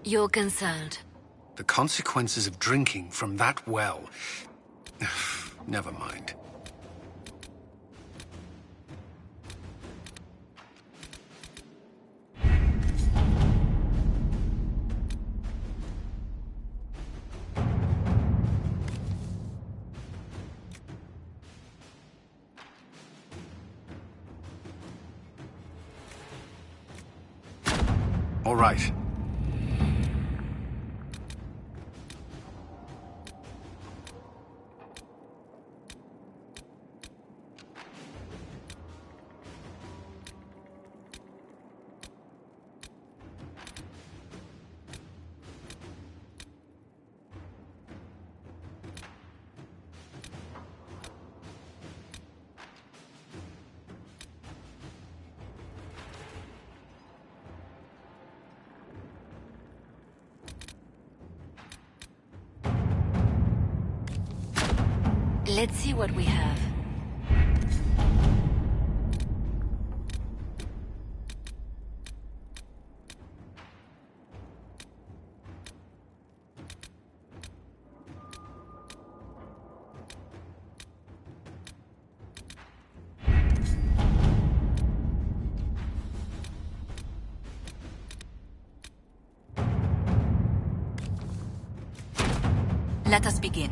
You're concerned. The consequences of drinking from that well. Never mind. All right. Let's see what we have. Let us begin.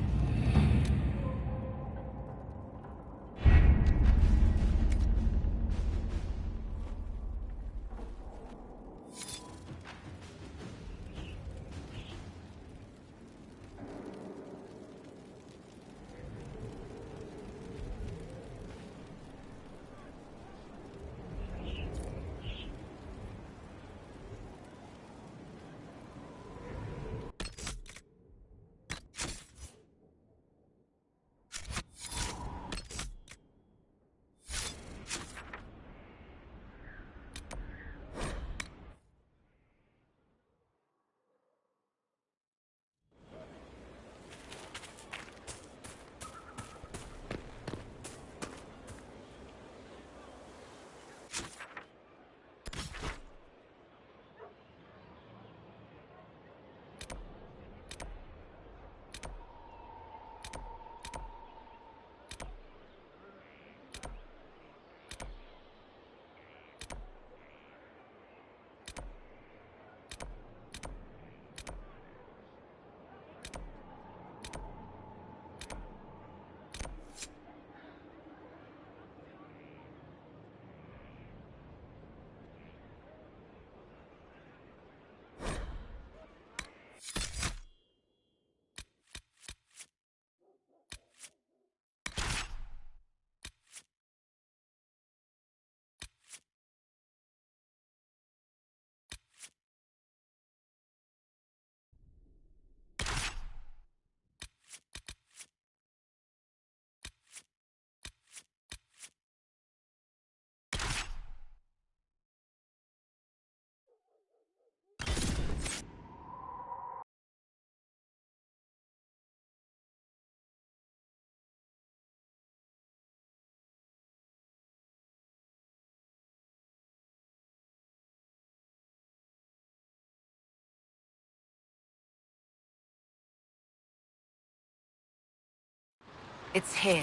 It's here.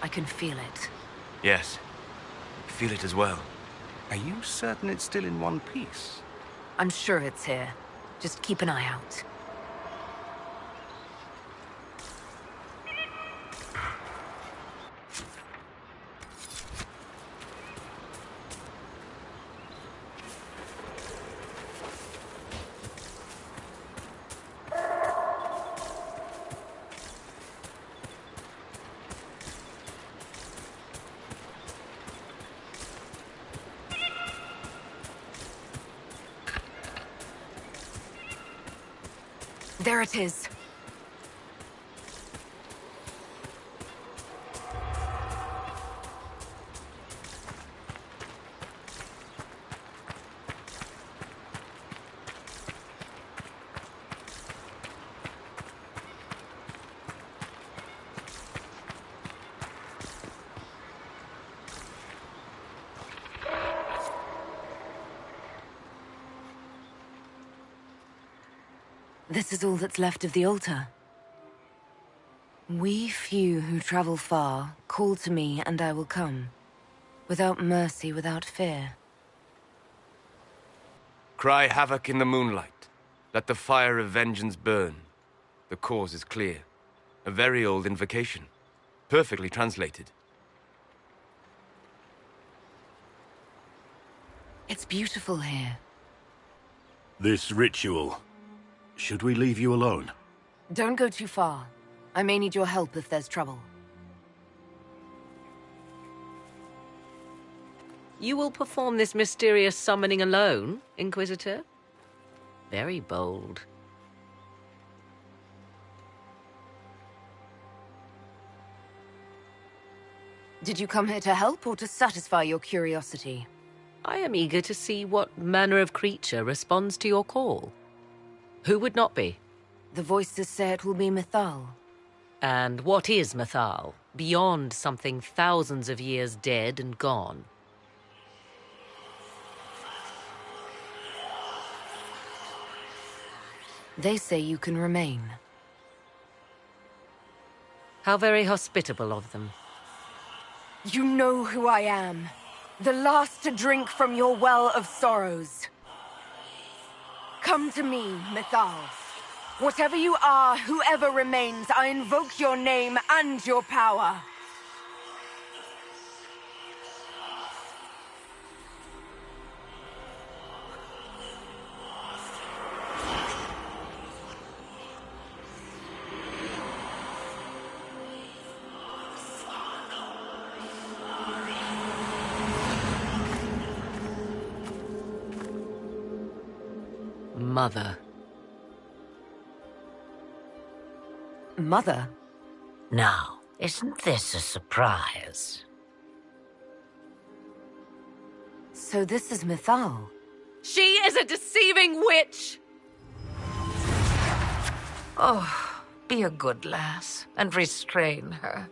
I can feel it. Yes. Feel it as well. Are you certain it's still in one piece? I'm sure it's here. Just keep an eye out. There it is. This is all that's left of the altar. We few who travel far, call to me and I will come. Without mercy, without fear. Cry havoc in the moonlight. Let the fire of vengeance burn. The cause is clear. A very old invocation. Perfectly translated. It's beautiful here. This ritual. Should we leave you alone? Don't go too far. I may need your help if there's trouble. You will perform this mysterious summoning alone, Inquisitor? Very bold. Did you come here to help or to satisfy your curiosity? I am eager to see what manner of creature responds to your call. Who would not be? The voices say it will be Mythal. And what is Mythal, beyond something thousands of years dead and gone? They say you can remain. How very hospitable of them. You know who I am. The last to drink from your well of sorrows. Come to me, Mythal. Whatever you are, whoever remains, I invoke your name and your power. Mother. Mother? Now, isn't this a surprise? So this is Mythal. She is a deceiving witch! Oh, be a good lass and restrain her.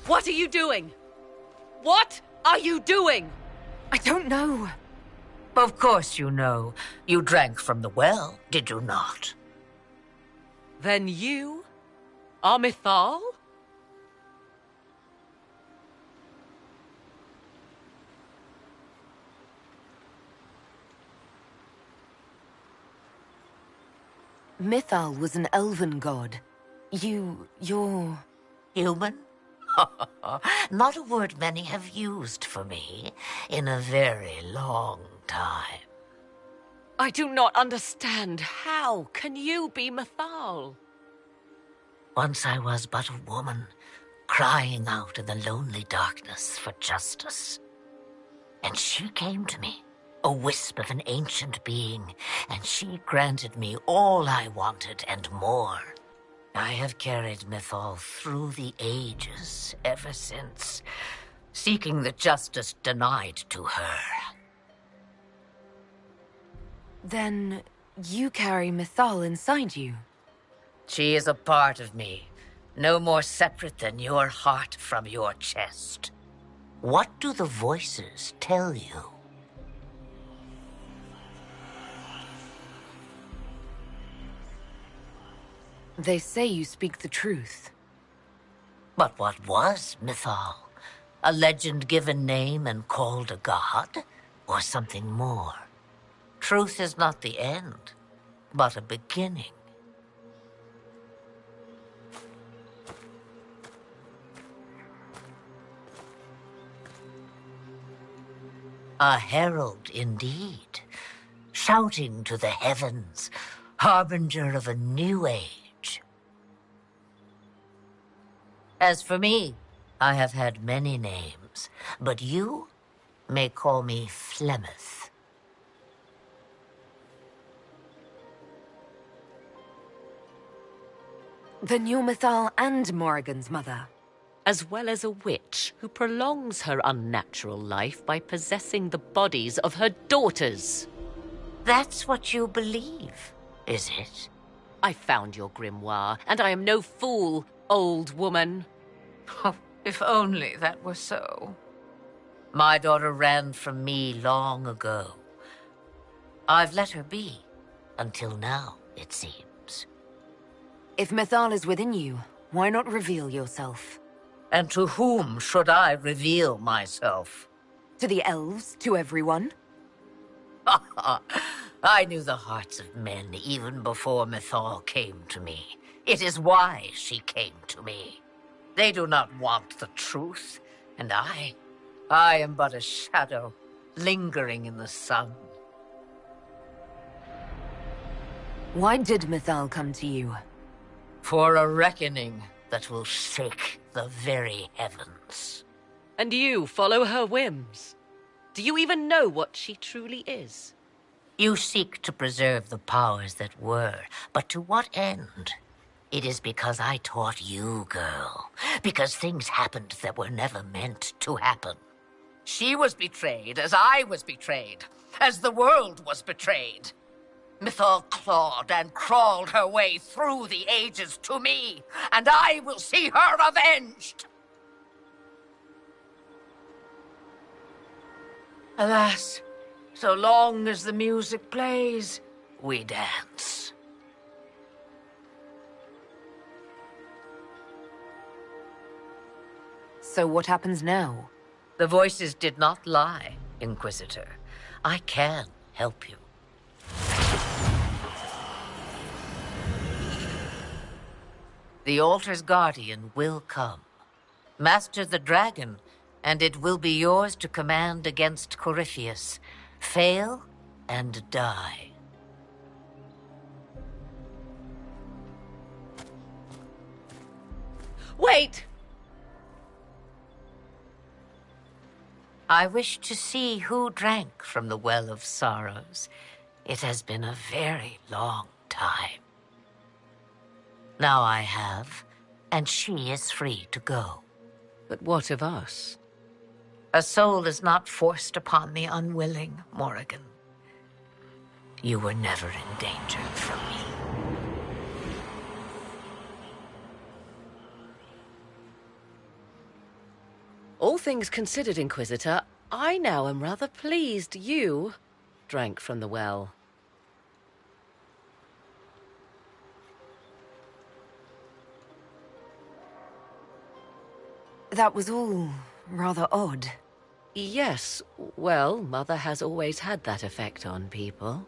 What are you doing? What are you doing? I don't know. Of course you know. You drank from the well, did you not? Then you are Mythal? Mythal was an elven god. You're... Human? Not a word many have used for me in a very long time. I do not understand. How can you be Mythal? Once I was but a woman, crying out in the lonely darkness for justice. And she came to me, a wisp of an ancient being, and she granted me all I wanted and more. I have carried Mythal through the ages ever since, seeking the justice denied to her. Then you carry Mythal inside you. She is a part of me, no more separate than your heart from your chest. What do the voices tell you? They say you speak the truth. But what was Mythal? A legend given name and called a god? Or something more? Truth is not the end, but a beginning. A herald indeed, shouting to the heavens, harbinger of a new age. As for me, I have had many names, but you may call me Flemeth. Then you're Mythal and Morrigan's mother. As well as a witch who prolongs her unnatural life by possessing the bodies of her daughters. That's what you believe, is it? I found your grimoire, and I am no fool, old woman. Oh, if only that were so. My daughter ran from me long ago. I've let her be, Until now, it seems. If Mythal is within you, why not reveal yourself? And to whom should I reveal myself? To the elves, to everyone? I knew the hearts of men even before Mythal came to me. It is why she came to me. They do not want the truth, and I am but a shadow, lingering in the sun. Why did Mythal come to you? For a reckoning that will shake the very heavens. And you follow her whims. Do you even know what she truly is? You seek to preserve the powers that were, but to what end? It is because I taught you, girl. Because things happened that were never meant to happen. She was betrayed as I was betrayed, as the world was betrayed. Mythal clawed and crawled her way through the ages to me, and I will see her avenged! Alas, so long as the music plays, we dance. So what happens now? The voices did not lie, Inquisitor. I can help you. The altar's guardian will come. Master the dragon, and it will be yours to command against Corypheus. Fail and die. Wait! I wish to see who drank from the Well of Sorrows. It has been a very long time. Now I have, and she is free to go. But what of us? A soul is not forced upon the unwilling, Morrigan. You were never in danger from me. All things considered, Inquisitor, I now am rather pleased you drank from the well. That was all rather odd. Yes, well, Mother has always had that effect on people.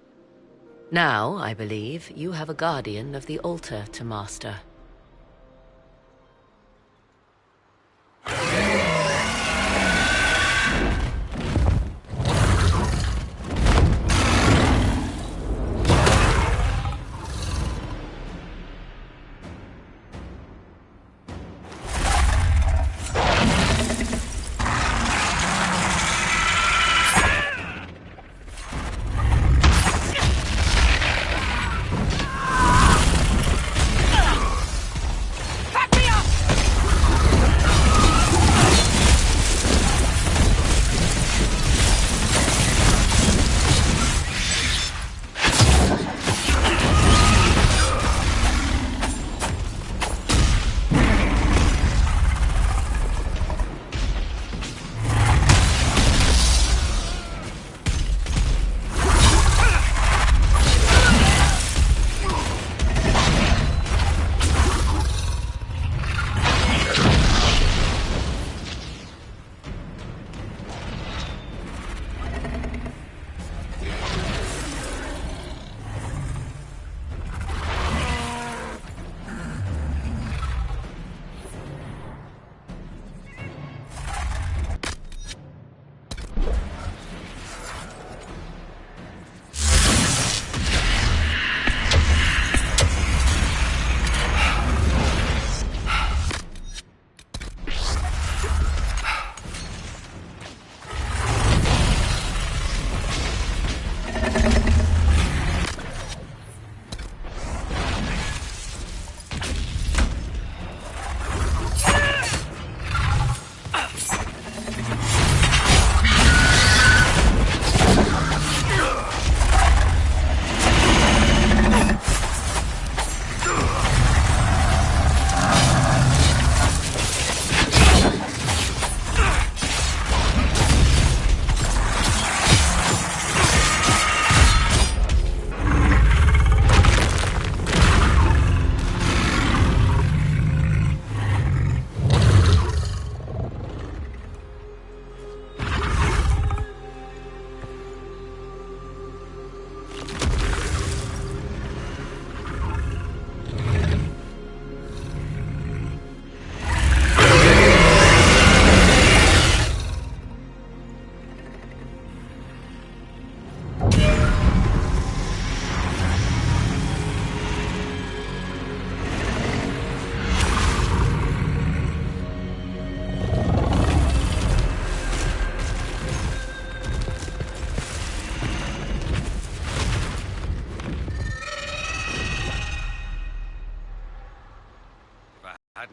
Now, I believe, you have a guardian of the altar to master.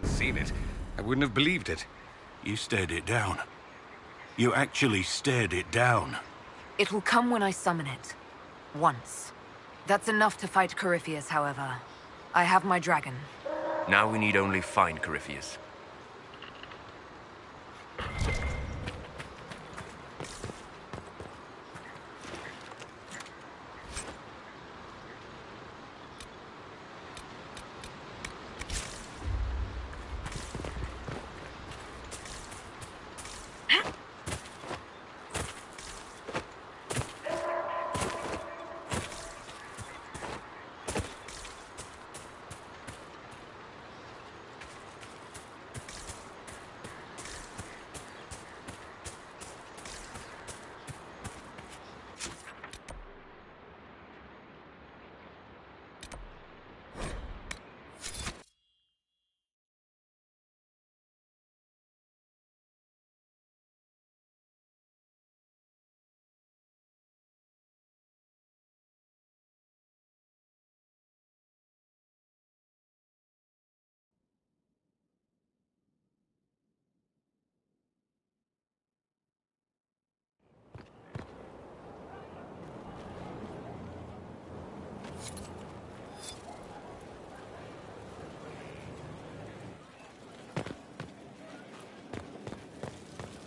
hadn't seen it, I wouldn't have believed it. You stared it down. You actually stared it down. It will come when I summon it. Once. That's enough to fight Corypheus, however. I have my dragon. Now we need only find Corypheus.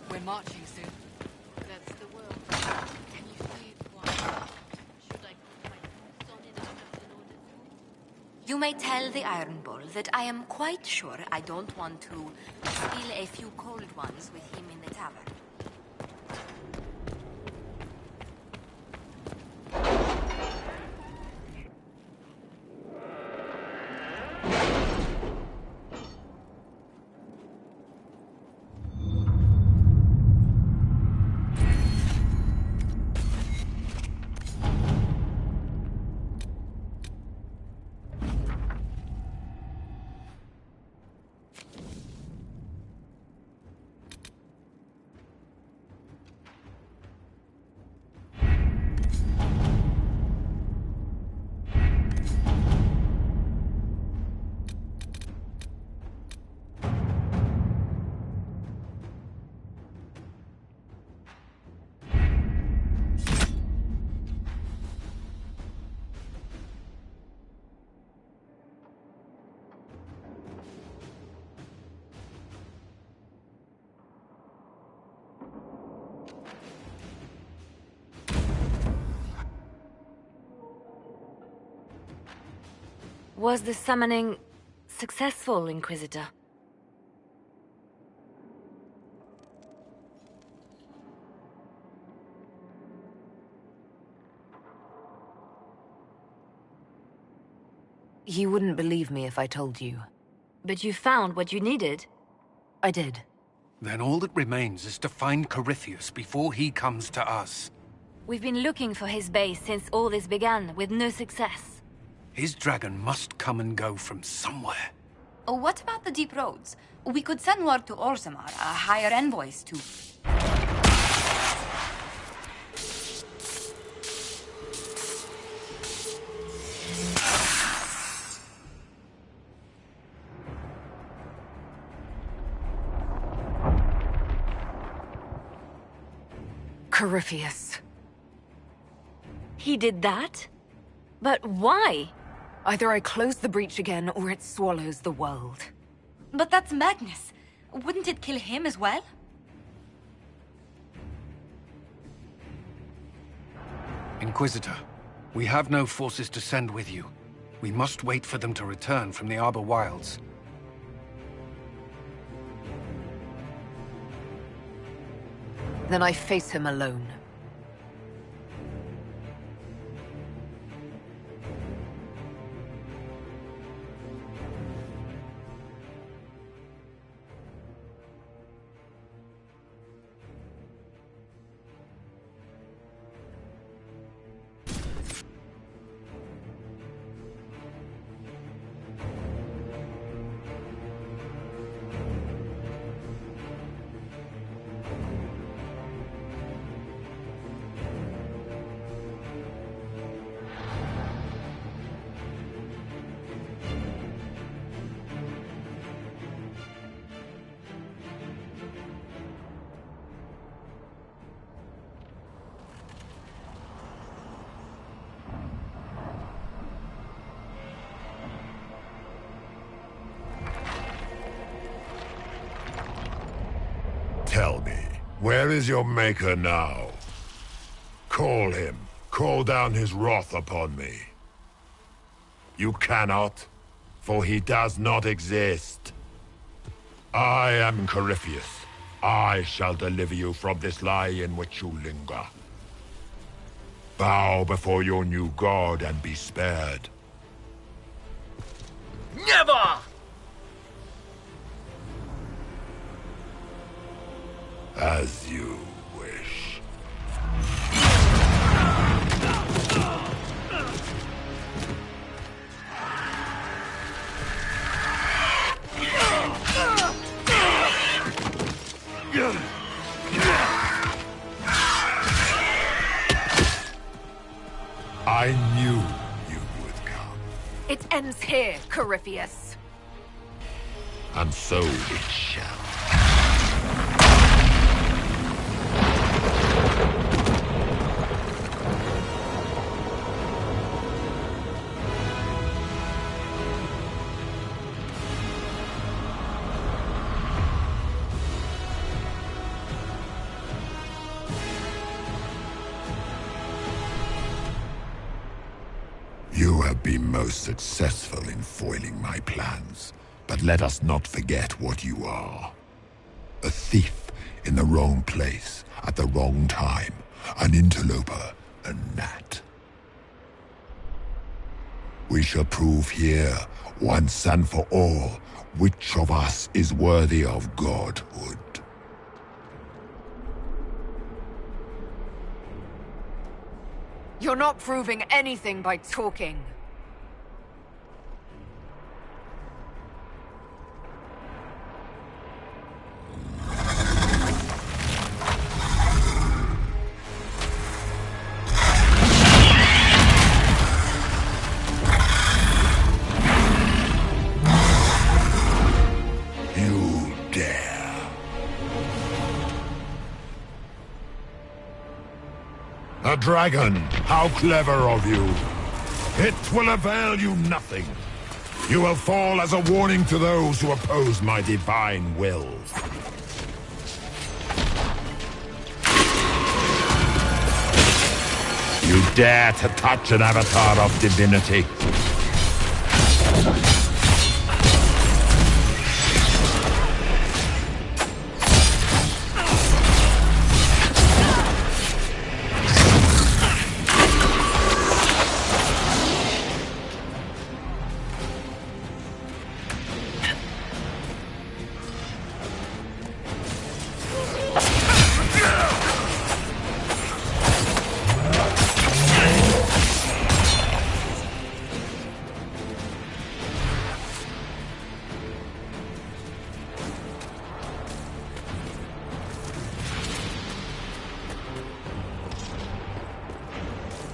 We're marching soon. That's the world. Can you say it once? Should I put my boots on in a in order to... You may tell the Iron Bull that I am quite sure I don't want to spill a few cold ones with him in the tavern. Was the summoning successful, Inquisitor? You wouldn't believe me if I told you. But you found what you needed. I did. Then all that remains is to find Corypheus before he comes to us. We've been looking for his base since all this began, with no success. His dragon must come and go from somewhere. Oh, what about the deep roads? We could send word to Orzammar, hire envoys to... Corypheus. He did that? But why? Either I close the breach again, or it swallows the world. But that's Magnus. Wouldn't it kill him as well? Inquisitor, we have no forces to send with you. We must wait for them to return from the Arbor Wilds. Then I face him alone. Tell me, where is your maker now? Call him. Call down his wrath upon me. You cannot, for he does not exist. I am Corypheus. I shall deliver you from this lie in which you linger. Bow before your new god and be spared. Never! As you wish. I knew you would come. It ends here, Corypheus. And so it shall. You have been most successful in foiling my plans, but let us not forget what you are. A thief in the wrong place at the wrong time, an interloper, a gnat. We shall prove here, once and for all, which of us is worthy of godhood. You're not proving anything by talking. You dare. A dragon! How clever of you! It will avail you nothing. You will fall as a warning to those who oppose my divine will. You dare to touch an avatar of divinity?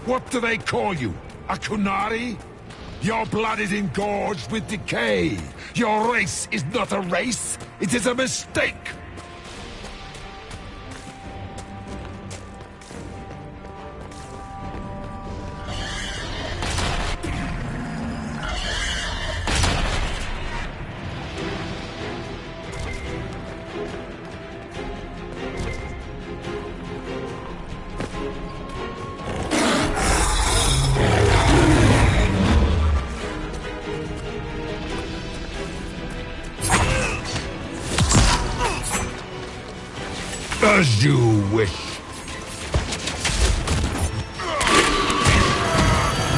What do they call you? A Kunari? Your blood is engorged with decay. Your race is not a race. It is a mistake. As you wish.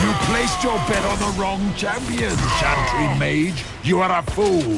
You placed your bet on the wrong champion, Chantry Mage. You are a fool.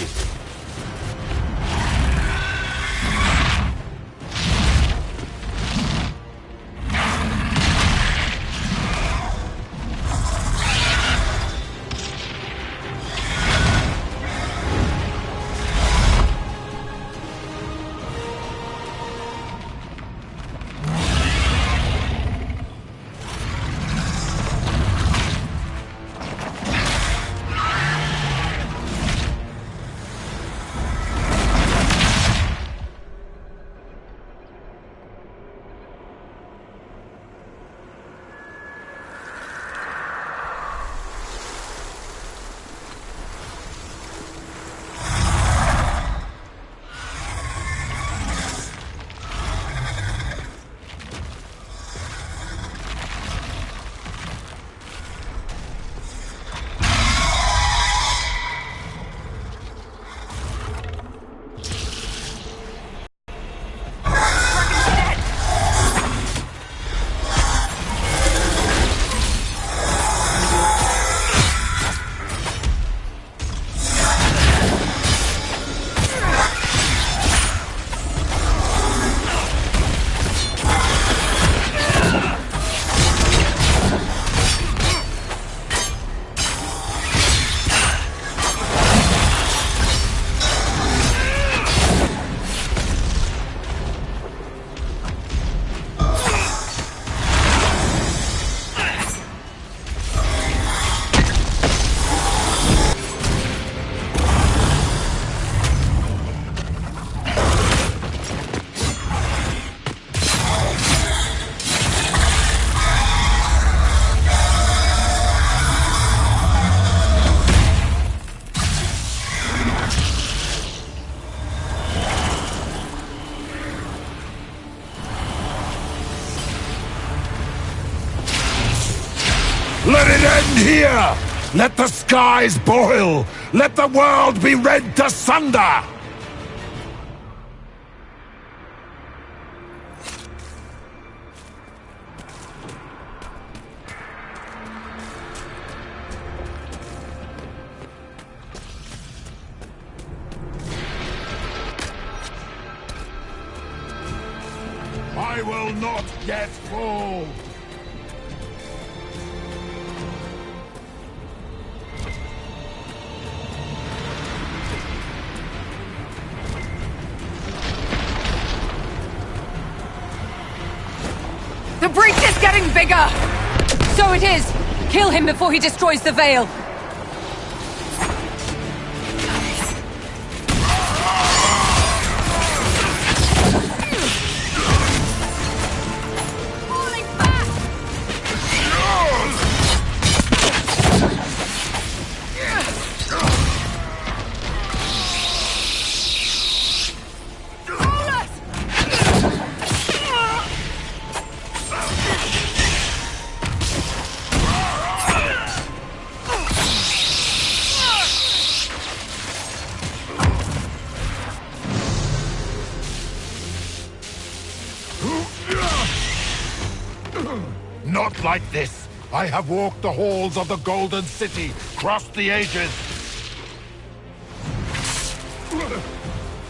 Let it end here! Let the skies boil! Let the world be rent asunder! I will not yet fall! The breach is getting bigger! So it is! Kill him before he destroys the veil! Not like this! I have walked the halls of the Golden City, crossed the ages!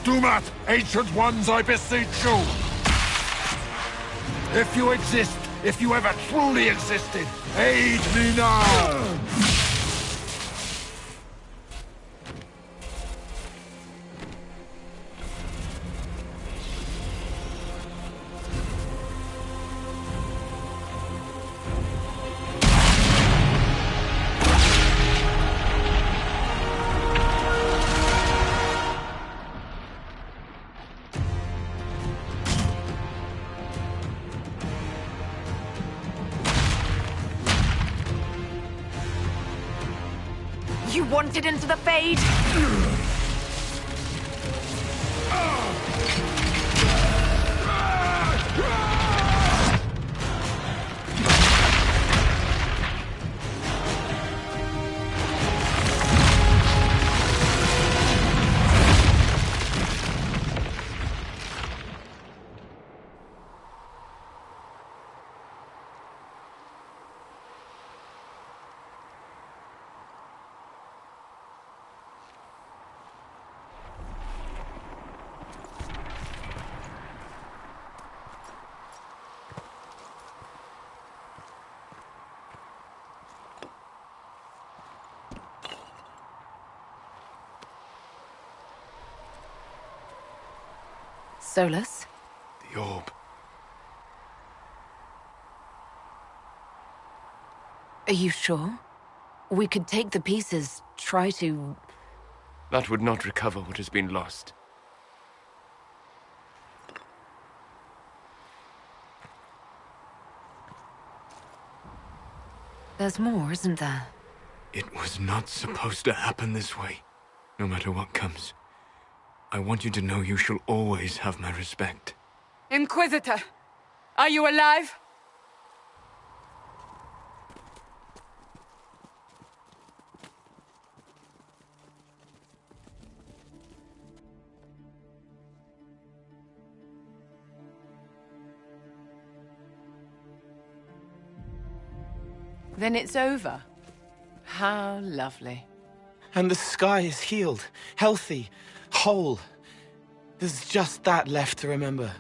Do not, Ancient Ones, I beseech you! If you exist, if you ever truly existed, aid me now! You wanted into the Fade? Solus? The orb. Are you sure? We could take the pieces, try to... That would not recover what has been lost. There's more, isn't there? It was not supposed to happen this way. No matter what comes, I want you to know you shall always have my respect. Inquisitor! Are you alive? Then it's over. How lovely. And the sky is healed, healthy, whole. There's just that left to remember.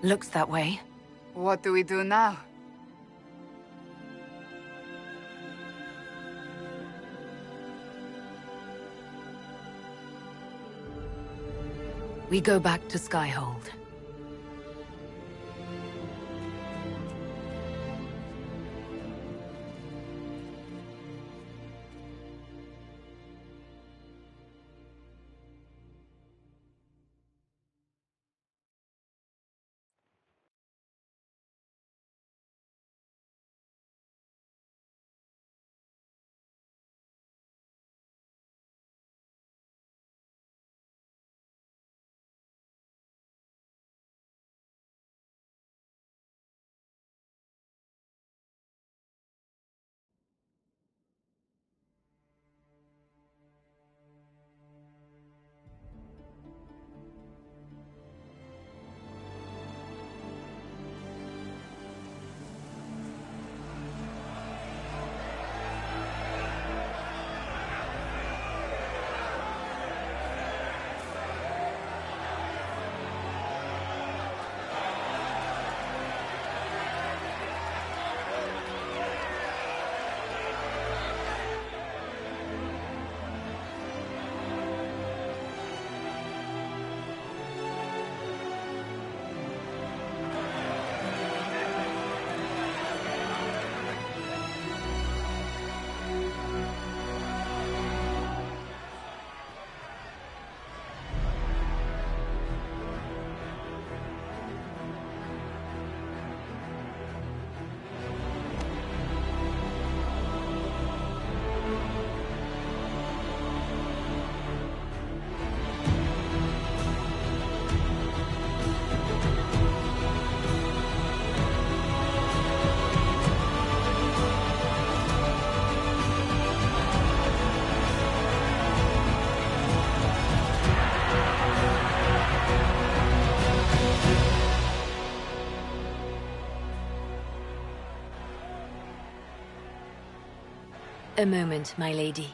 Looks that way. What do we do now? We go back to Skyhold. A moment, my lady.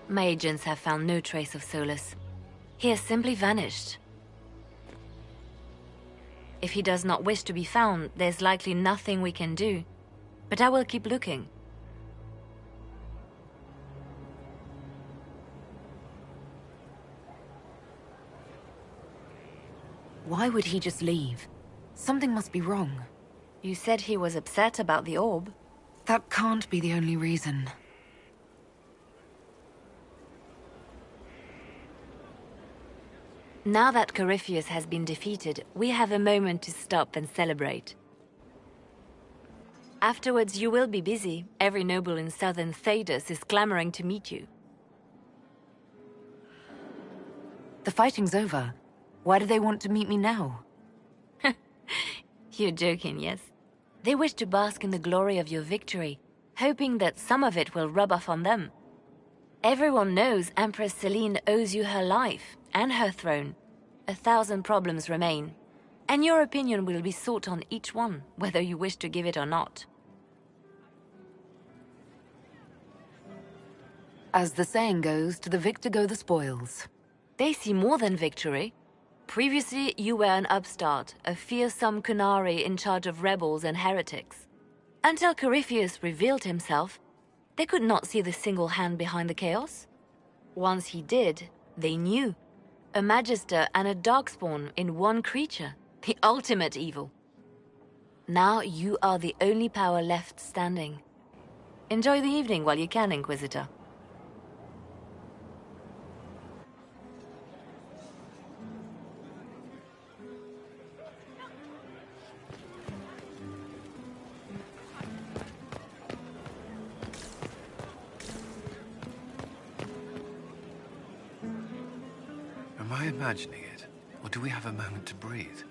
My agents have found no trace of Solus. He has simply vanished. If he does not wish to be found, there's likely nothing we can do. But I will keep looking. Why would he just leave? Something must be wrong. You said he was upset about the orb. That can't be the only reason. Now that Corypheus has been defeated, we have a moment to stop and celebrate. Afterwards, you will be busy. Every noble in southern Thedas is clamoring to meet you. The fighting's over. Why do they want to meet me now? You're joking, yes? They wish to bask in the glory of your victory, hoping that some of it will rub off on them. Everyone knows Empress Celine owes you her life and her throne. 1,000 problems remain, and your opinion will be sought on each one, whether you wish to give it or not. As the saying goes, to the victor go the spoils. They see more than victory. Previously, you were an upstart, a fearsome Kunari in charge of rebels and heretics. Until Corypheus revealed himself, they could not see the single hand behind the chaos. Once he did, they knew. A Magister and a Darkspawn in one creature, the ultimate evil. Now you are the only power left standing. Enjoy the evening while you can, Inquisitor. Am I imagining it? Or do we have a moment to breathe?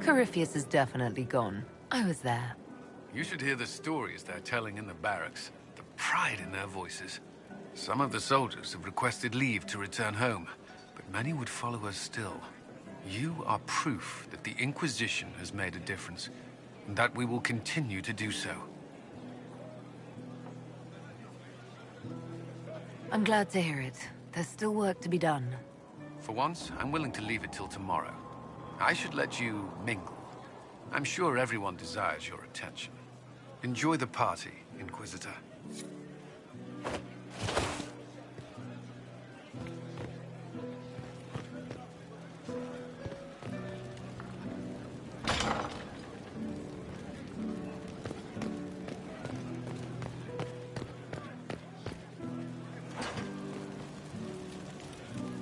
Corypheus is definitely gone. I was there. You should hear the stories they're telling in the barracks. The pride in their voices. Some of the soldiers have requested leave to return home, but many would follow us still. You are proof that the Inquisition has made a difference, and that we will continue to do so. I'm glad to hear it. There's still work to be done. For once, I'm willing to leave it till tomorrow. I should let you mingle. I'm sure everyone desires your attention. Enjoy the party, Inquisitor.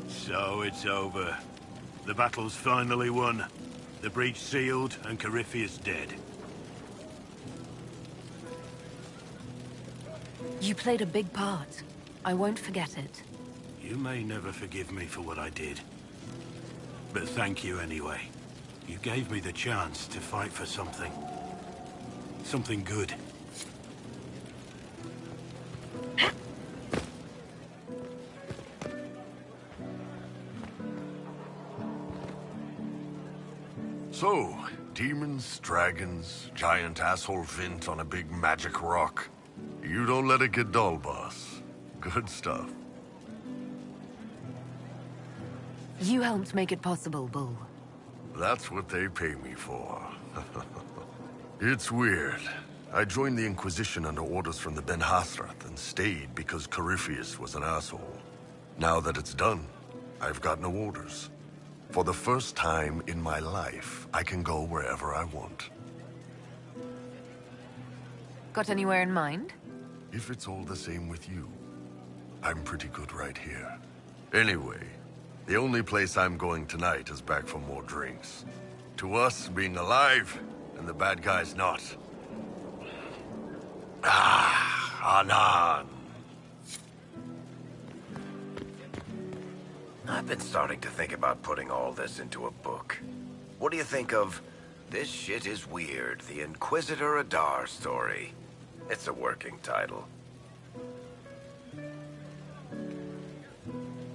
So it's over. The battle's finally won. The breach sealed and Corypheus dead. You played a big part. I won't forget it. You may never forgive me for what I did. But thank you anyway. You gave me the chance to fight for something. Something good. So, demons, dragons, giant asshole Vint on a big magic rock. You don't let it get dull, boss. Good stuff. You helped make it possible, Bull. That's what they pay me for. It's weird. I joined the Inquisition under orders from the Ben Hasrath and stayed because Corypheus was an asshole. Now that it's done, I've got no orders. For the first time in my life, I can go wherever I want. Got anywhere in mind? If it's all the same with you, I'm pretty good right here. Anyway, the only place I'm going tonight is back for more drinks. To us, being alive, and the bad guys not. Ah, Anan. I've been starting to think about putting all this into a book. What do you think of This Shit Is Weird, the Inquisitor Adar story? It's a working title.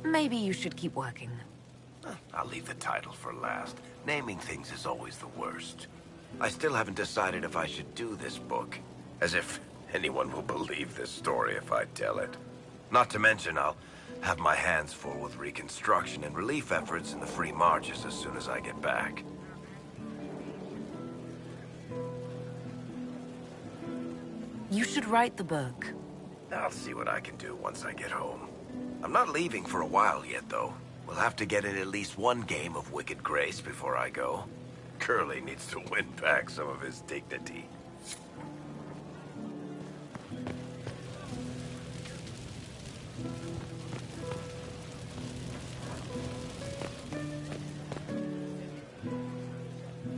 Maybe you should keep working. I'll leave the title for last. Naming things is always the worst. I still haven't decided if I should do this book. As if anyone will believe this story if I tell it. Not to mention, I'll have my hands full with reconstruction and relief efforts in the free marches as soon as I get back. You should write the book. I'll see what I can do once I get home. I'm not leaving for a while yet, though. We'll have to get in at least one game of Wicked Grace before I go. Curly needs to win back some of his dignity.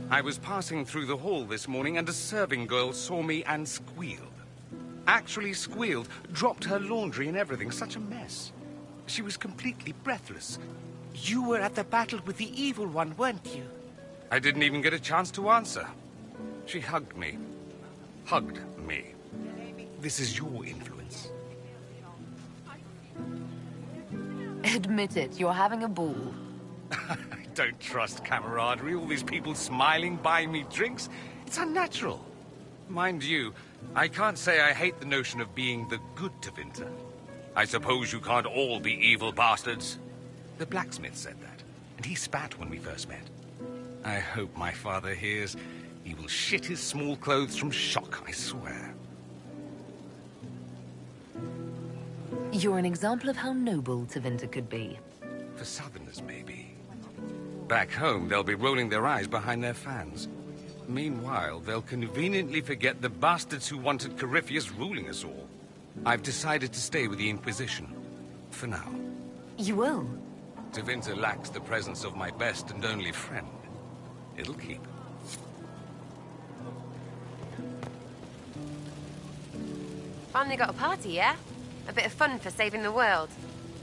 I was passing through the hall this morning and a serving girl saw me and squealed. Actually squealed, dropped her laundry and everything, such a mess. She was completely breathless. You were at the battle with the evil one, weren't you? I didn't even get a chance to answer. She hugged me. Hugged me. This is your influence. Admit it, you're having a ball. I don't trust camaraderie, all these people smiling, buying me drinks. It's unnatural. Mind you, I can't say I hate the notion of being the good Tevinter. I suppose you can't all be evil bastards. The blacksmith said that, and he spat when we first met. I hope my father hears. He will shit his small clothes from shock, I swear. You're an example of how noble Tevinter could be. For Southerners, maybe. Back home, they'll be rolling their eyes behind their fans. Meanwhile, they'll conveniently forget the bastards who wanted Corypheus ruling us all. I've decided to stay with the Inquisition. For now. You will? Tevinter lacks the presence of my best and only friend. It'll keep. Finally got a party, yeah? A bit of fun for saving the world.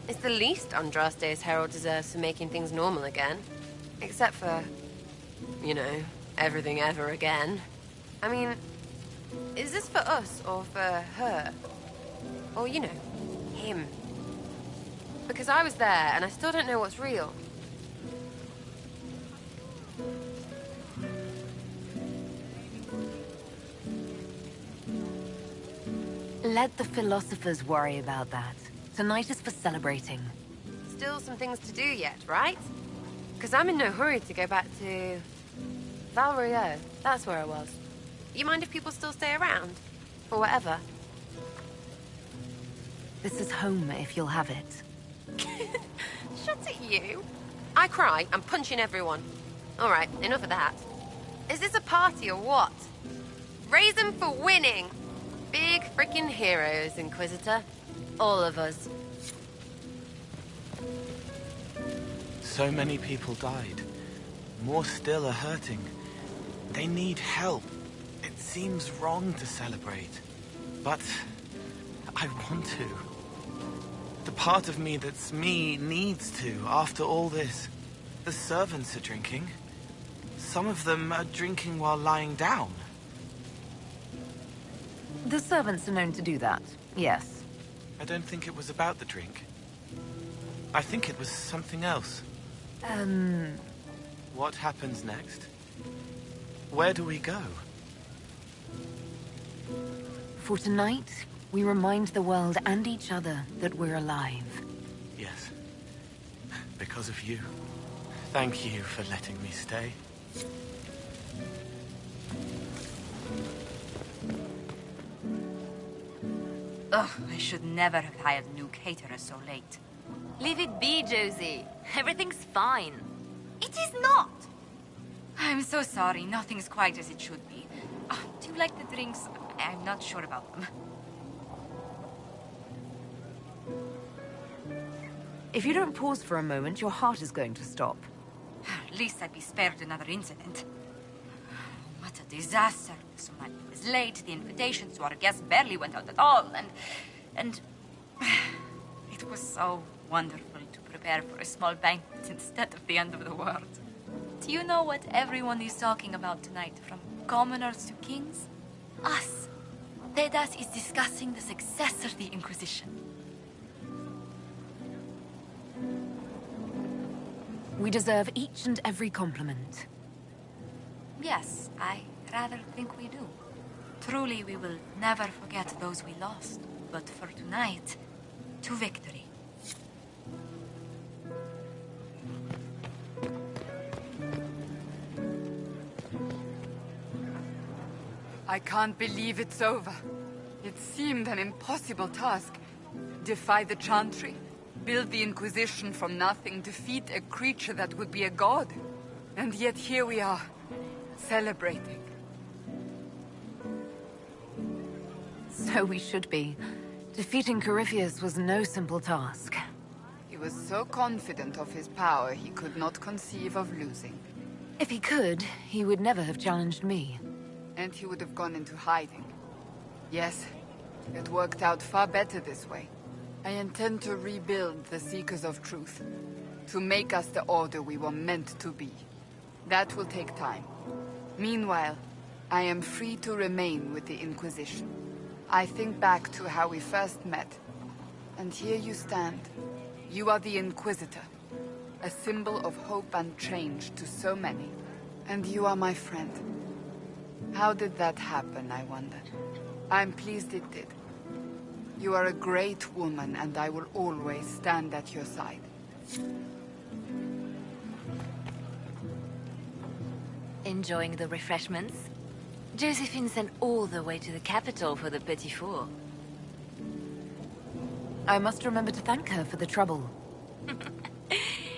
It's the least Andraste's Herald deserves for making things normal again. Except for, you know, everything ever again. I mean, is this for us or for her? Or, you know, him? Because I was there and I still don't know what's real. Let the philosophers worry about that. Tonight is for celebrating. Still some things to do yet, right? Because I'm in no hurry to go back to... Val Rio. That's where I was. You mind if people still stay around? Or whatever? This is home if you'll have it. Shut it, you. I cry, I'm punching everyone. Alright, enough of that. Is this a party or what? Raise them for winning! Big freaking heroes, Inquisitor. All of us. So many people died. More still are hurting. They need help. It seems wrong to celebrate. But I want to. The part of me that's me needs to, after all this. The servants are drinking. Some of them are drinking while lying down. The servants are known to do that, yes. I don't think it was about the drink. I think it was something else. What happens next? Where do we go? For tonight, we remind the world and each other that we're alive. Yes. Because of you. Thank you for letting me stay. Ugh, I should never have hired a new caterer so late. Leave it be, Josie. Everything's fine. It is not! I'm so sorry, nothing's quite as it should be. Do you like the drinks? I'm not sure about them. If you don't pause for a moment, your heart is going to stop. At least I'd be spared another incident. What a disaster. So much was late, the invitations to our guests barely went out at all, and... It was so wonderful to prepare for a small banquet instead of the end of the world. Do you know what everyone is talking about tonight, from commoners to kings? Us. Dedas is discussing the success of the Inquisition. We deserve each and every compliment. Yes, I rather think we do. Truly, we will never forget those we lost. But for tonight, to victory. I can't believe it's over. It seemed an impossible task. Defy the Chantry, build the Inquisition from nothing, defeat a creature that would be a god. And yet here we are, celebrating. So we should be. Defeating Corypheus was no simple task. He was so confident of his power, he could not conceive of losing. If he could, he would never have challenged me. And he would have gone into hiding. Yes, it worked out far better this way. I intend to rebuild the Seekers of Truth, to make us the Order we were meant to be. That will take time. Meanwhile, I am free to remain with the Inquisition. I think back to how we first met, and here you stand. You are the Inquisitor, a symbol of hope and change to so many. And you are my friend. How did that happen, I wonder? I'm pleased it did. You are a great woman, and I will always stand at your side. Enjoying the refreshments? Josephine sent all the way to the capital for the petit four. I must remember to thank her for the trouble.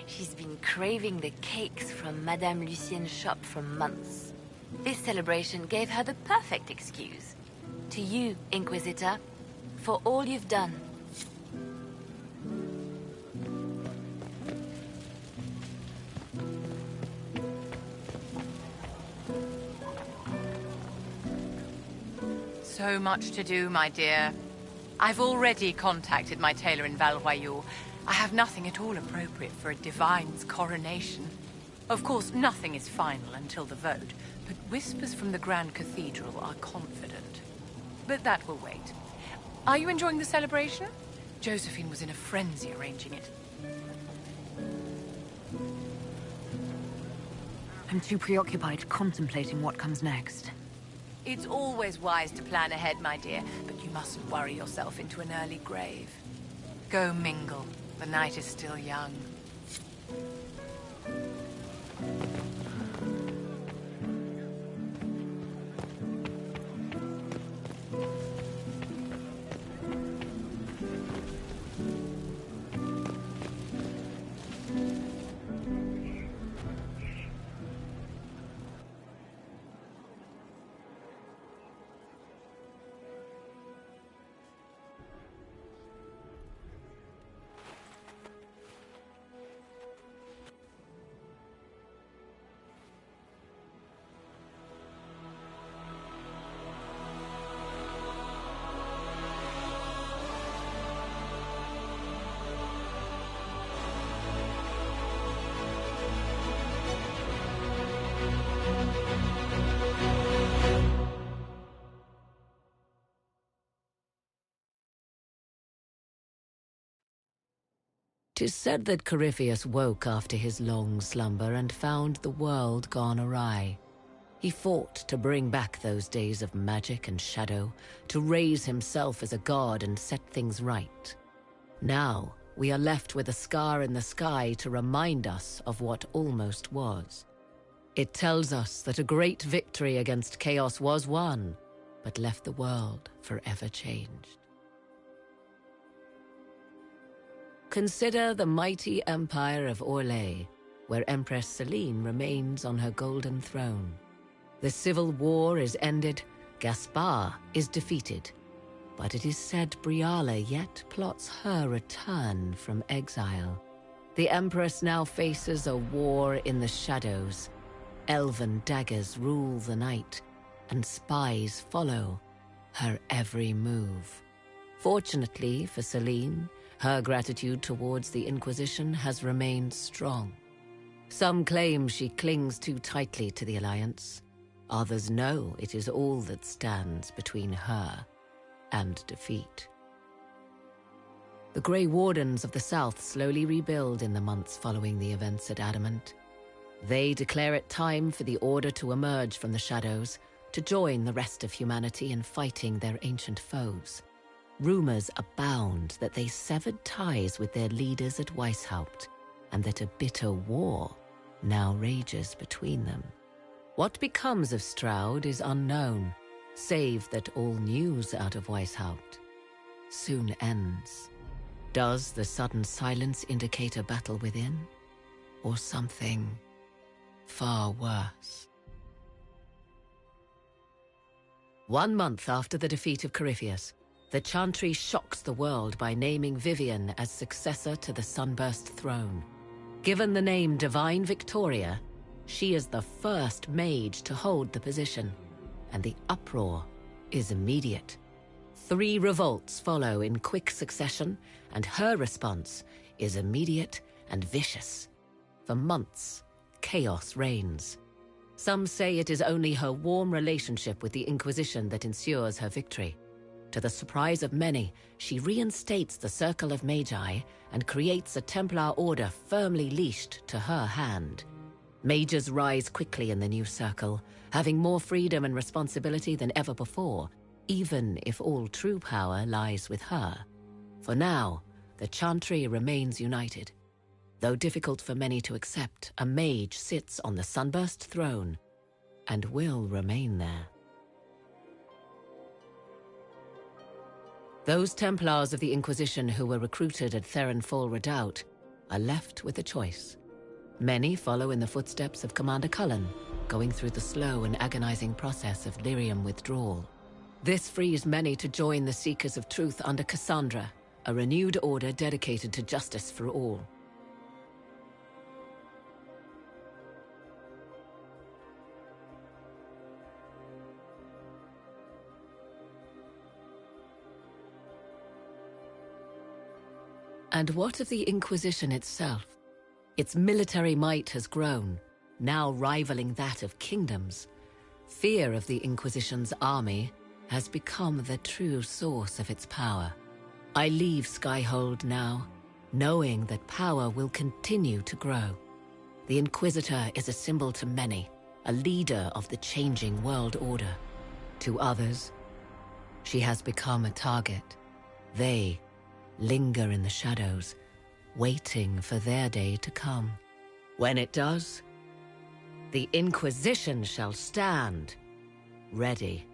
She's been craving the cakes from Madame Lucien's shop for months. This celebration gave her the perfect excuse. To you, Inquisitor, for all you've done. So much to do, my dear. I've already contacted my tailor in Valroyaux. I have nothing at all appropriate for a divine's coronation. Of course, nothing is final until the vote, but whispers from the Grand Cathedral are confident. But that will wait. Are you enjoying the celebration? Josephine was in a frenzy arranging it. I'm too preoccupied contemplating what comes next. It's always wise to plan ahead, my dear, but you mustn't worry yourself into an early grave. Go mingle. The night is still young. Tis said that Corypheus woke after his long slumber and found the world gone awry. He fought to bring back those days of magic and shadow, to raise himself as a god and set things right. Now, we are left with a scar in the sky to remind us of what almost was. It tells us that a great victory against chaos was won, but left the world forever changed. Consider the mighty empire of Orlais, where Empress Celine remains on her golden throne. The civil war is ended, Gaspar is defeated, but it is said Briala yet plots her return from exile. The Empress now faces a war in the shadows. Elven daggers rule the night, and spies follow her every move. Fortunately for Celine, her gratitude towards the Inquisition has remained strong. Some claim she clings too tightly to the Alliance. Others know it is all that stands between her and defeat. The Grey Wardens of the South slowly rebuild in the months following the events at Adamant. They declare it time for the Order to emerge from the shadows, to join the rest of humanity in fighting their ancient foes. Rumors abound that they severed ties with their leaders at Weishaupt, and that a bitter war now rages between them. What becomes of Stroud is unknown, save that all news out of Weishaupt soon ends. Does the sudden silence indicate a battle within, or something far worse? 1 month after the defeat of Corypheus, the Chantry shocks the world by naming Vivian as successor to the Sunburst throne. Given the name Divine Victoria, she is the first mage to hold the position, and the uproar is immediate. 3 revolts follow in quick succession, and her response is immediate and vicious. For months, chaos reigns. Some say it is only her warm relationship with the Inquisition that ensures her victory. To the surprise of many, she reinstates the Circle of Magi and creates a Templar order firmly leashed to her hand. Mages rise quickly in the new circle, having more freedom and responsibility than ever before, even if all true power lies with her. For now, the Chantry remains united. Though difficult for many to accept, a mage sits on the Sunburst throne and will remain there. Those Templars of the Inquisition who were recruited at Therenfall Redoubt are left with a choice. Many follow in the footsteps of Commander Cullen, going through the slow and agonizing process of lyrium withdrawal. This frees many to join the Seekers of Truth under Cassandra, a renewed order dedicated to justice for all. And what of the Inquisition itself? Its military might has grown, now rivaling that of kingdoms. Fear of the Inquisition's army has become the true source of its power. I leave Skyhold now, knowing that power will continue to grow. The Inquisitor is a symbol to many, a leader of the changing world order. To others, she has become a target. They linger in the shadows, waiting for their day to come. When it does, the Inquisition shall stand ready.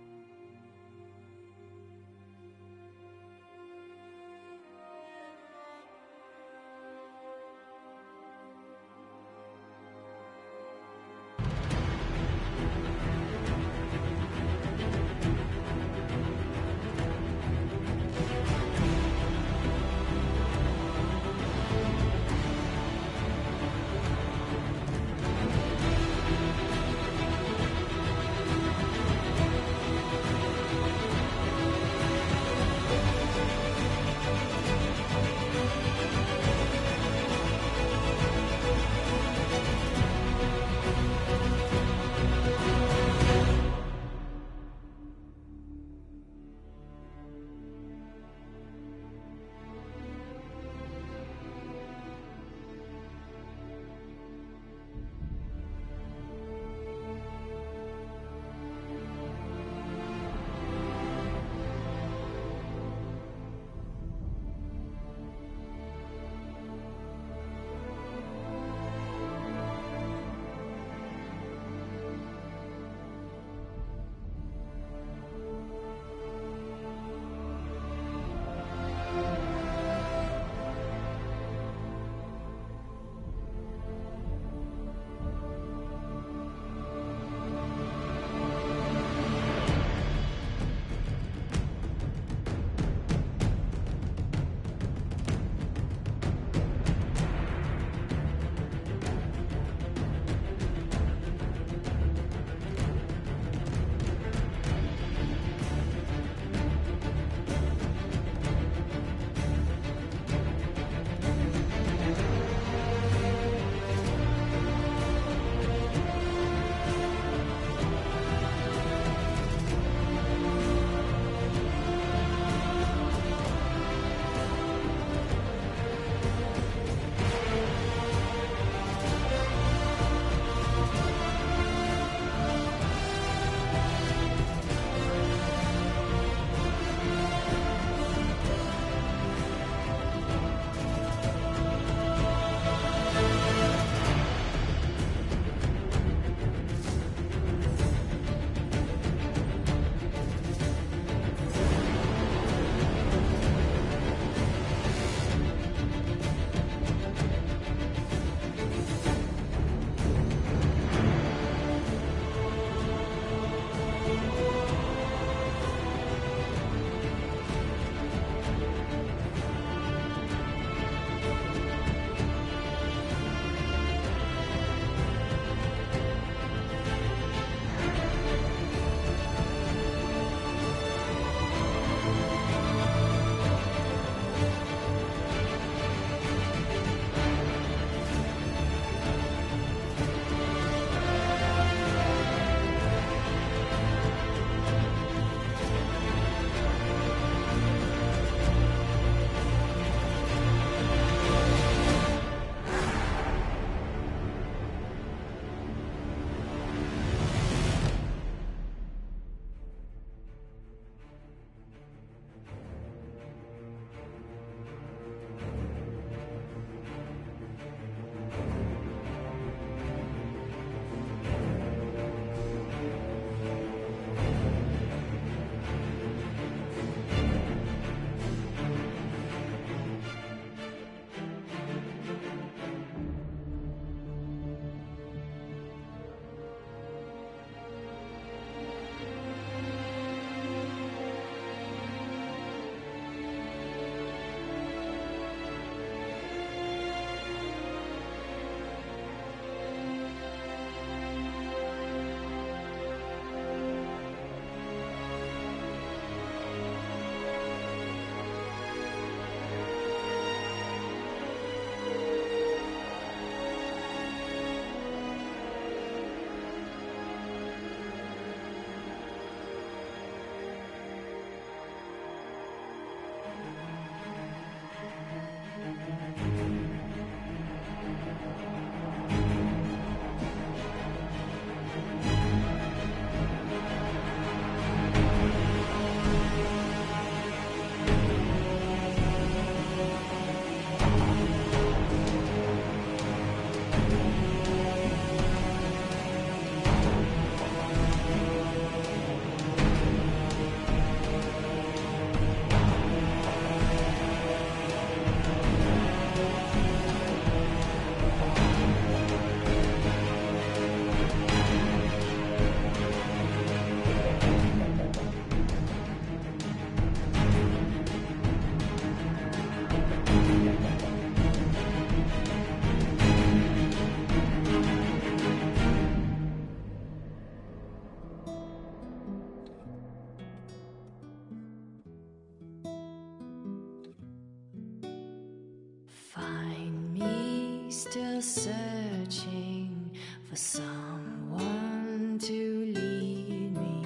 searching for someone to lead me.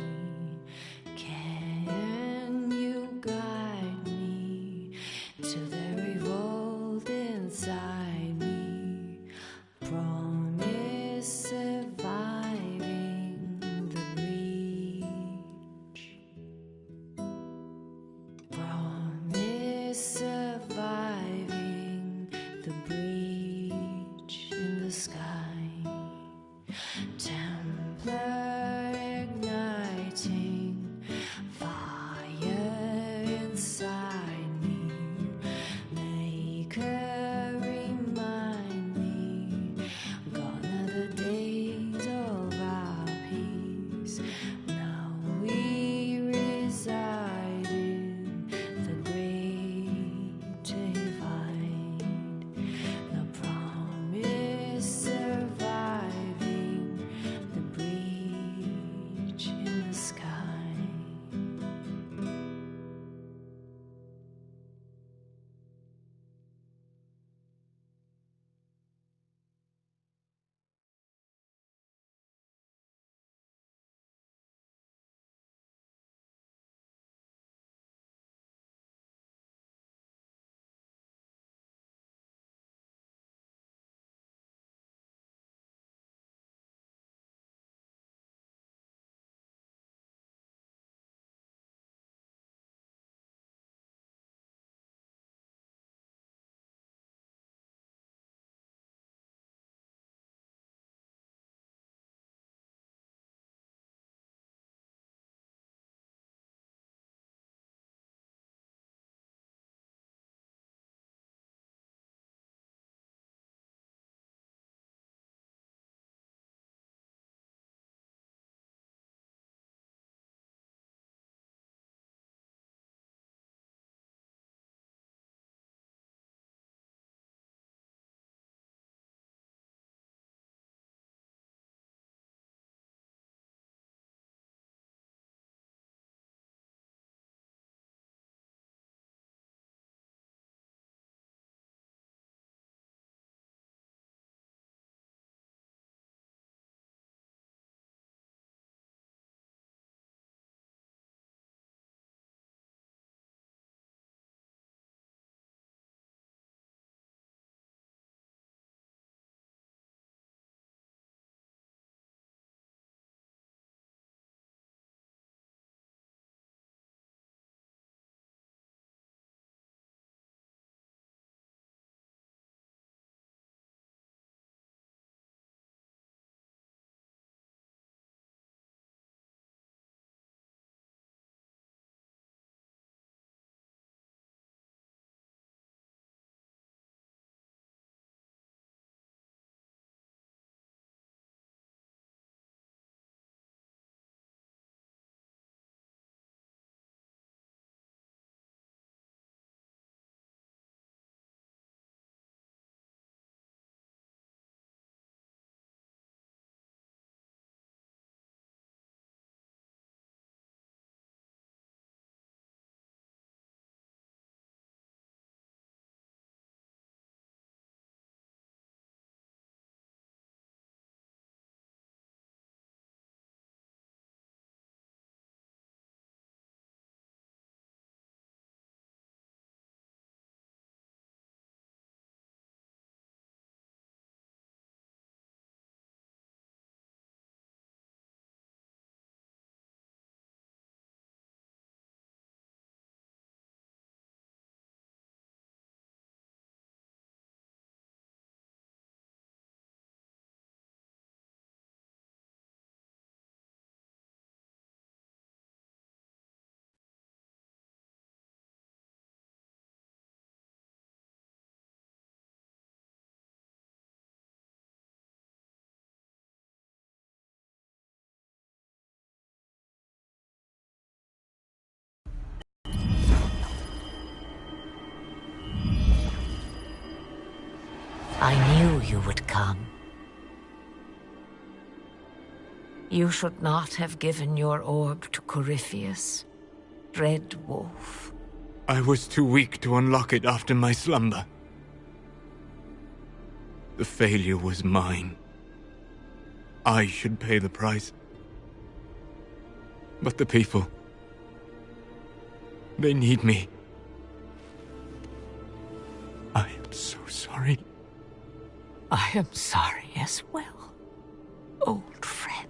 Can you guide me to the revolt inside me? Promise surviving the breach. Promise surviving the breach in the sky. Templar igniting fire inside me. Maker remind me, gone are the days of our peace. Now we reside in the great divide. The promise surviving the breach in the sky. I knew you would come. You should not have given your orb to Corypheus, Red Wolf. I was too weak to unlock it after my slumber. The failure was mine. I should pay the price. But the people... they need me. I am so sorry. I am sorry as well, old friend.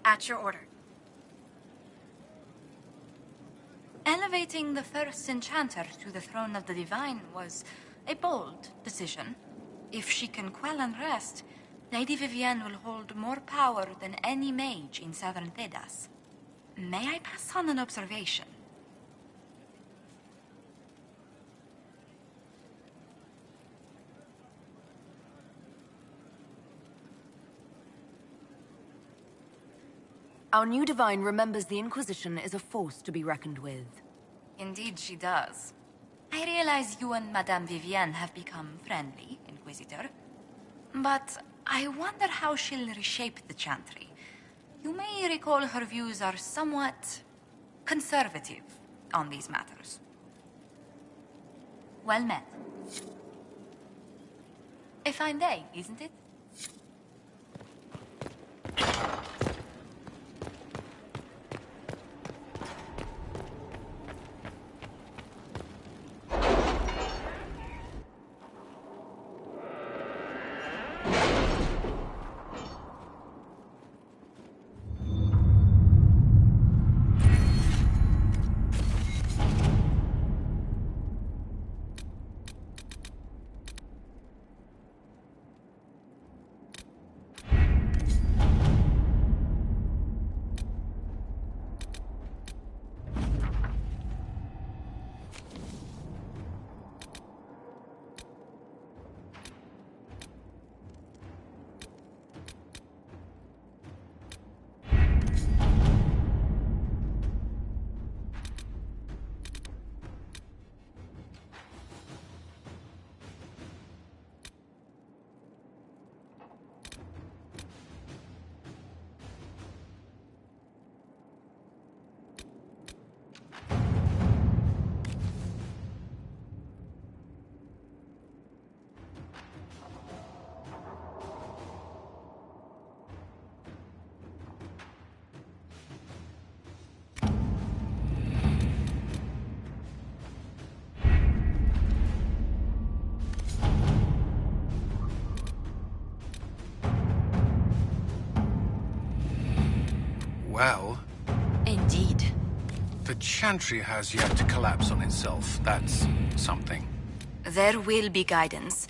At your order. Elevating the first enchanter to the throne of the divine was a bold decision. If she can quell unrest, Lady Vivienne will hold more power than any mage in southern Thedas. May I pass on an observation? Our new divine remembers the Inquisition is a force to be reckoned with. Indeed she does. I realize you and Madame Vivienne have become friendly, Inquisitor. But I wonder how she'll reshape the Chantry. You may recall her views are somewhat conservative on these matters. Well met. A fine day, isn't it? Well... Indeed. The Chantry has yet to collapse on itself. That's something. There will be guidance.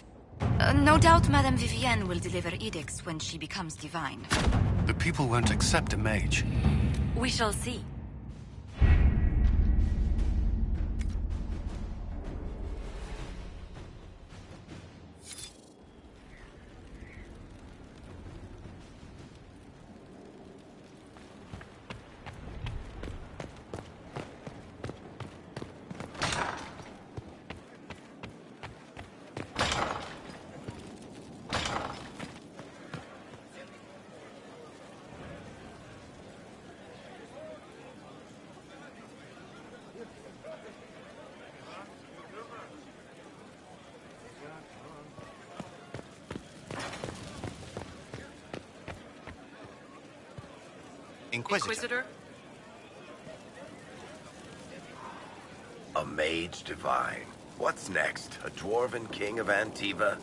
No doubt Madame Vivienne will deliver edicts when she becomes divine. The people won't accept a mage. We shall see. Inquisitor. A mage divine. What's next? A dwarven king of Antiva?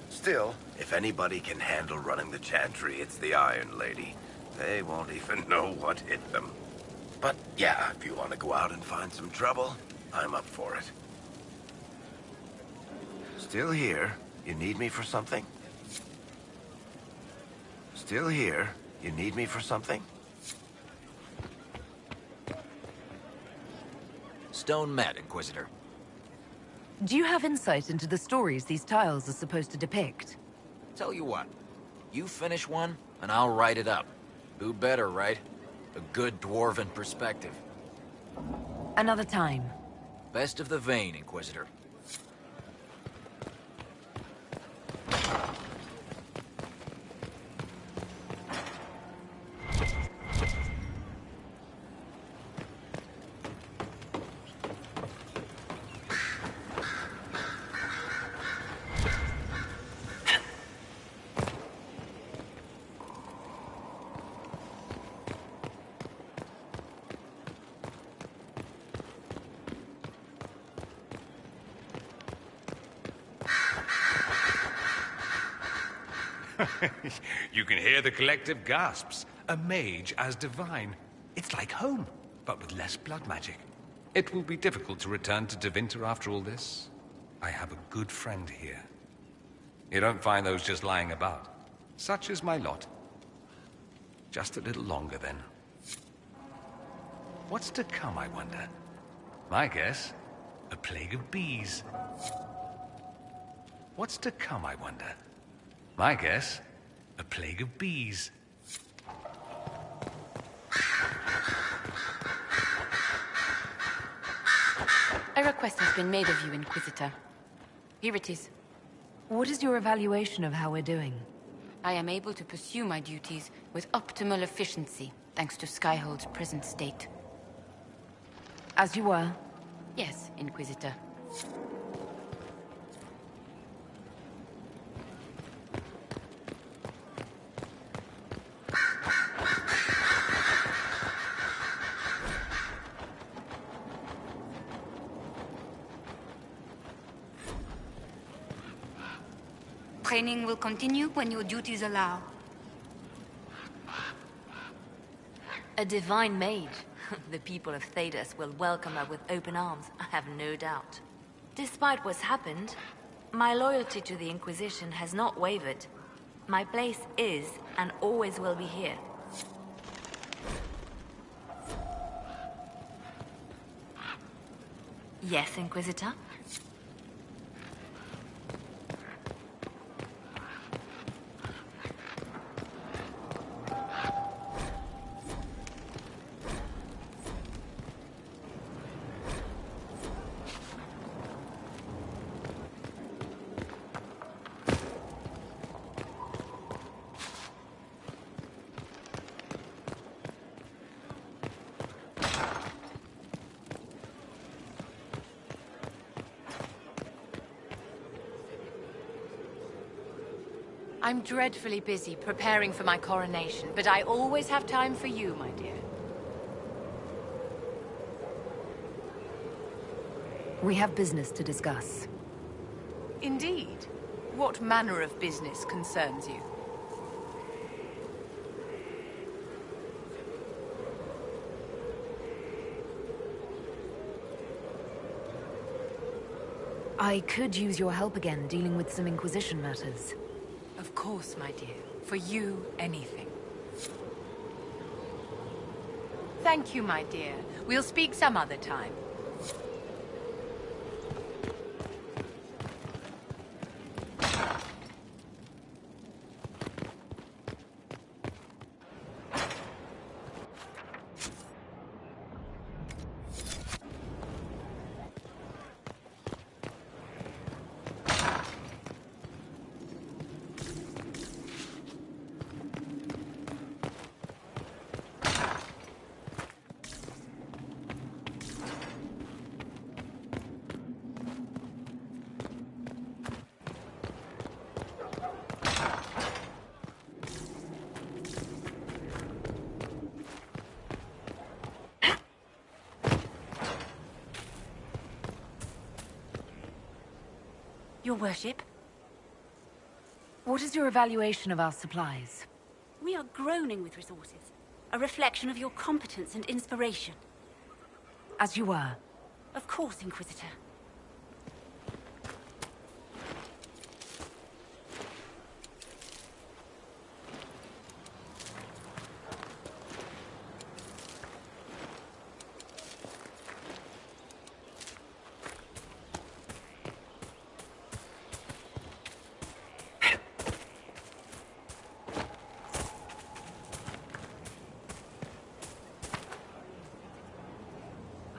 Still, if anybody can handle running the chantry, it's the Iron Lady. They won't even know what hit them. But yeah, if you want to go out and find some trouble, I'm up for it. Still here. You need me for something? Still here. You need me for something? Stone met, Inquisitor. Do you have insight into the stories these tiles are supposed to depict? Tell you what, you finish one, and I'll write it up. Who better, right? A good dwarven perspective. Another time. Best of the vein, Inquisitor. You can hear the collective gasps. A mage as divine. It's like home, but with less blood magic. It will be difficult to return to Tevinter after all this. I have a good friend here. You don't find those just lying about. Such is my lot. Just a little longer, then. What's to come, I wonder? My guess? A plague of bees. What's to come, I wonder? My guess? A plague of bees. A request has been made of you, Inquisitor. Here it is. What is your evaluation of how we're doing? I am able to pursue my duties with optimal efficiency, thanks to Skyhold's present state. As you were? Yes, Inquisitor. Training will continue when your duties allow. A divine mage. The people of Thedas will welcome her with open arms, I have no doubt. Despite what's happened, my loyalty to the Inquisition has not wavered. My place is and always will be here. Yes, Inquisitor? I'm dreadfully busy preparing for my coronation, but I always have time for you, my dear. We have business to discuss. Indeed. What manner of business concerns you? I could use your help again dealing with some Inquisition matters. Of course, my dear. For you, anything. Thank you, my dear. We'll speak some other time. Your worship? What is your evaluation of our supplies? We are groaning with resources. A reflection of your competence and inspiration. As you were. Of course, Inquisitor.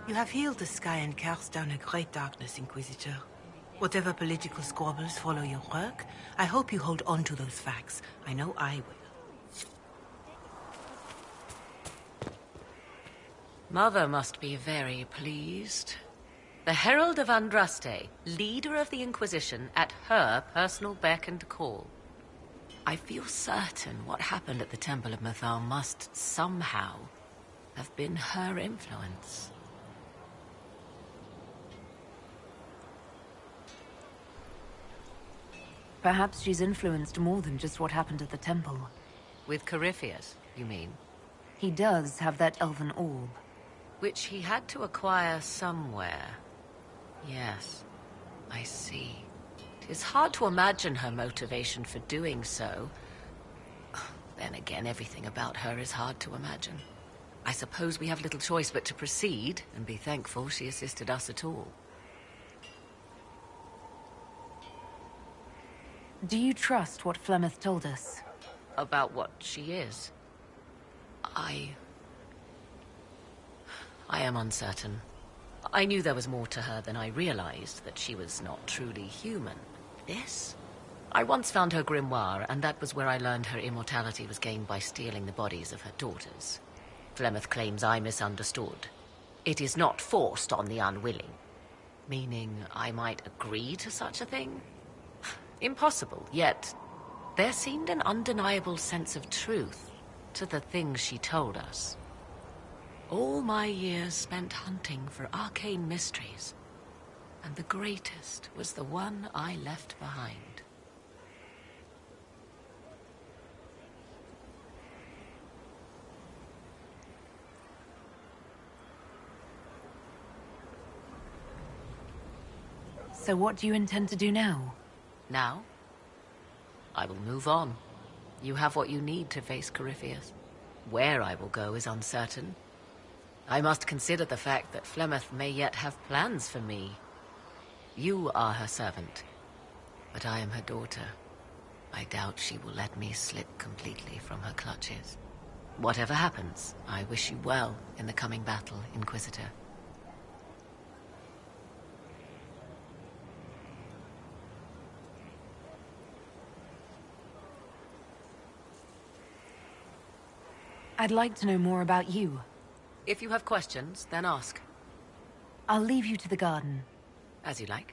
You have healed the sky and cast down a great darkness, Inquisitor. Whatever political squabbles follow your work, I hope you hold on to those facts. I know I will. Mother must be very pleased. The Herald of Andraste, leader of the Inquisition, at her personal beck and call. I feel certain what happened at the Temple of Mythal must somehow have been her influence. Perhaps she's influenced more than just what happened at the temple. With Corypheus, you mean? He does have that elven orb. Which he had to acquire somewhere. Yes, I see. It is hard to imagine her motivation for doing so. Then again, everything about her is hard to imagine. I suppose we have little choice but to proceed, and be thankful she assisted us at all. Do you trust what Flemeth told us? About what she is? I am uncertain. I knew there was more to her than I realized, that she was not truly human. This? I once found her grimoire, and that was where I learned her immortality was gained by stealing the bodies of her daughters. Flemeth claims I misunderstood. It is not forced on the unwilling. Meaning I might agree to such a thing? Impossible, yet there seemed an undeniable sense of truth to the things she told us. All my years spent hunting for arcane mysteries, and the greatest was the one I left behind. So what do you intend to do now? Now? I will move on. You have what you need to face Corypheus. Where I will go is uncertain. I must consider the fact that Flemeth may yet have plans for me. You are her servant, but I am her daughter. I doubt she will let me slip completely from her clutches. Whatever happens, I wish you well in the coming battle, Inquisitor. I'd like to know more about you. If you have questions, then ask. I'll leave you to the garden. As you like.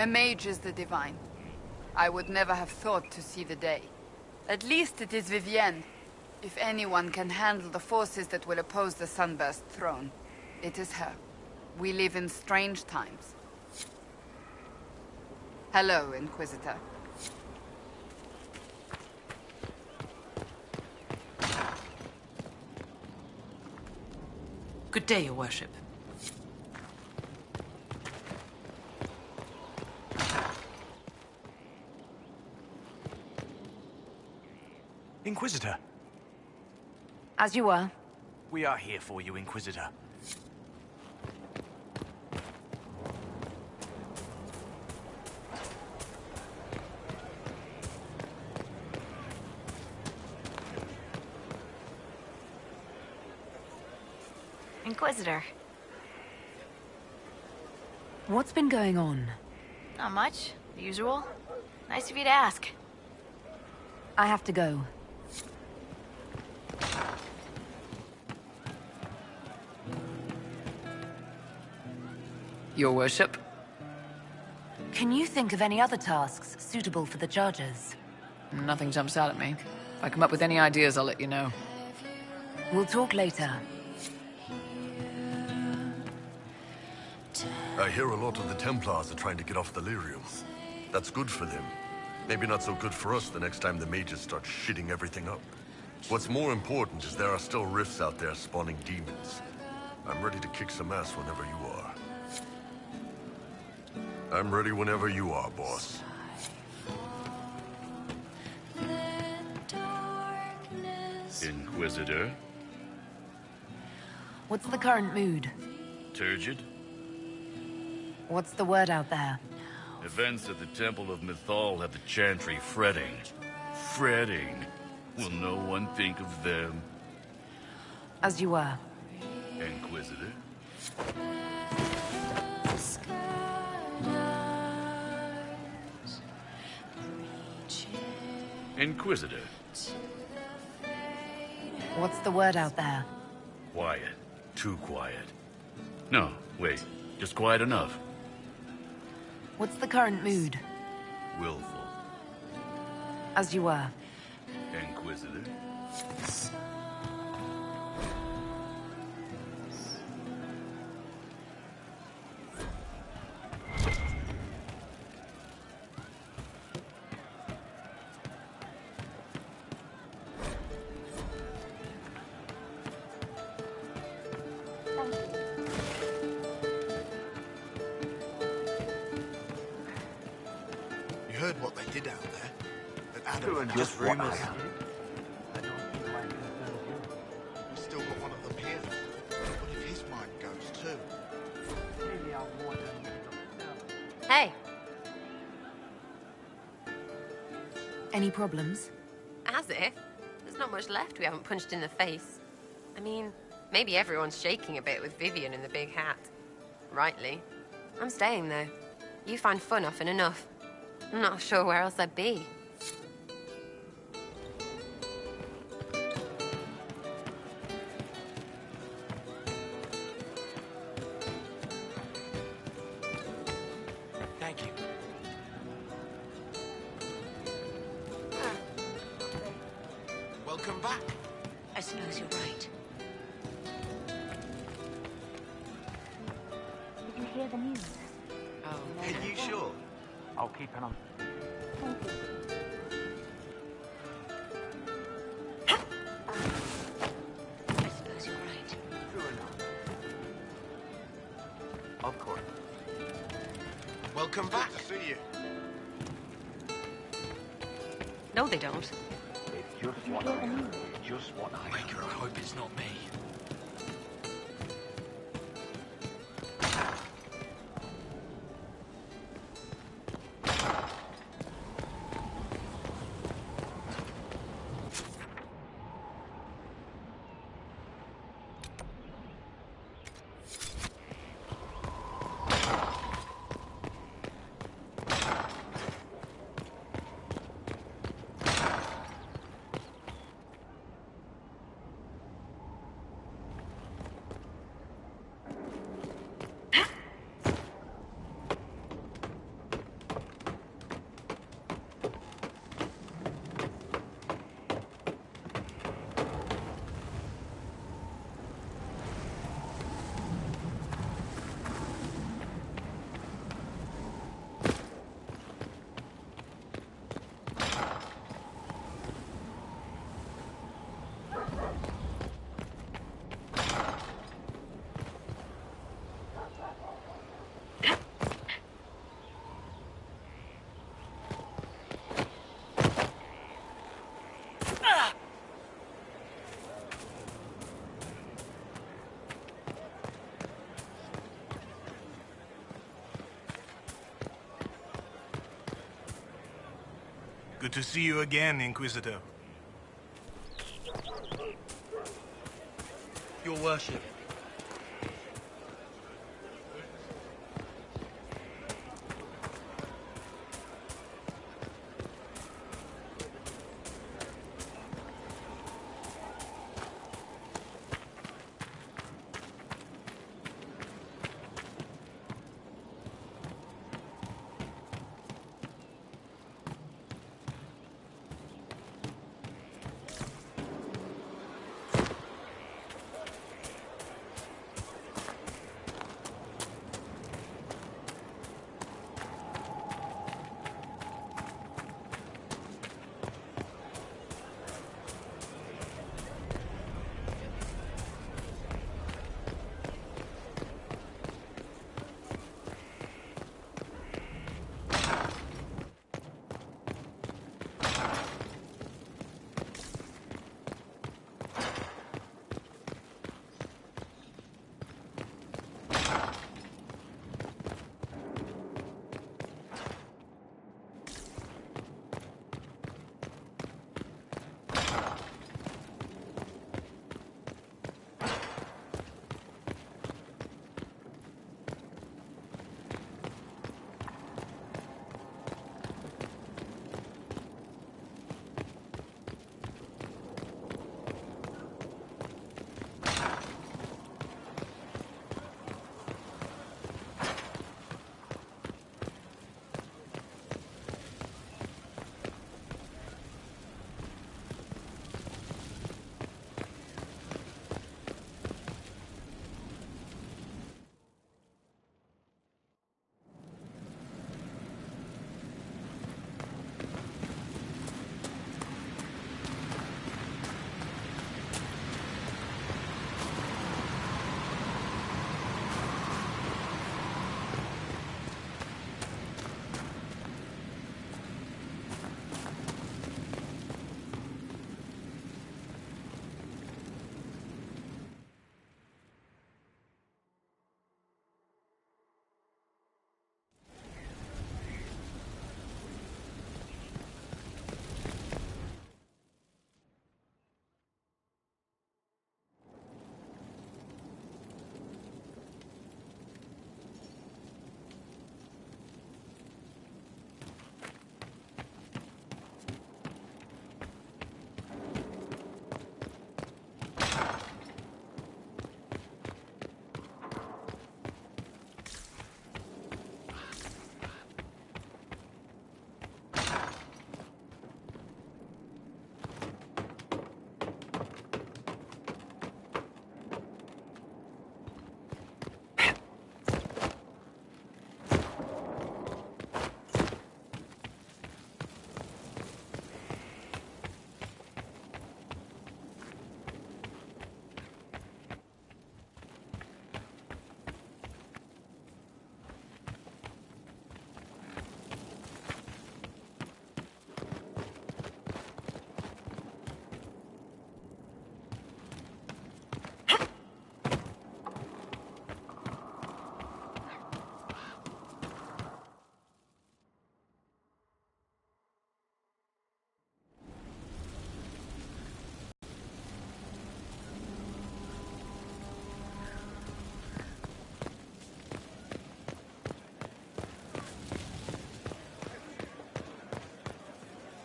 A mage is the divine. I would never have thought to see the day. At least it is Vivienne. If anyone can handle the forces that will oppose the Sunburst throne, it is her. We live in strange times. Hello, Inquisitor. Good day, Your Worship. Inquisitor. As you were. We are here for you, Inquisitor. Inquisitor. What's been going on? Not much. The usual. Nice of you to ask. I have to go. Your Worship. Can you think of any other tasks suitable for the Chargers? Nothing jumps out at me. If I come up with any ideas, I'll let you know. We'll talk later. I hear a lot of the Templars are trying to get off Delirium. That's good for them. Maybe not so good for us the next time the mages start shitting everything up. What's more important is there are still rifts out there spawning demons. I'm ready to kick some ass whenever you are. I'm ready whenever you are, boss. Inquisitor? What's the current mood? Turgid? What's the word out there? Events at the Temple of Mythal have the Chantry fretting. Fretting. Will no one think of them? As you were. Inquisitor? Inquisitor? What's the word out there? Quiet. Too quiet. No, wait. Just quiet enough. What's the current mood? Willful. As you were. Inquisitor? You heard what they did out there? That Adam Just what I rumors. We've still got one of them here. What if his mind goes too? Hey, Any problems? as if. There's not much left we haven't punched in the face. I mean, maybe everyone's shaking a bit with Vivian in the big hat. Rightly. I'm staying, though. You find fun often enough. I'm not sure where else I'd be. Thank you. Welcome back. I suppose you're right. Did you hear the news? Oh, Are you sure? I'll keep an eye. I suppose you're right. True enough. Of course. Welcome back. Good to see you. No, they don't. It's just what I heard. Just what I heard. I hope it's not me. Good to see you again, Inquisitor. Your worship.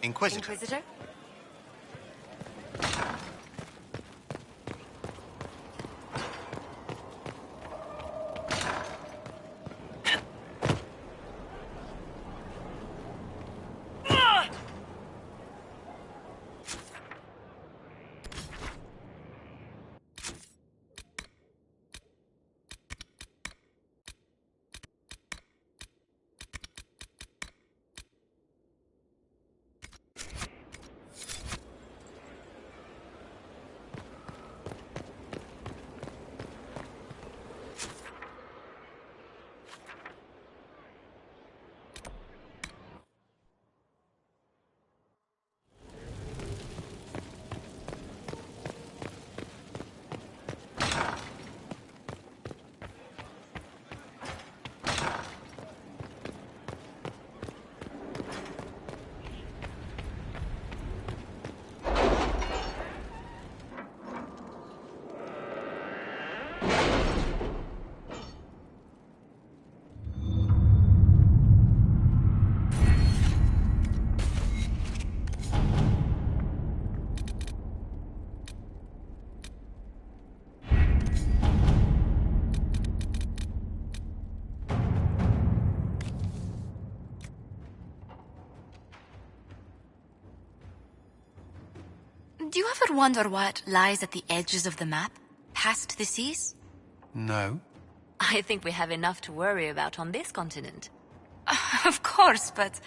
Inquisitor? Do you ever wonder what lies at the edges of the map, past the seas? No. I think we have enough to worry about on this continent. Of course, but...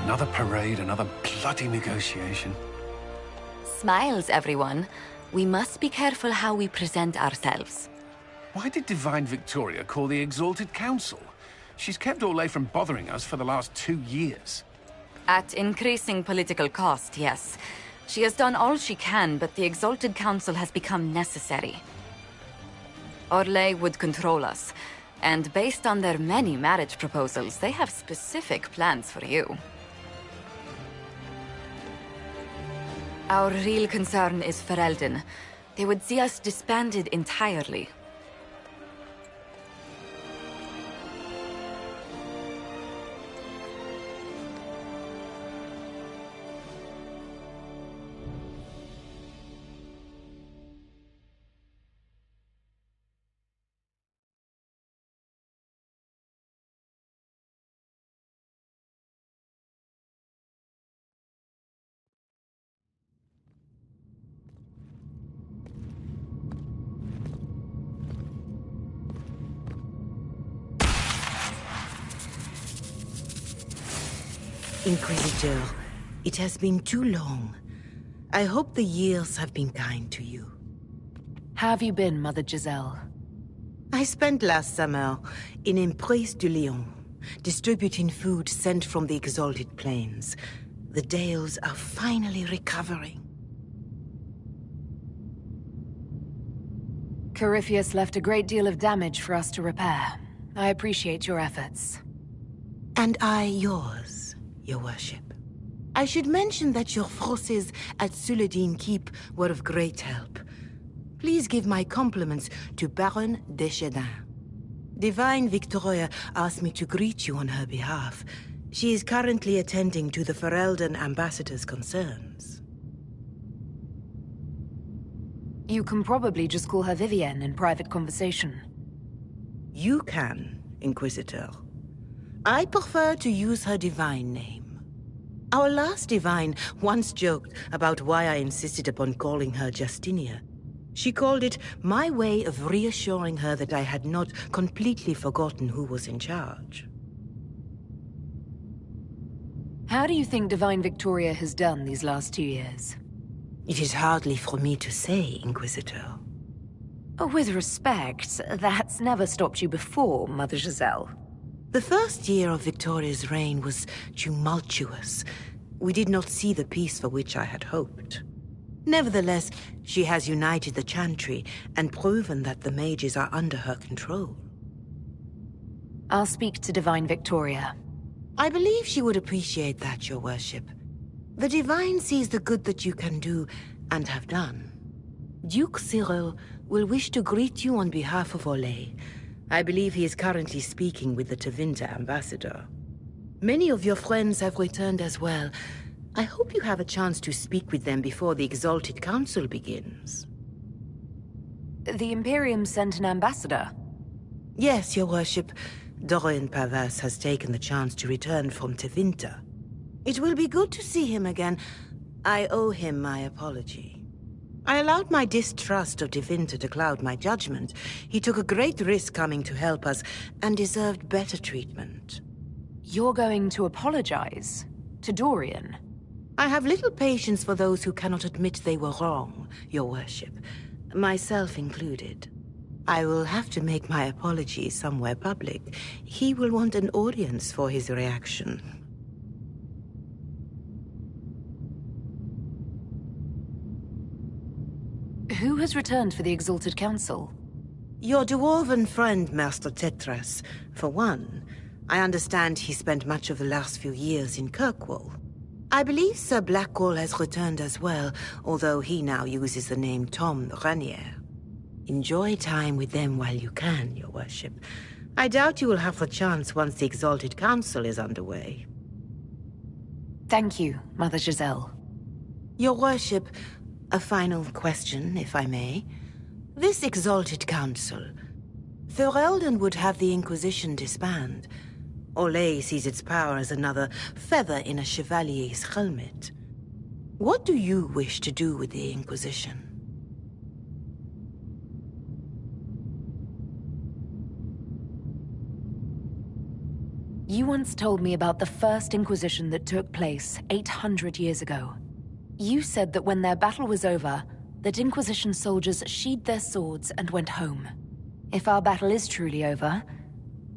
Another parade, another bloody negotiation. Smiles, everyone. We must be careful how we present ourselves. Why did Divine Victoria call the Exalted Council? She's kept Orlais from bothering us for the last 2 years. At increasing political cost, yes. She has done all she can, but the Exalted Council has become necessary. Orlais would control us, and based on their many marriage proposals, they have specific plans for you. Our real concern is Ferelden. They would see us disbanded entirely. Inquisitor, it has been too long. I hope the years have been kind to you. How have you been, Mother Giselle? I spent last summer in Emprise du Lion, distributing food sent from the Exalted Plains. The Dales are finally recovering. Corypheus left a great deal of damage for us to repair. I appreciate your efforts. And I yours, Your Worship. I should mention that your forces at Suladin Keep were of great help. Please give my compliments to Baron Deschedin. Divine Victoria asked me to greet you on her behalf. She is currently attending to the Ferelden ambassador's concerns. You can probably just call her Vivienne in private conversation. You can, Inquisitor. I prefer to use her divine name. Our last divine once joked about why I insisted upon calling her Justinia. She called it my way of reassuring her that I had not completely forgotten who was in charge. How do you think Divine Victoria has done these last 2 years? It is hardly for me to say, Inquisitor. With respect, that's never stopped you before, Mother Giselle. The first year of Victoria's reign was tumultuous. We did not see the peace for which I had hoped. Nevertheless, she has united the Chantry and proven that the mages are under her control. I'll speak to Divine Victoria. I believe she would appreciate that, Your Worship. The Divine sees the good that you can do and have done. Duke Cyril will wish to greet you on behalf of Orlais. I believe he is currently speaking with the Tevinter ambassador. Many of your friends have returned as well. I hope you have a chance to speak with them before the Exalted Council begins. The Imperium sent an ambassador? Yes, Your Worship. Dorian Pavas has taken the chance to return from Tevinter. It will be good to see him again. I owe him my apology. I allowed my distrust of Devinter to cloud my judgment. He took a great risk coming to help us, and deserved better treatment. You're going to apologize? To Dorian? I have little patience for those who cannot admit they were wrong, Your Worship. Myself included. I will have to make my apology somewhere public. He will want an audience for his reaction. Who has returned for the Exalted Council? Your dwarven friend, Master Tetras. For one, I understand he spent much of the last few years in Kirkwall. I believe Sir Blackwall has returned as well, although he now uses the name Tom Ranier. Enjoy time with them while you can, Your Worship. I doubt you will have a chance once the Exalted Council is underway. Thank you, Mother Giselle. Your Worship, a final question, if I may. This Exalted Council, Ferelden would have the Inquisition disband. Olay sees its power as another feather in a chevalier's helmet. What do you wish to do with the Inquisition? You once told me about the first Inquisition that took place 800 years ago. You said that when their battle was over, that Inquisition soldiers sheathed their swords and went home. If our battle is truly over,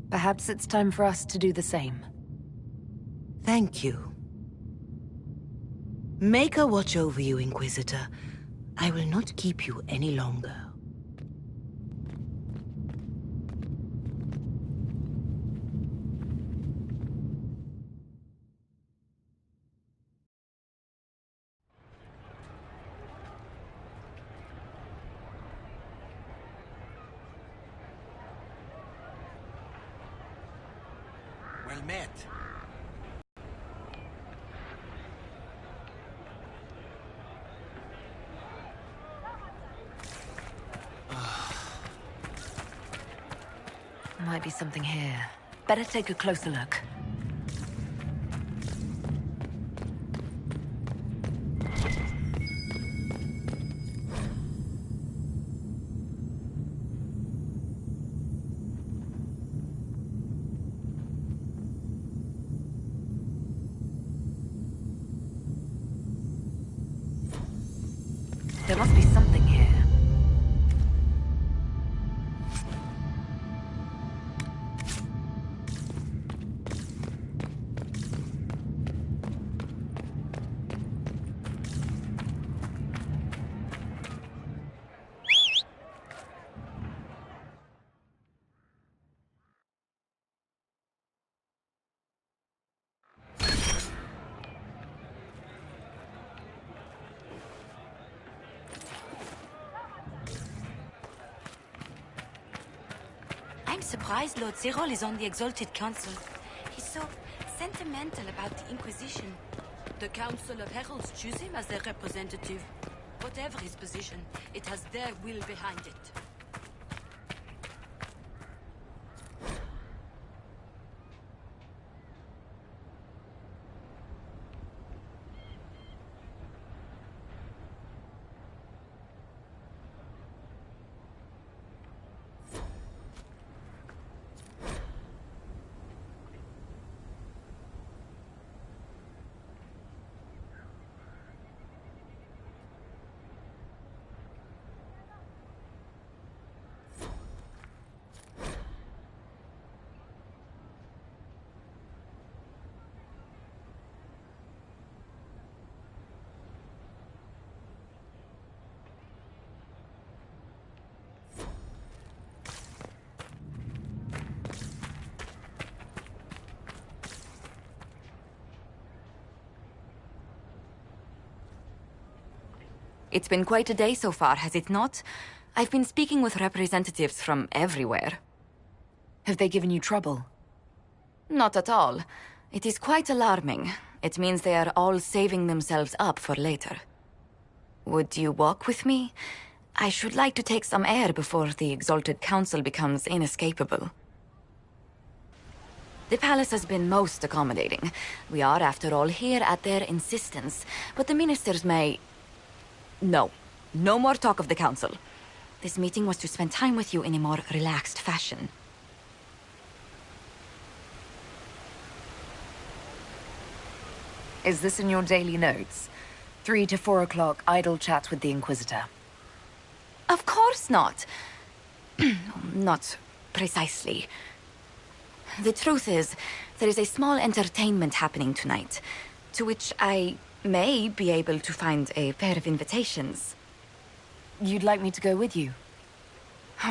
perhaps it's time for us to do the same. Thank you. Maker watch over you, Inquisitor. I will not keep you any longer. Well met. Might be something here. Better take a closer look. There must be something here. I'm surprised Lord Cyril is on the Exalted Council. He's so sentimental about the Inquisition. The Council of Heralds choose him as their representative. Whatever his position, it has their will behind it. It's been quite a day so far, has it not? I've been speaking with representatives from everywhere. Have they given you trouble? Not at all. It is quite alarming. It means they are all saving themselves up for later. Would you walk with me? I should like to take some air before the Exalted Council becomes inescapable. The palace has been most accommodating. We are, after all, here at their insistence. But the ministers may... No. No more talk of the council. This meeting was to spend time with you in a more relaxed fashion. Is this in your daily notes? 3 to 4 o'clock, idle chat with the Inquisitor. Of course not. Not precisely. The truth is, there is a small entertainment happening tonight, to which I may be able to find a pair of invitations. You'd like me to go with you?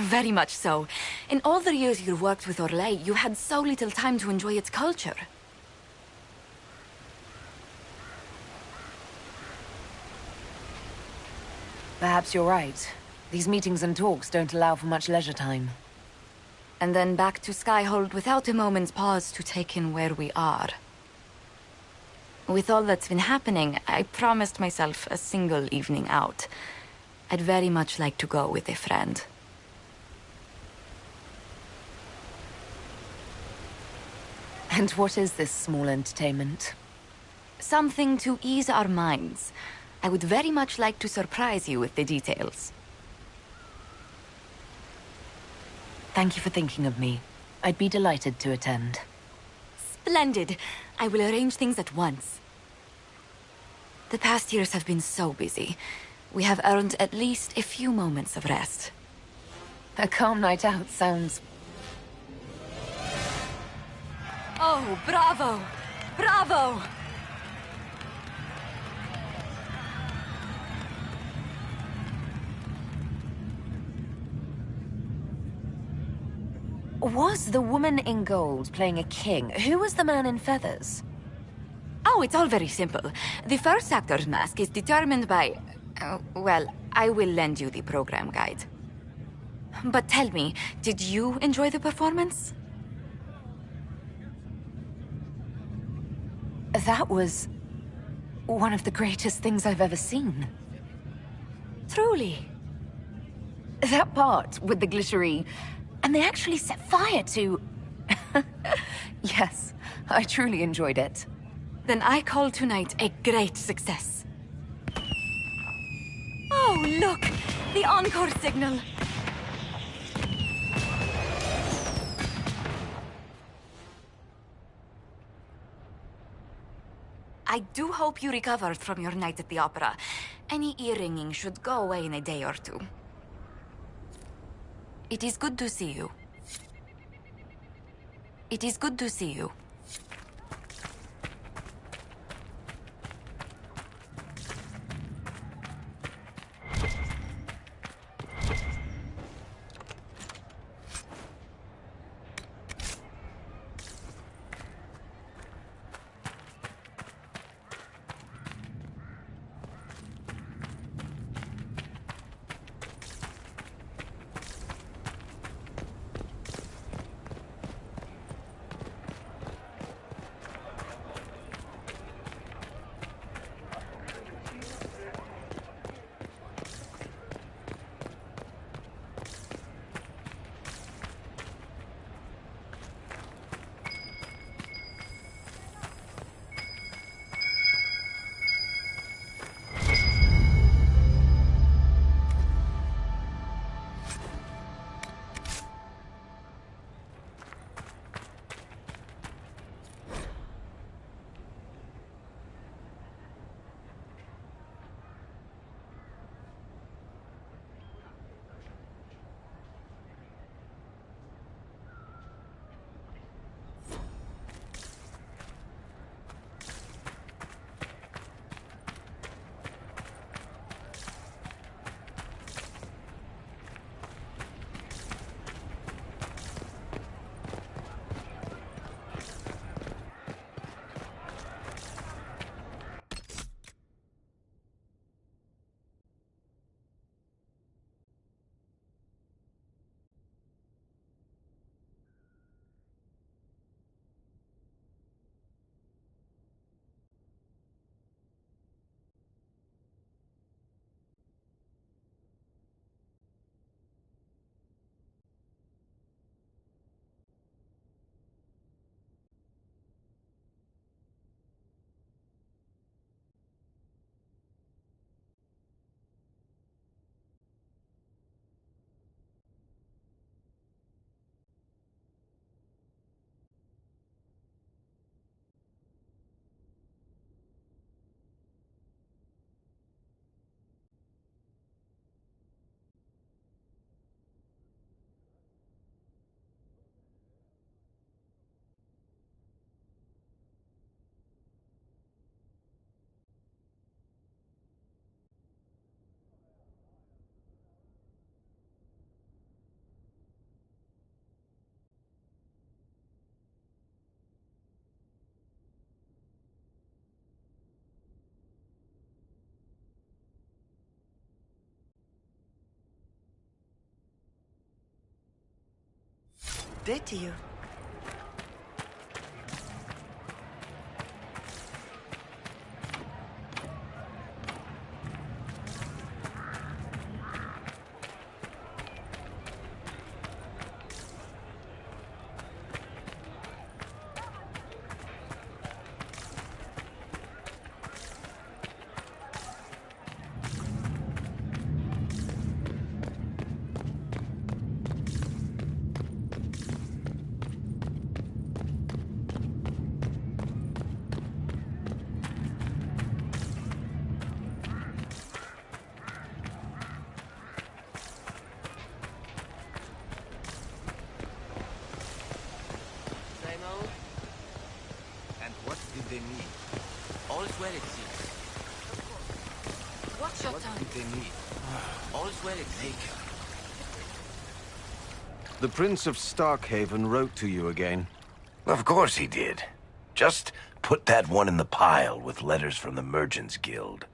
Very much so. In all the years you worked with Orlais, you had so little time to enjoy its culture. Perhaps you're right. These meetings and talks don't allow for much leisure time. And then back to Skyhold without a moment's pause to take in where we are. With all that's been happening, I promised myself a single evening out. I'd very much like to go with a friend. And what is this small entertainment? Something to ease our minds. I would very much like to surprise you with the details. Thank you for thinking of me. I'd be delighted to attend. Splendid. I will arrange things at once. The past years have been so busy. We have earned at least a few moments of rest. A calm night out sounds... Oh, bravo! Bravo! Was the woman in gold playing a king? Who was the man in feathers? Oh, it's all very simple. The first actor's mask is determined by... well, I will lend you the program guide. But tell me, did you enjoy the performance? That was... one of the greatest things I've ever seen. Truly. That part with the glittery... and they actually set fire to... Yes, I truly enjoyed it. Then I call tonight a great success. Oh, look! The encore signal! I do hope you recovered from your night at the opera. Any ear-ringing should go away in a day or two. It is good to see you. It is good to see you. day to you. They need. All is well, it seems. Watch your What tongue. did they need? All is well, it seems. The Prince of Starkhaven wrote to you again. Of course he did. Just put that one in the pile with letters from the Merchants Guild.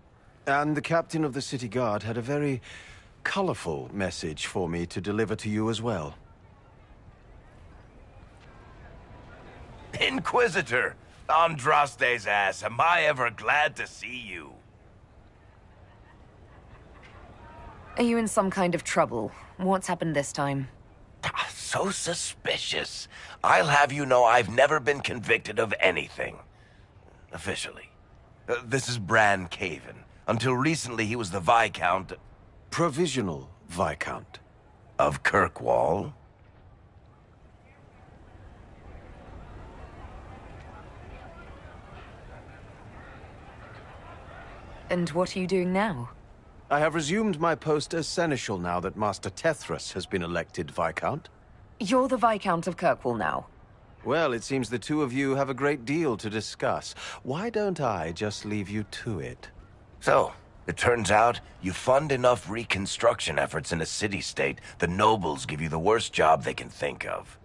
And the captain of the city guard had a very colorful message for me to deliver to you as well. Inquisitor! Andraste's ass, am I ever glad to see you? Are you in some kind of trouble? What's happened this time? So suspicious. I'll have you know I've never been convicted of anything. Officially. This is Bran Caven. Until recently, he was the Viscount... Provisional Viscount. Of Kirkwall. And what are you doing now? I have resumed my post as Seneschal now that Master Tethras has been elected Viscount. You're the Viscount of Kirkwall now. Well, it seems the two of you have a great deal to discuss. Why don't I just leave you to it? So, it turns out you fund enough reconstruction efforts in a city-state, the nobles give you the worst job they can think of.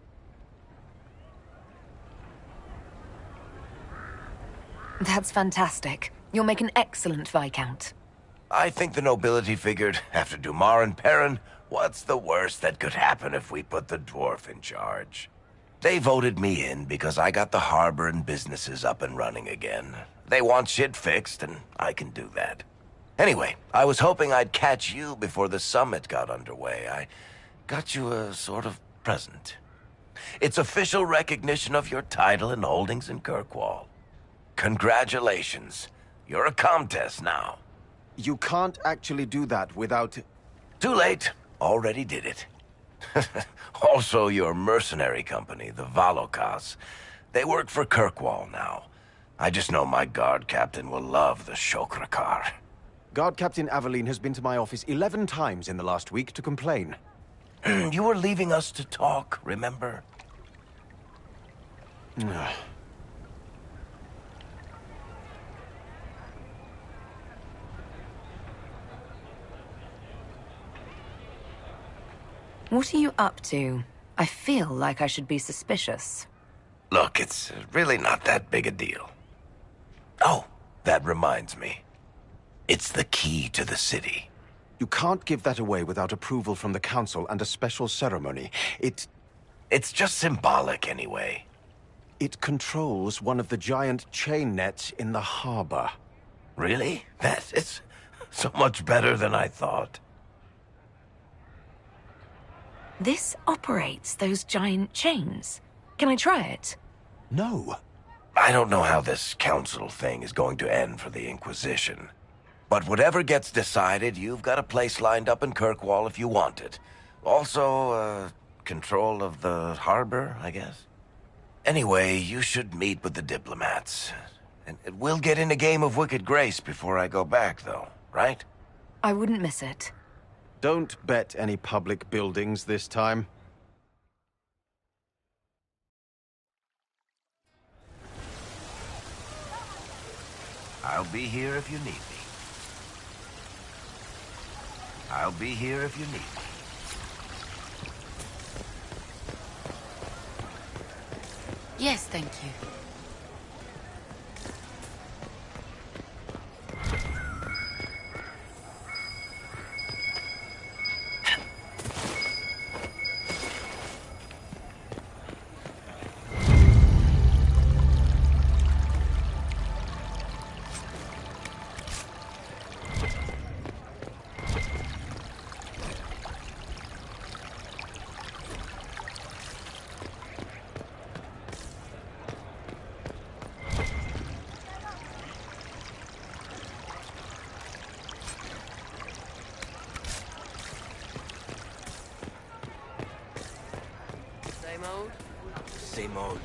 That's fantastic. You'll make an excellent Viscount. I think the nobility figured, after Dumar and Perrin, what's the worst that could happen if we put the dwarf in charge? They voted me in because I got the harbor and businesses up and running again. They want shit fixed, and I can do that. Anyway, I was hoping I'd catch you before the summit got underway. I got you a sort of present. It's official recognition of your title and holdings in Kirkwall. Congratulations. You're a Comtesse now. You can't actually do that without... Too late. Already did it. Also, your mercenary company, the Valokas. They work for Kirkwall now. I just know my guard captain will love the Shokrakar. Guard Captain Aveline has been to my office 11 times in the last week to complain. You were leaving us to talk, remember? What are you up to? I feel like I should be suspicious. Look, it's really not that big a deal. Oh, that reminds me. It's the key to the city. You can't give that away without approval from the council and a special ceremony. It's just symbolic anyway. It controls one of the giant chain nets in the harbor. Really? That is so much better than I thought. This operates those giant chains. Can I try it? No. I don't know how this council thing is going to end for the Inquisition. But whatever gets decided, you've got a place lined up in Kirkwall if you want it. Also, control of the harbor, I guess. Anyway, you should meet with the diplomats. And we'll get in a game of Wicked Grace before I go back, though, right? I wouldn't miss it. Don't bet any public buildings this time. I'll be here if you need me. I'll be here if you need me. Yes, thank you. mode.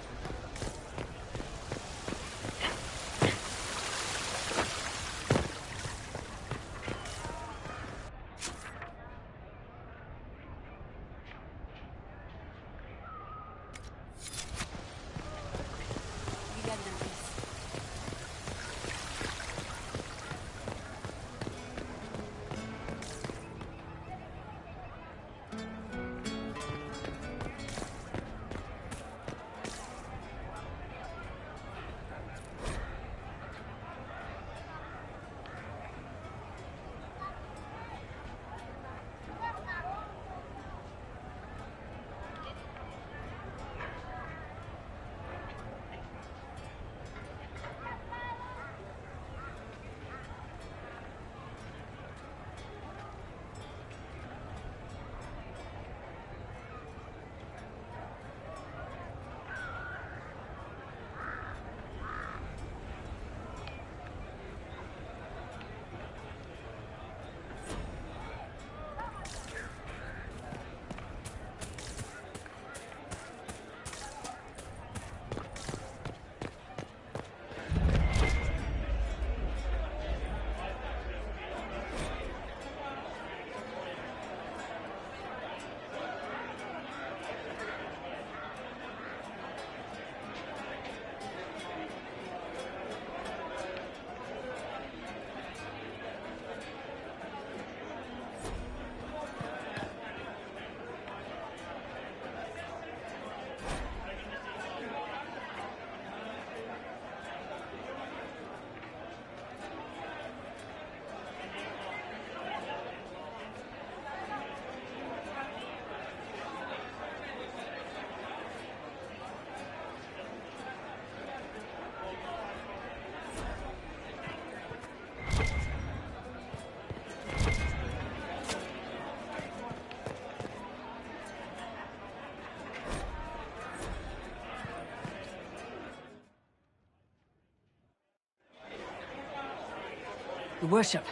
Your Worship,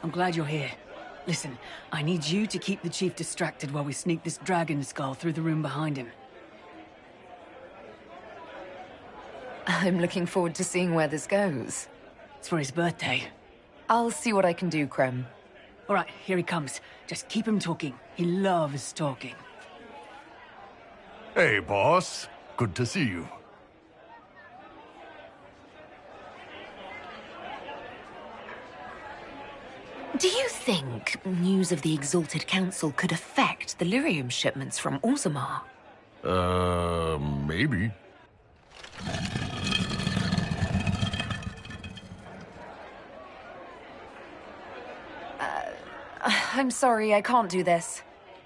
I'm glad you're here. Listen, I need you to keep the Chief distracted while we sneak this dragon skull through the room behind him. I'm looking forward to seeing where this goes. It's for his birthday. I'll see what I can do, Krem. All right, here he comes. Just keep him talking. He loves talking. Hey, boss. Good to see you. Do you think news of the Exalted Council could affect the lyrium shipments from Orzammar? Maybe. I'm sorry, I can't do this.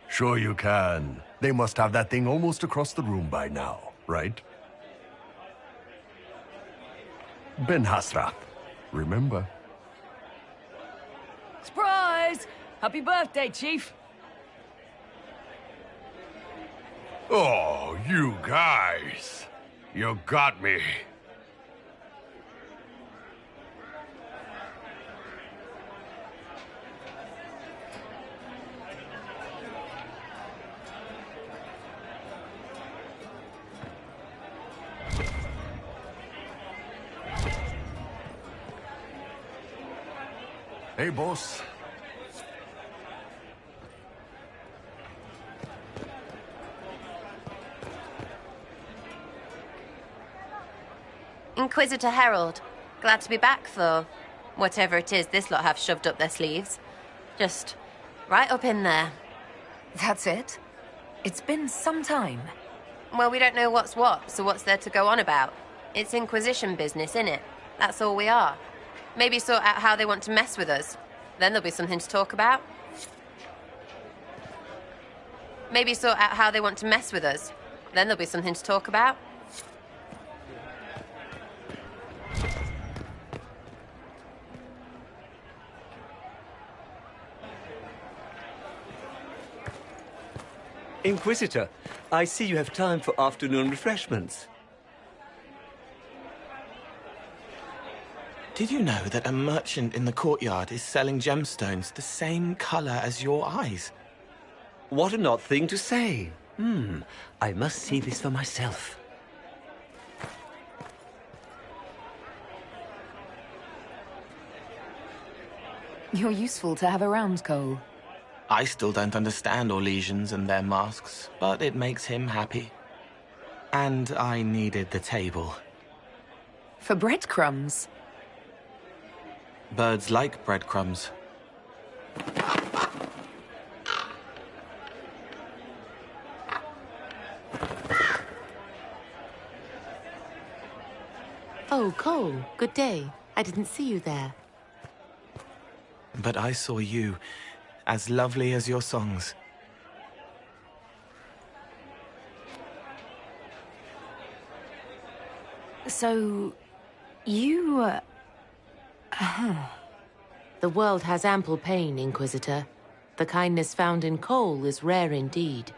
Sure you can. They must have that thing almost across the room by now, right? Ben Hasrath, remember? Surprise! Happy birthday, Chief! Oh, you guys. You got me. Hey, boss. Inquisitor Herald, glad to be back for whatever it is this lot have shoved up their sleeves. Just right up in there. That's it? It's been some time. Well, we don't know what's what, so what's there to go on about? It's Inquisition business, innit? That's all we are. Maybe sort out how they want to mess with us. Then there'll be something to talk about. Maybe sort out how they want to mess with us. Then there'll be something to talk about. Inquisitor, I see you have time for afternoon refreshments. Did you know that a merchant in the courtyard is selling gemstones the same color as your eyes? What an odd thing to say. I must see this for myself. You're useful to have around, Cole. I still don't understand Orlesians and their masks, but it makes him happy. And I needed the table. For breadcrumbs? Birds like breadcrumbs. Oh, Cole, good day. I didn't see you there. But I saw you, as lovely as your songs. So, you... The world has ample pain, Inquisitor. The kindness found in Cole is rare indeed.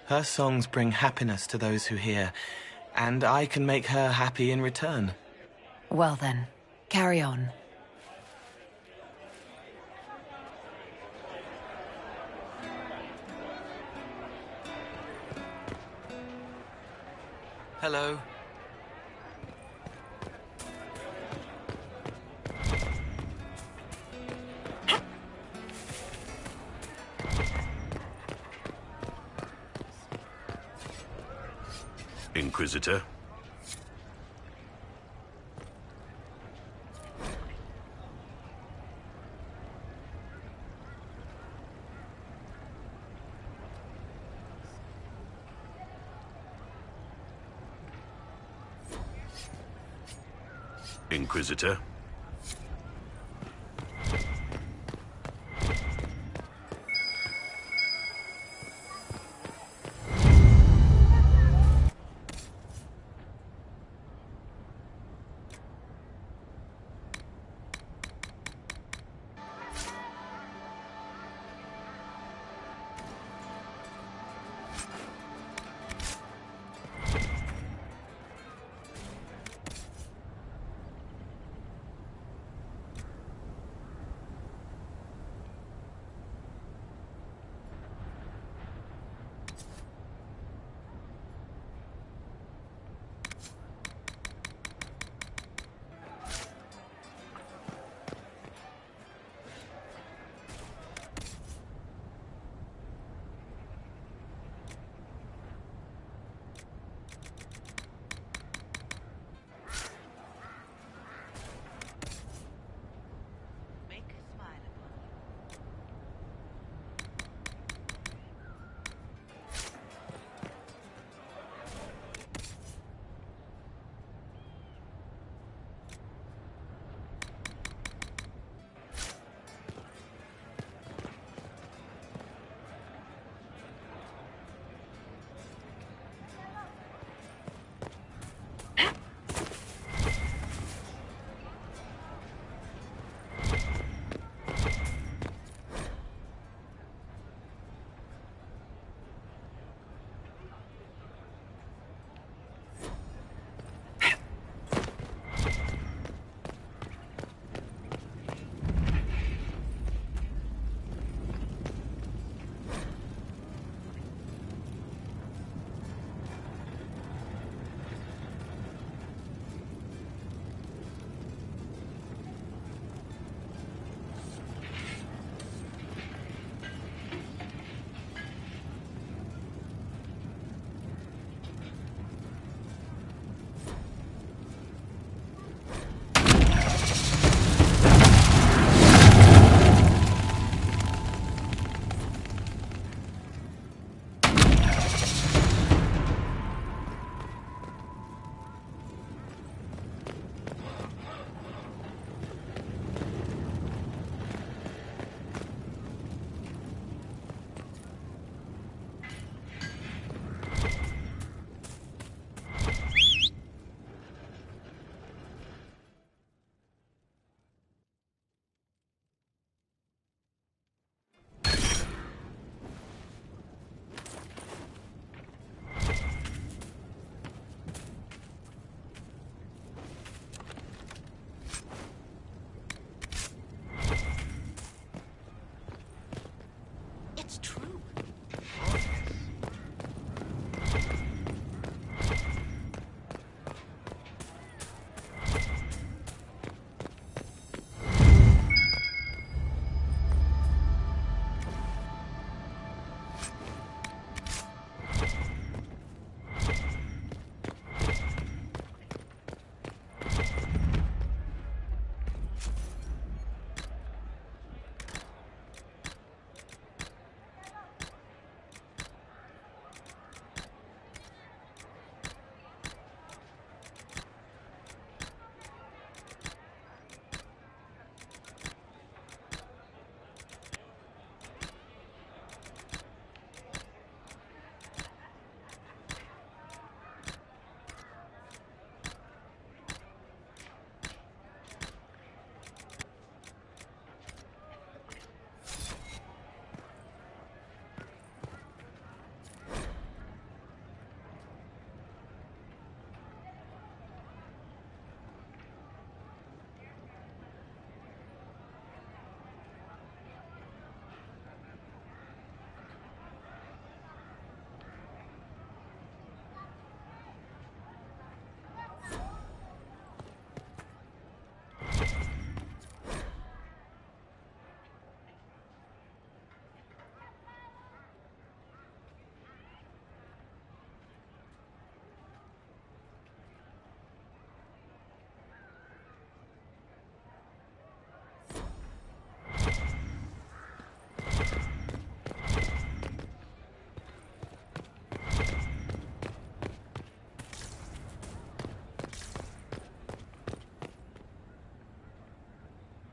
Her songs bring happiness to those who hear, and I can make her happy in return. Well then, carry on. Hello. Inquisitor. Inquisitor.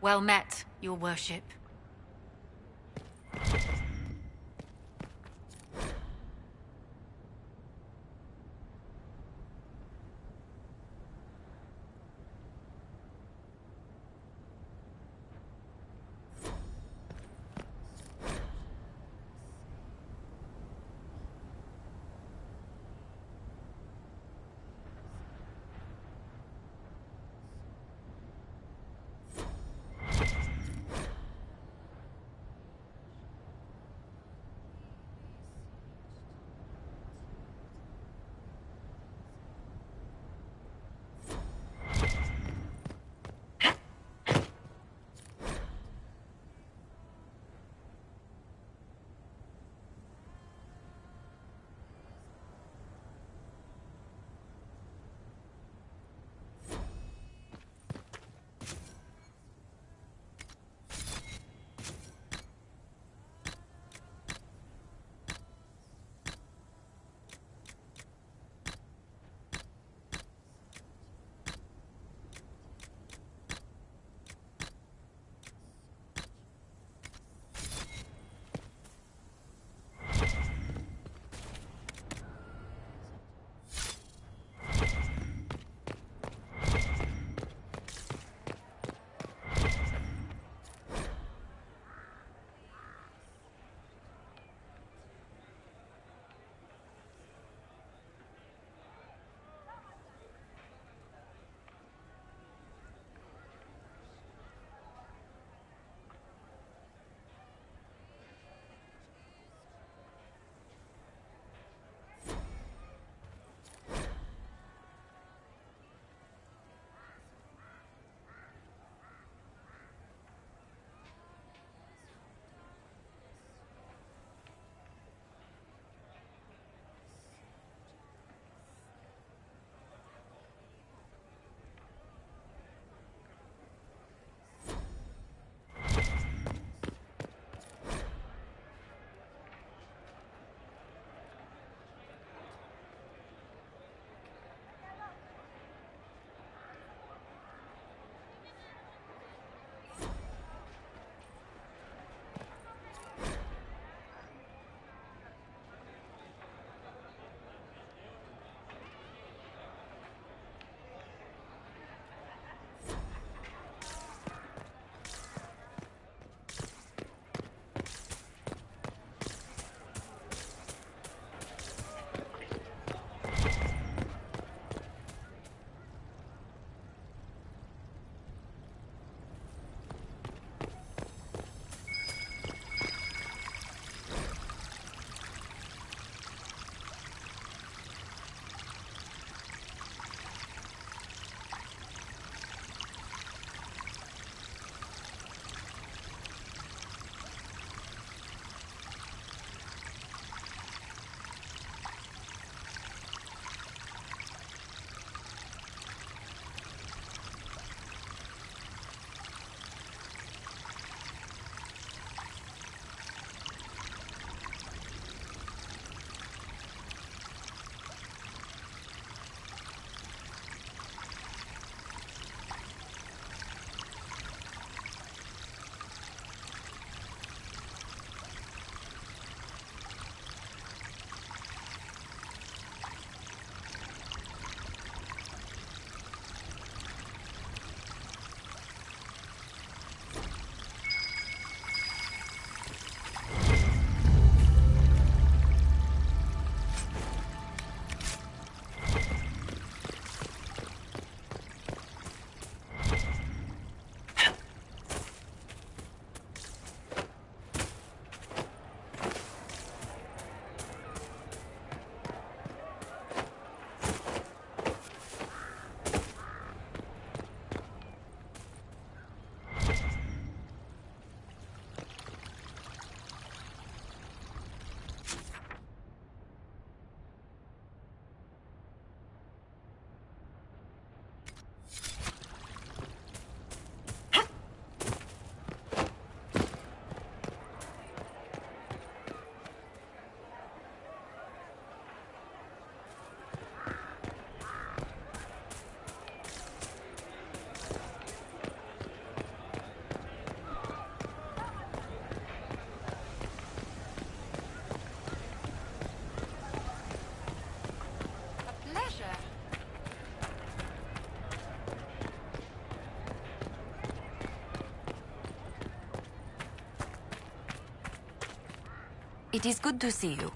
Well met, your worship. It is good to see you.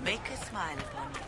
Make a smile upon me.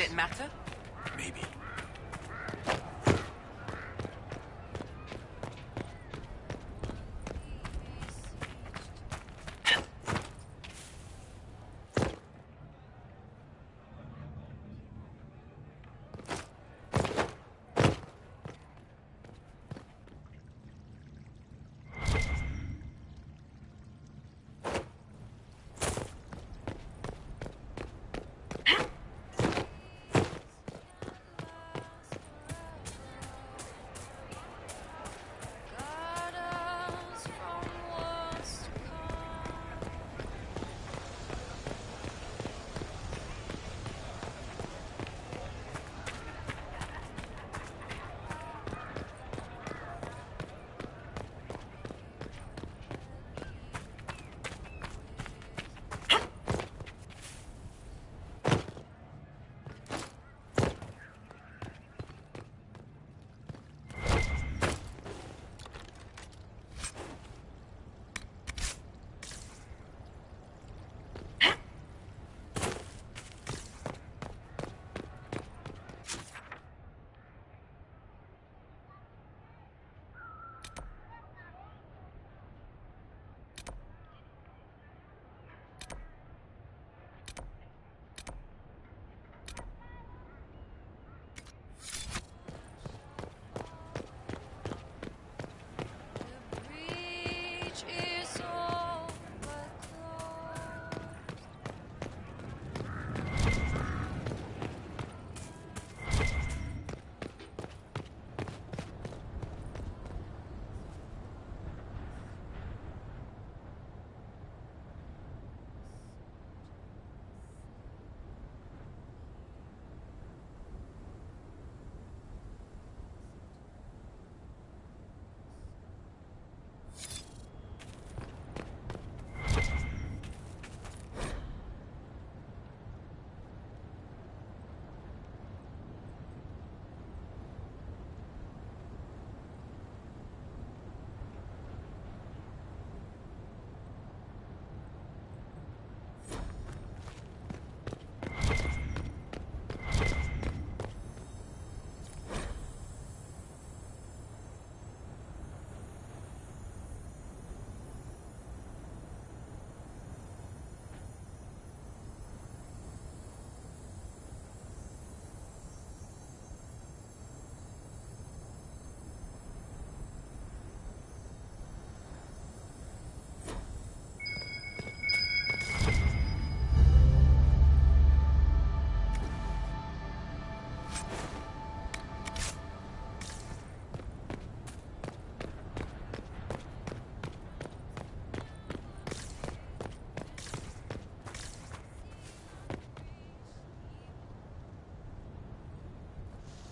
Will it matter? Maybe.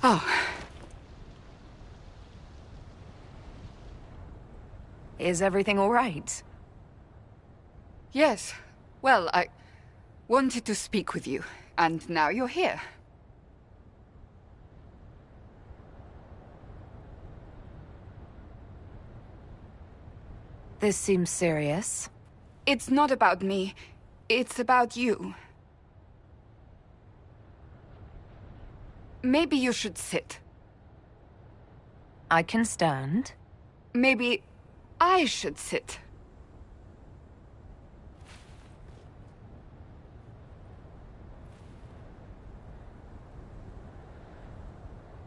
Oh. Is everything all right? Yes. Well, I wanted to speak with you, and now you're here. This seems serious. It's not about me. It's about you. Maybe you should sit. I can stand. Maybe I should sit.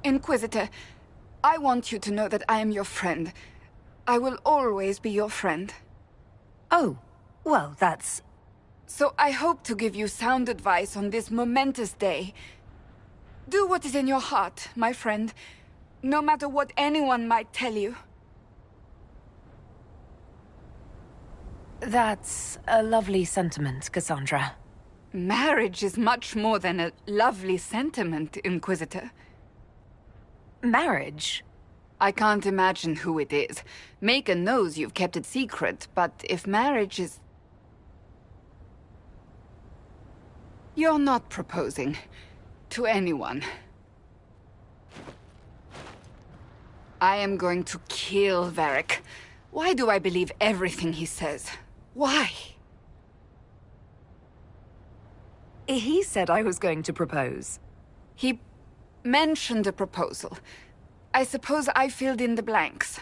Inquisitor, I want you to know that I am your friend. I will always be your friend. Oh, well, that's... So I hope to give you sound advice on this momentous day. Do what is in your heart, my friend, no matter what anyone might tell you. That's a lovely sentiment, Cassandra. Marriage is much more than a lovely sentiment, Inquisitor. Marriage? I can't imagine who it is. Megan knows you've kept it secret, but if marriage is... You're not proposing to anyone. I am going to kill Varric. Why do I believe everything he says? Why? He said I was going to propose. He mentioned a proposal. I suppose I filled in the blanks.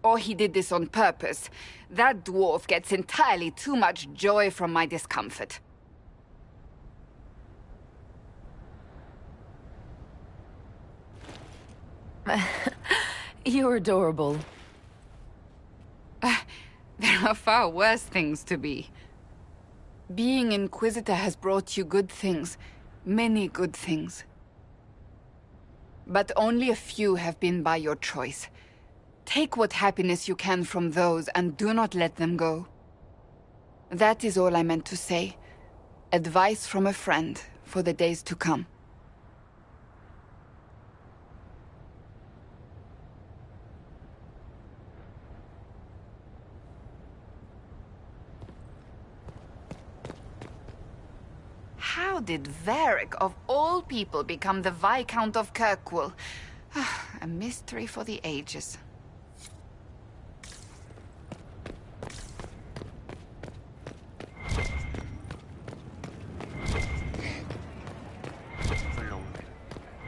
Or he did this on purpose. That dwarf gets entirely too much joy from my discomfort. You're adorable. There are far worse things to be. Being Inquisitor has brought you good things. Many good things. But only a few have been by your choice. Take what happiness you can from those and do not let them go. That is all I meant to say. Advice from a friend for the days to come. How did Varric, of all people, become the Viscount of Kirkwall? A mystery for the ages.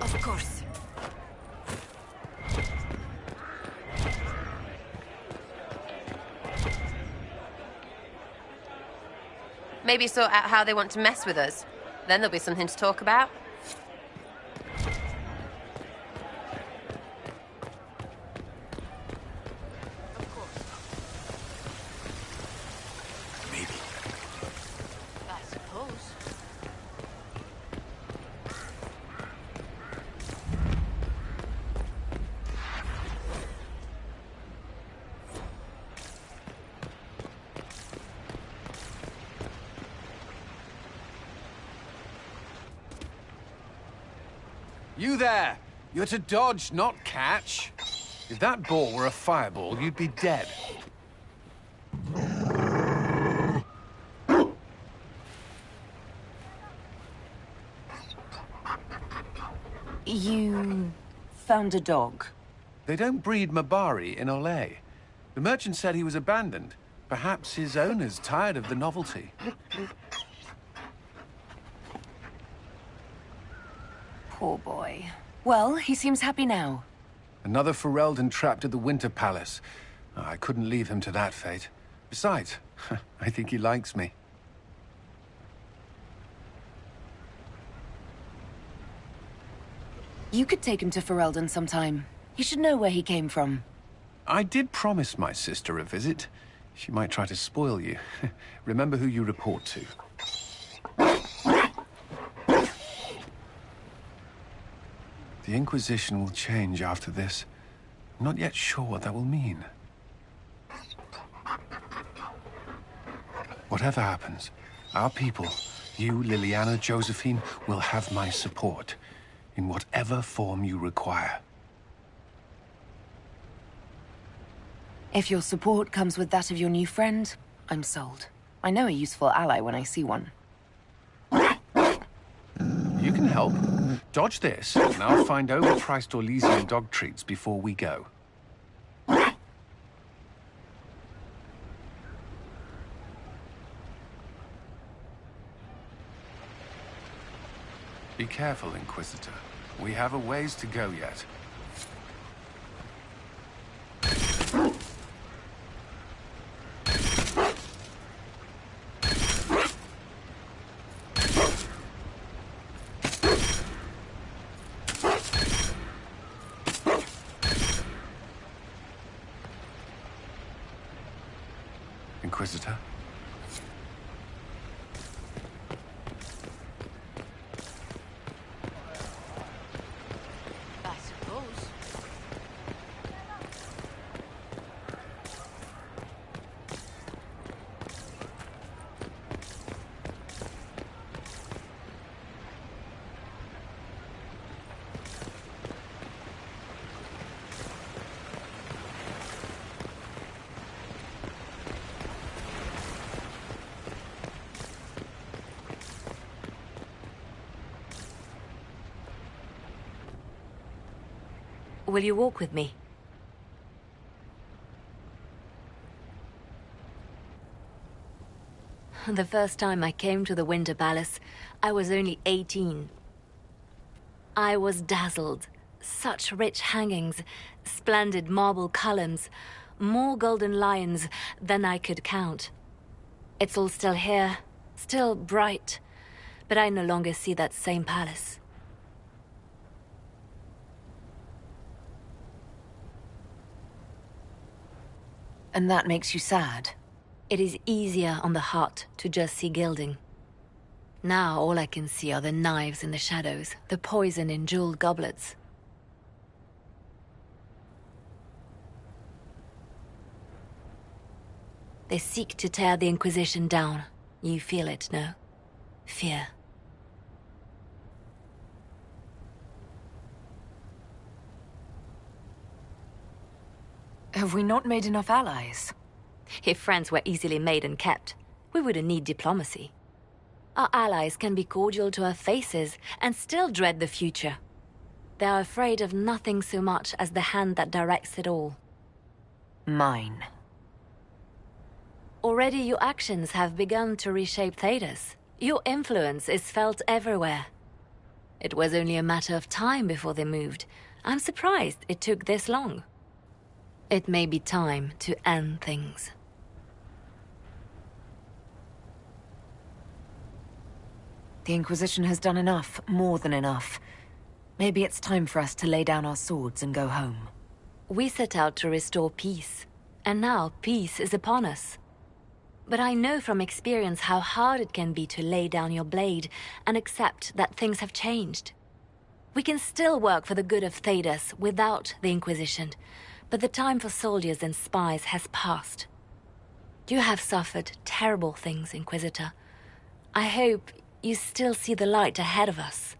Of course. Maybe sort out how they want to mess with us. Then there'll be something to talk about. Maybe. I suppose. You there! You're to dodge, not catch. If that ball were a fireball, you'd be dead. You found a dog? They don't breed Mabari in Olay. The merchant said he was abandoned. Perhaps his owner's tired of the novelty. Poor boy. Well, he seems happy now. Another Ferelden trapped at the Winter Palace. I couldn't leave him to that fate. Besides, I think he likes me. You could take him to Ferelden sometime. You should know where he came from. I did promise my sister a visit. She might try to spoil you. Remember who you report to. The Inquisition will change after this. I'm not yet sure what that will mean. Whatever happens, our people, you, Liliana, Josephine, will have my support. In whatever form you require. If your support comes with that of your new friend, I'm sold. I know a useful ally when I see one. You can help. Dodge this, and I'll find overpriced Orlesian dog treats before we go. Be careful, Inquisitor. We have a ways to go yet. Inquisitor? I suppose. Will you walk with me? The first time I came to the Winter Palace, I was only 18. I was dazzled. Such rich hangings, splendid marble columns, more golden lions than I could count. It's all still here, still bright, but I no longer see that same palace. And that makes you sad? It is easier on the heart to just see gilding. Now all I can see are the knives in the shadows, the poison in jeweled goblets. They seek to tear the Inquisition down. You feel it, no? Fear. Have we not made enough allies? If friends were easily made and kept, we wouldn't need diplomacy. Our allies can be cordial to our faces and still dread the future. They are afraid of nothing so much as the hand that directs it all. Mine. Already your actions have begun to reshape Thedas. Your influence is felt everywhere. It was only a matter of time before they moved. I'm surprised it took this long. It may be time to end things. The Inquisition has done enough, more than enough. Maybe it's time for us to lay down our swords and go home. We set out to restore peace, and now peace is upon us. But I know from experience how hard it can be to lay down your blade and accept that things have changed. We can still work for the good of Thedas without the Inquisition, but the time for soldiers and spies has passed. You have suffered terrible things, Inquisitor. I hope you still see the light ahead of us.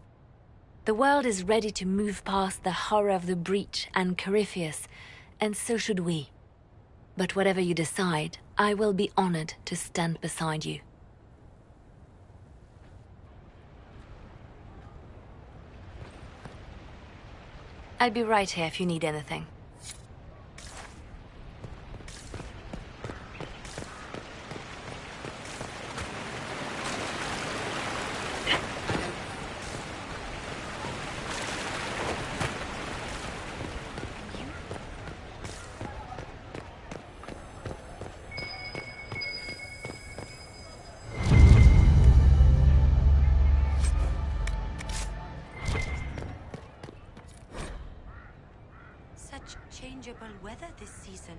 The world is ready to move past the horror of the breach and Corypheus, and so should we. But whatever you decide, I will be honored to stand beside you. I'll be right here if you need anything. Changeable weather this season.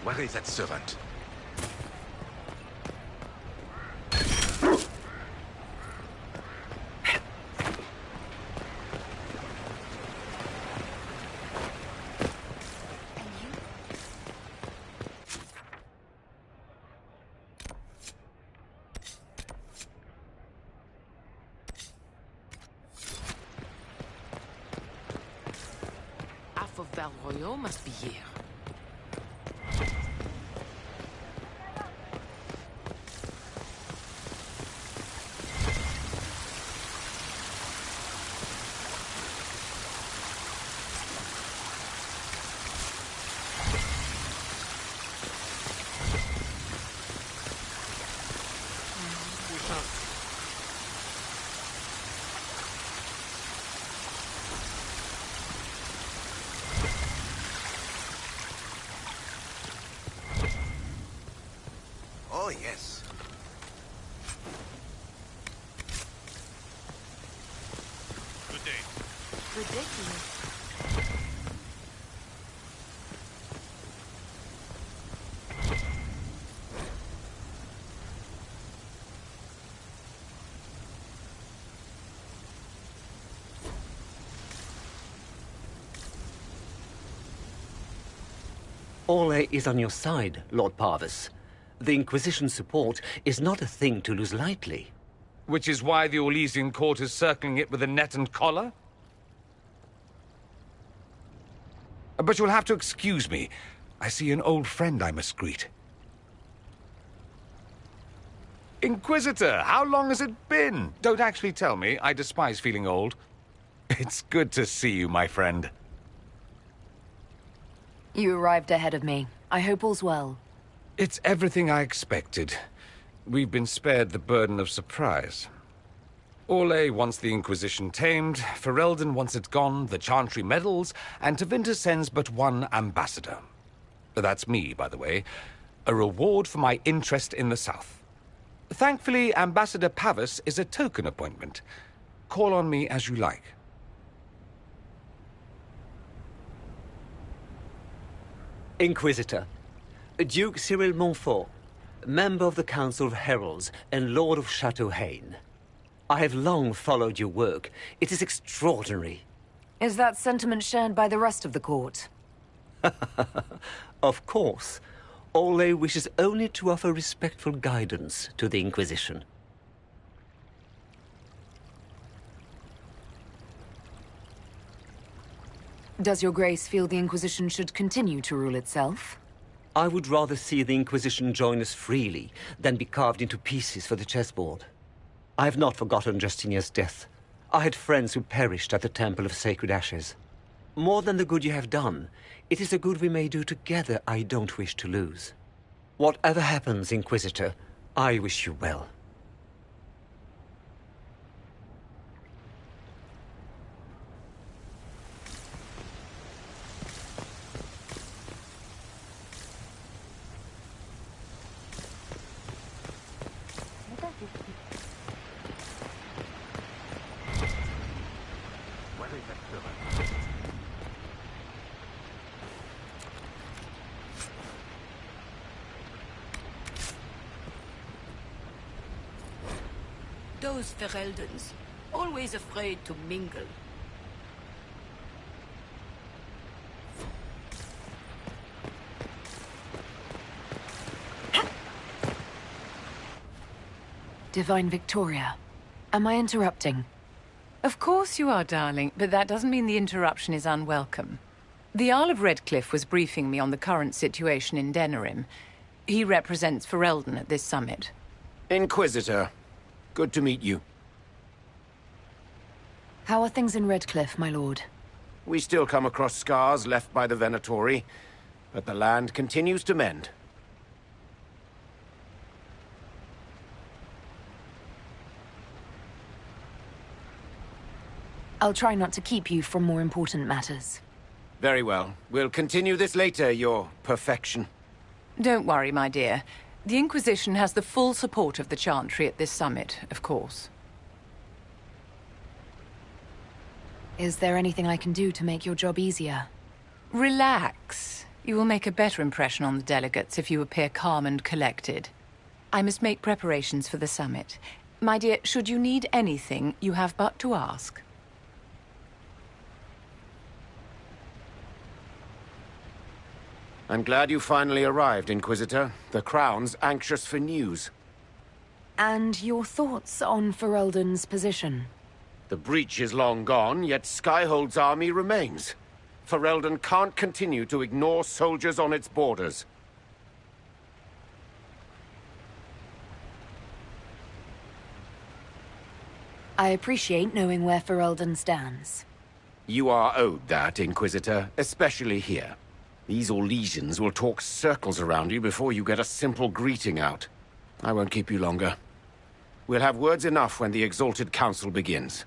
Where is that servant? Valroyo must be here. Oh, yes. Good day. Good day to you. Orlais is on your side, Lord Parvis. The Inquisition's support is not a thing to lose lightly. Which is why the Orlesian court is circling it with a net and collar? But you'll have to excuse me. I see an old friend I must greet. Inquisitor, how long has it been? Don't actually tell me. I despise feeling old. It's good to see you, my friend. You arrived ahead of me. I hope all's well. It's everything I expected. We've been spared the burden of surprise. Orlais wants the Inquisition tamed, Ferelden wants it gone, the Chantry meddles, and Tevinter sends but one ambassador. That's me, by the way. A reward for my interest in the South. Thankfully, Ambassador Pavis is a token appointment. Call on me as you like. Inquisitor, Duke Cyril Montfort, member of the Council of Heralds and Lord of Chateau Haine. I have long followed your work. It is extraordinary. Is that sentiment shared by the rest of the court? Of course. Orlais wishes only to offer respectful guidance to the Inquisition. Does your grace feel the Inquisition should continue to rule itself? I would rather see the Inquisition join us freely than be carved into pieces for the chessboard. I have not forgotten Justinian's death. I had friends who perished at the Temple of Sacred Ashes. More than the good you have done, it is a good we may do together I don't wish to lose. Whatever happens, Inquisitor, I wish you well. Those Fereldans, always afraid to mingle. Divine Victoria, am I interrupting? Of course you are, darling, but that doesn't mean the interruption is unwelcome. The Earl of Redcliffe was briefing me on the current situation in Denerim. He represents Ferelden at this summit. Inquisitor, good to meet you. How are things in Redcliffe, my lord? We still come across scars left by the Venatori, but the land continues to mend. I'll try not to keep you from more important matters. Very well. We'll continue this later, your perfection. Don't worry, my dear. The Inquisition has the full support of the Chantry at this summit, of course. Is there anything I can do to make your job easier? Relax. You will make a better impression on the delegates if you appear calm and collected. I must make preparations for the summit. My dear, should you need anything, you have but to ask. I'm glad you finally arrived, Inquisitor. The Crown's anxious for news. And your thoughts on Ferelden's position? The breach is long gone, yet Skyhold's army remains. Ferelden can't continue to ignore soldiers on its borders. I appreciate knowing where Ferelden stands. You are owed that, Inquisitor, especially here. These Orlesians will talk circles around you before you get a simple greeting out. I won't keep you longer. We'll have words enough when the Exalted Council begins.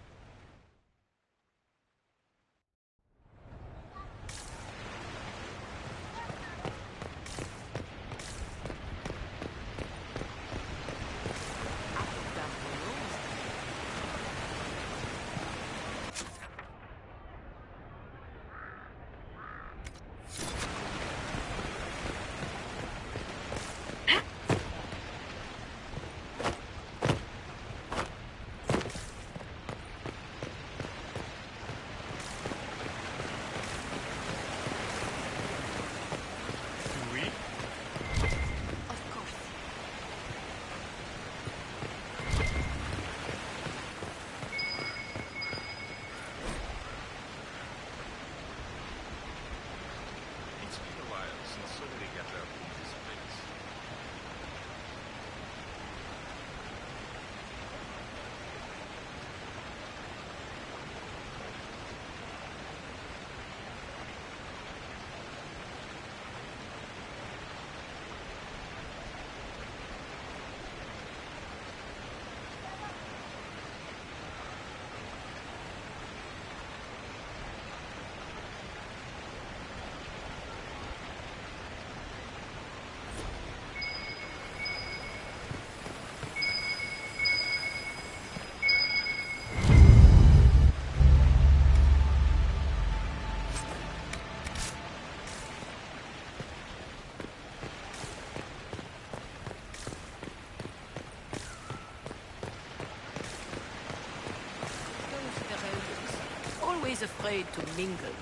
Always afraid to mingle.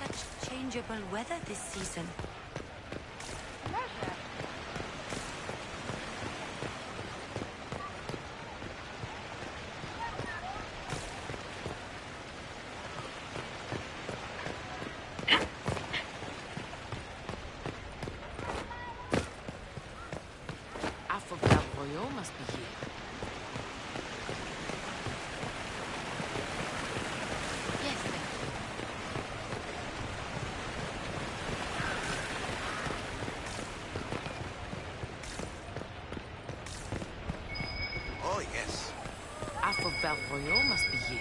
Such changeable weather this season. Must be here. Yes, ma'am. Oh, yes. Alpha Valroyo must be here.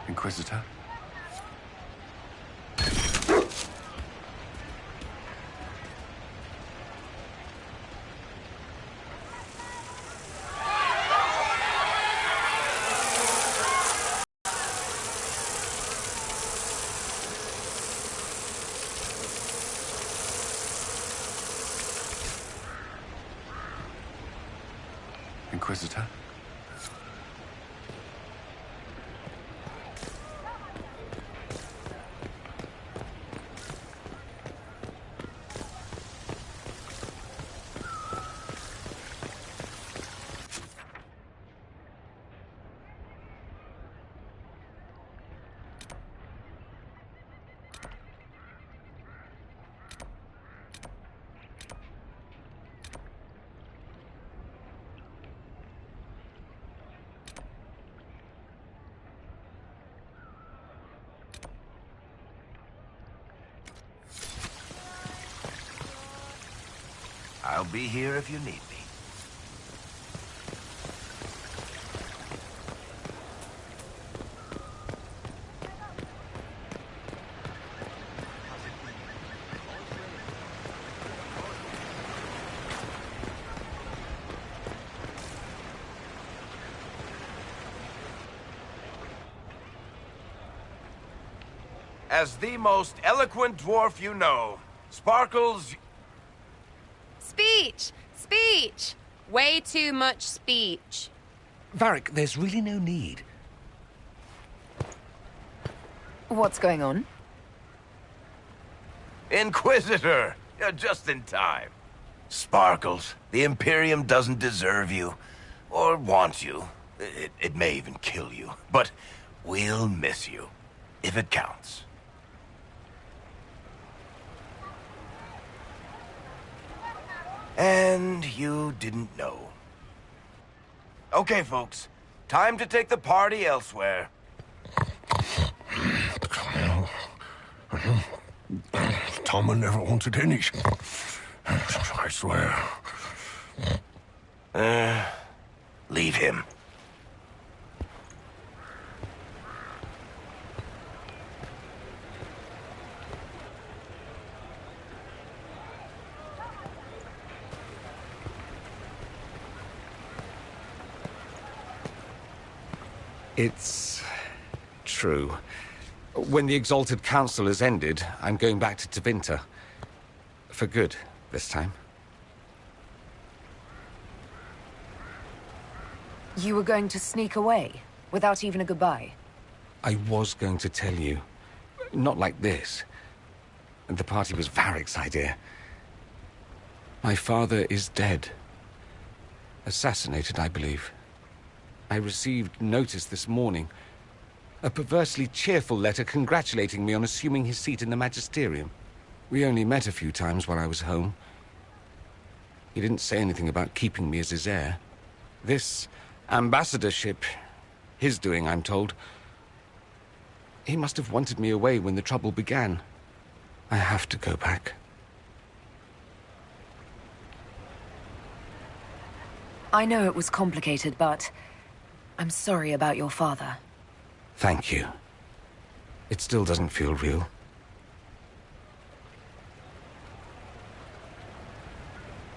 Inquisitor? Inquisitor. I'll be here if you need me. As the most eloquent dwarf you know, Sparkles... Speech! Speech! Way too much speech. Varric, there's really no need. What's going on? Inquisitor! You're just in time. Sparkles, the Imperium doesn't deserve you. Or want you. It may even kill you. But we'll miss you. If it counts. And you didn't know. Okay, folks. Time to take the party elsewhere. Tama never wanted any. I swear. Leave him. It's true. When the Exalted Council has ended, I'm going back to Tevinter. For good, this time. You were going to sneak away, without even a goodbye? I was going to tell you. Not like this. The party was Varric's idea. My father is dead. Assassinated, I believe. I received notice this morning. A perversely cheerful letter congratulating me on assuming his seat in the Magisterium. We only met a few times while I was home. He didn't say anything about keeping me as his heir. This ambassadorship, his doing, I'm told. He must have wanted me away when the trouble began. I have to go back. I know it was complicated, but I'm sorry about your father. Thank you. It still doesn't feel real.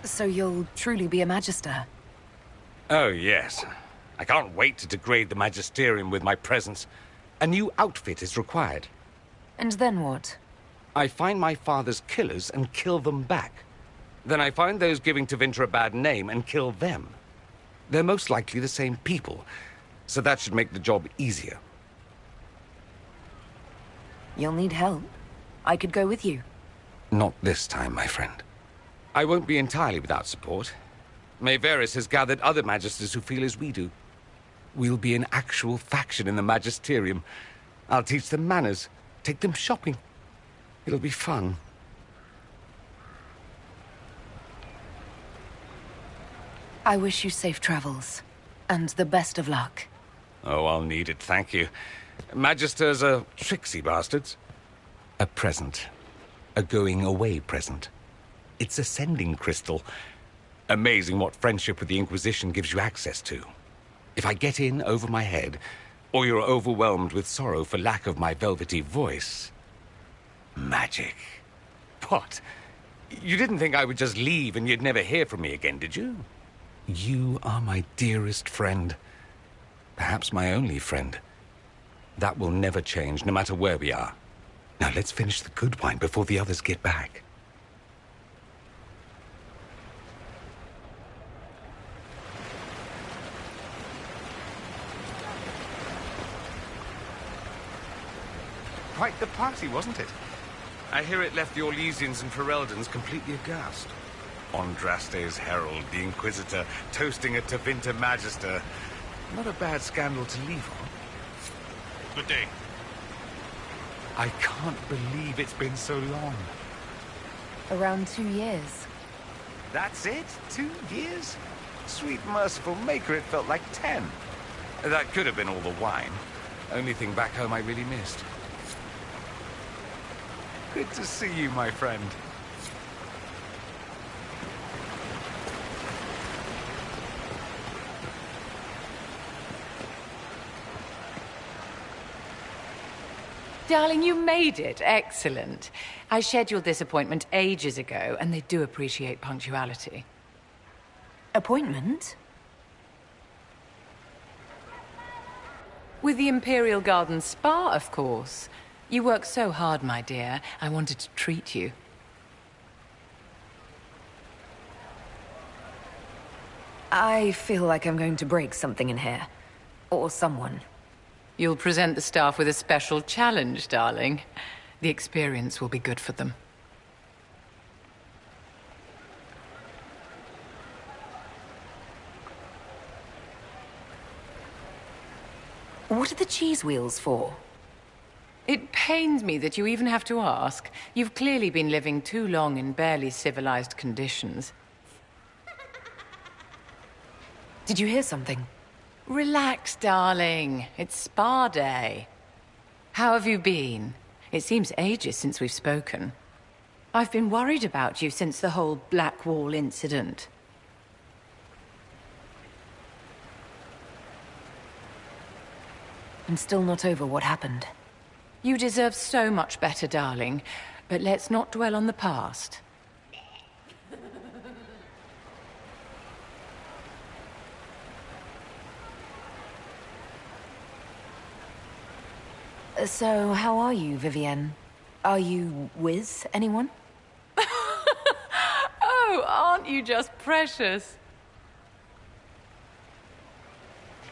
So you'll truly be a Magister? Oh, yes. I can't wait to degrade the Magisterium with my presence. A new outfit is required. And then what? I find my father's killers and kill them back. Then I find those giving Tevinter a bad name and kill them. They're most likely the same people, so that should make the job easier. You'll need help. I could go with you. Not this time, my friend. I won't be entirely without support. Mayveris has gathered other Magisters who feel as we do. We'll be an actual faction in the Magisterium. I'll teach them manners, take them shopping. It'll be fun. I wish you safe travels, and the best of luck. Oh, I'll need it, thank you. Magisters are tricksy bastards. A present. A going-away present. It's a sending crystal. Amazing what friendship with the Inquisition gives you access to. If I get in over my head, or you're overwhelmed with sorrow for lack of my velvety voice... Magic. What? You didn't think I would just leave and you'd never hear from me again, did you? You are my dearest friend. Perhaps my only friend. That will never change, no matter where we are. Now let's finish the good wine before the others get back. quite the party, wasn't it? I hear it left the Orlesians and Fereldans completely aghast. Andraste's herald, the Inquisitor, toasting a Tevinter Magister. Not a bad scandal to leave on. Good day. I can't believe it's been so long. Around 2 years. That's it? 2 years? Sweet merciful maker, it felt like 10. That could have been all the wine. Only thing back home I really missed. Good to see you, my friend. Darling, you made it. Excellent. I scheduled this appointment ages ago, and they do appreciate punctuality. Appointment? With the Imperial Garden Spa, of course. You work so hard, my dear. I wanted to treat you. I feel like I'm going to break something in here. Or someone. You'll present the staff with a special challenge, darling. The experience will be good for them. What are the cheese wheels for? It pains me that you even have to ask. You've clearly been living too long in barely civilized conditions. Did you hear something? Relax, darling. It's spa day. How have you been? It seems ages since we've spoken. I've been worried about you since the whole Black Wall incident. I'm still not over what happened. You deserve so much better, darling. But let's not dwell on the past. So, how are you, Vivienne? Are you with anyone? Oh, aren't you just precious?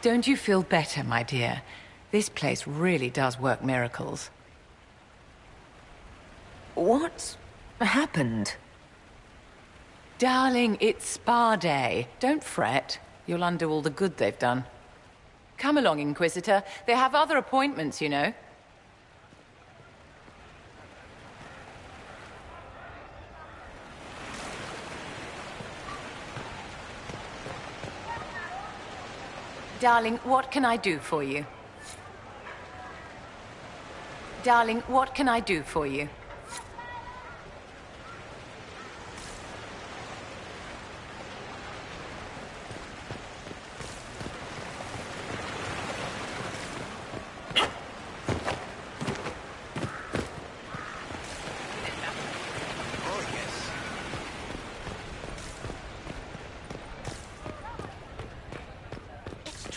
Don't you feel better, my dear? This place really does work miracles. What happened? Darling, it's spa day. Don't fret. You'll undo all the good they've done. Come along, Inquisitor. They have other appointments, you know. Darling, what can I do for you? Darling, what can I do for you?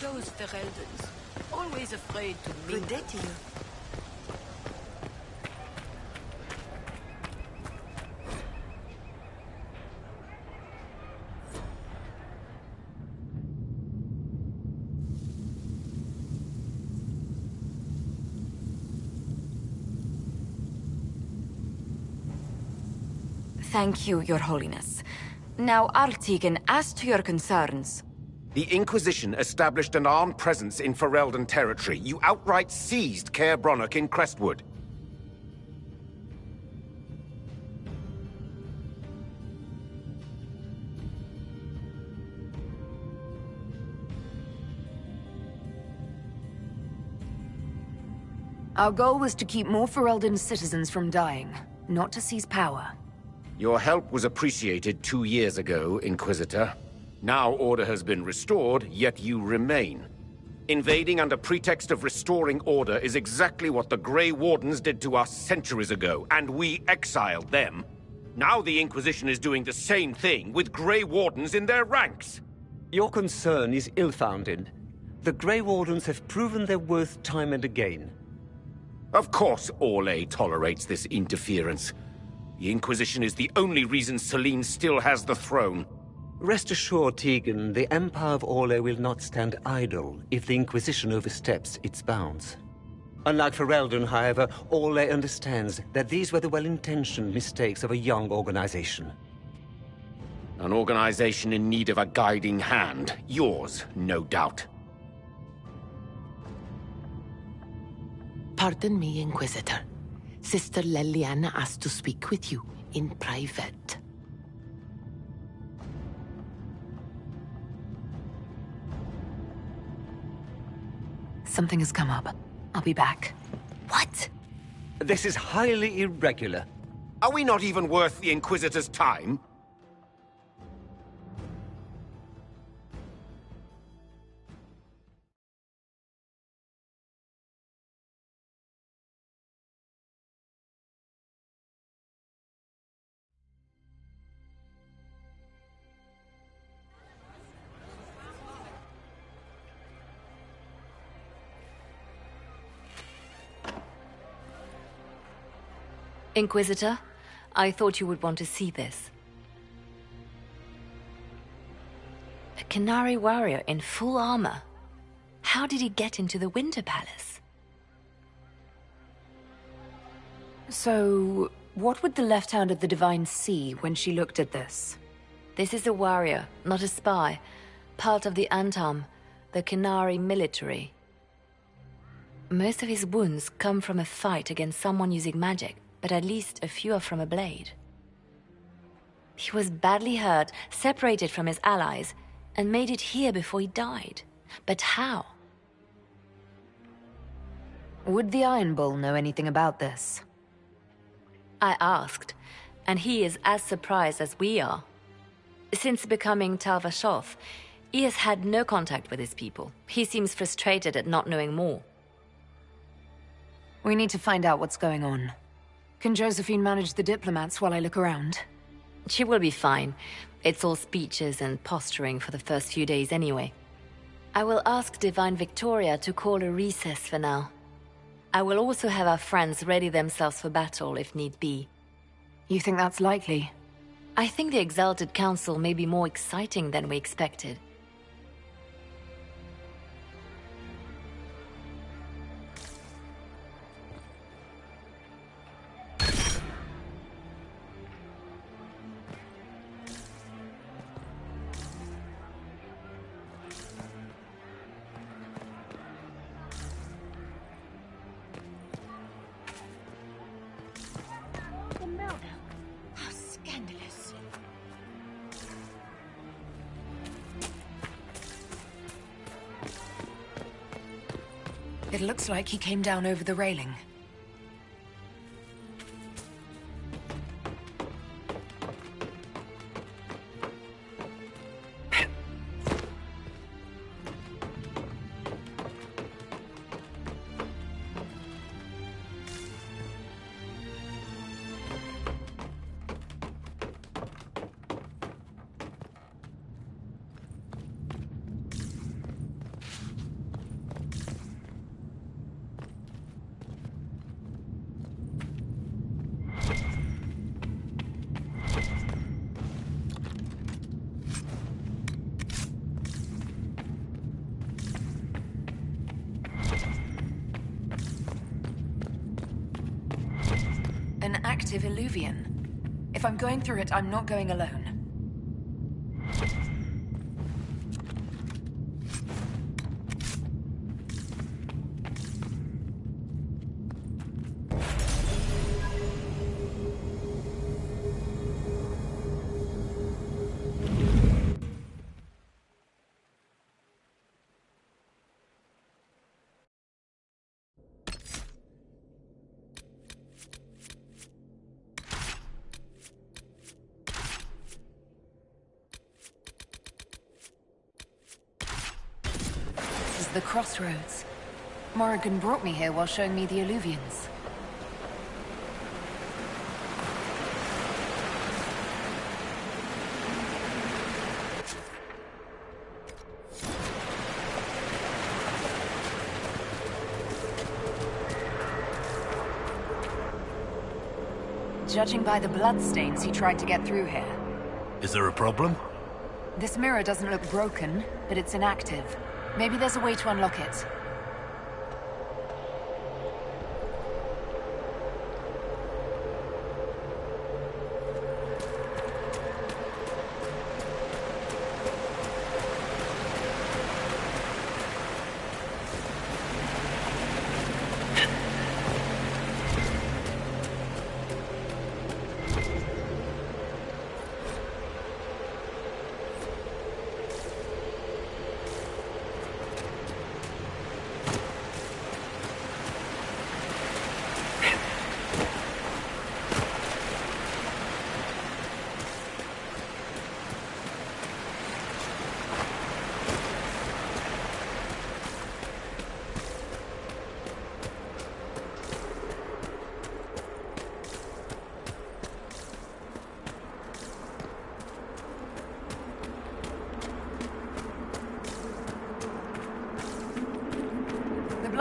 Those Fereldans, always afraid to meet. Good day to you. Thank you, Your Holiness. Now, Artigan, as to your concerns. The Inquisition established an armed presence in Ferelden territory. You outright seized Caer Bronach in Crestwood. Our goal was to keep more Ferelden citizens from dying, not to seize power. Your help was appreciated 2 years ago, Inquisitor. Now order has been restored, yet you remain. Invading under pretext of restoring order is exactly what the Grey Wardens did to us centuries ago, and we exiled them. Now the Inquisition is doing the same thing with Grey Wardens in their ranks. Your concern is ill-founded. The Grey Wardens have proven their worth time and again. Of course Orlais tolerates this interference. The Inquisition is the only reason Selene still has the throne. Rest assured, Tegan, the Empire of Orlais will not stand idle if the Inquisition oversteps its bounds. Unlike Ferelden, however, Ole understands that these were the well-intentioned mistakes of a young organization. An organization in need of a guiding hand. Yours, no doubt. Pardon me, Inquisitor. Sister Leliana asked to speak with you in private. Something has come up. I'll be back. What? This is highly irregular. Are we not even worth the Inquisitor's time? Inquisitor, I thought you would want to see this. A Qunari warrior in full armor. How did he get into the Winter Palace? So, what would the left hand of the Divine see when she looked at this? This is a warrior, not a spy. Part of the Antam, the Qunari military. Most of his wounds come from a fight against someone using magic, but at least a few are from a blade. He was badly hurt, separated from his allies, and made it here before he died. But how? Would the Iron Bull know anything about this? I asked, and he is as surprised as we are. Since becoming Tal Vashoth, he has had no contact with his people. He seems frustrated at not knowing more. We need to find out what's going on. Can Josephine manage the diplomats while I look around? She will be fine. It's all speeches and posturing for the first few days anyway. I will ask Divine Victoria to call a recess for now. I will also have our friends ready themselves for battle if need be. You think that's likely? I think the Exalted Council may be more exciting than we expected. It looks like he came down over the railing. An active illuvian. If I'm going through it, I'm not going alone. The crossroads. Morrigan brought me here while showing me the illuvians. Judging by the bloodstains, he tried to get through here. Is there a problem? This mirror doesn't look broken, but it's inactive. Maybe there's a way to unlock it.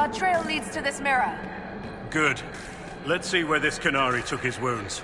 Our trail leads to this mirror. Good. Let's see where this Canary took his wounds.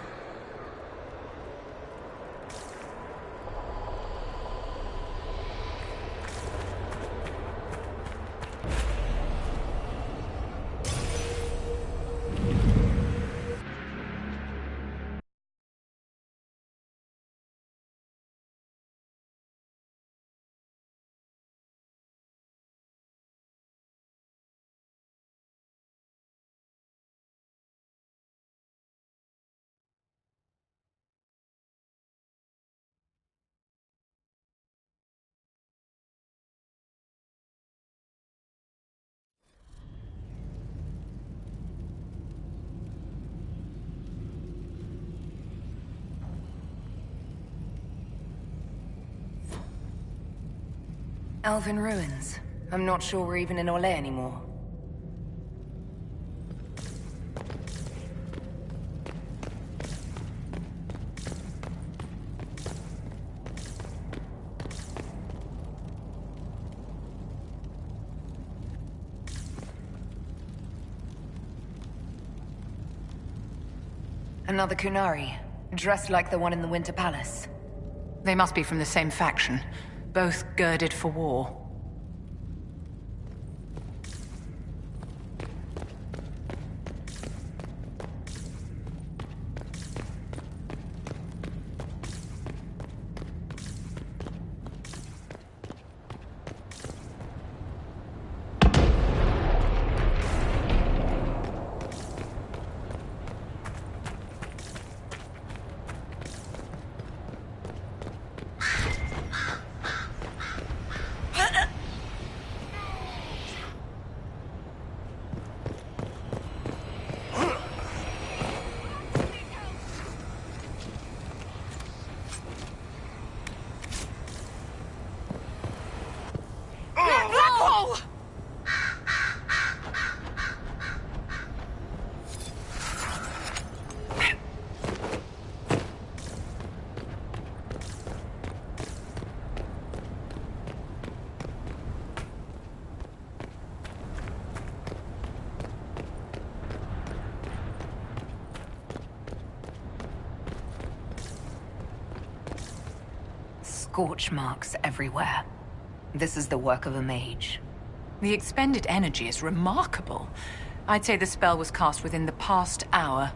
Elven ruins. I'm not sure we're even in Orlais anymore. Another Kunari, dressed like the one in the Winter Palace. They must be from the same faction, both girded for war. Scorch marks everywhere. This is the work of a mage. The expended energy is remarkable. I'd say the spell was cast within the past hour.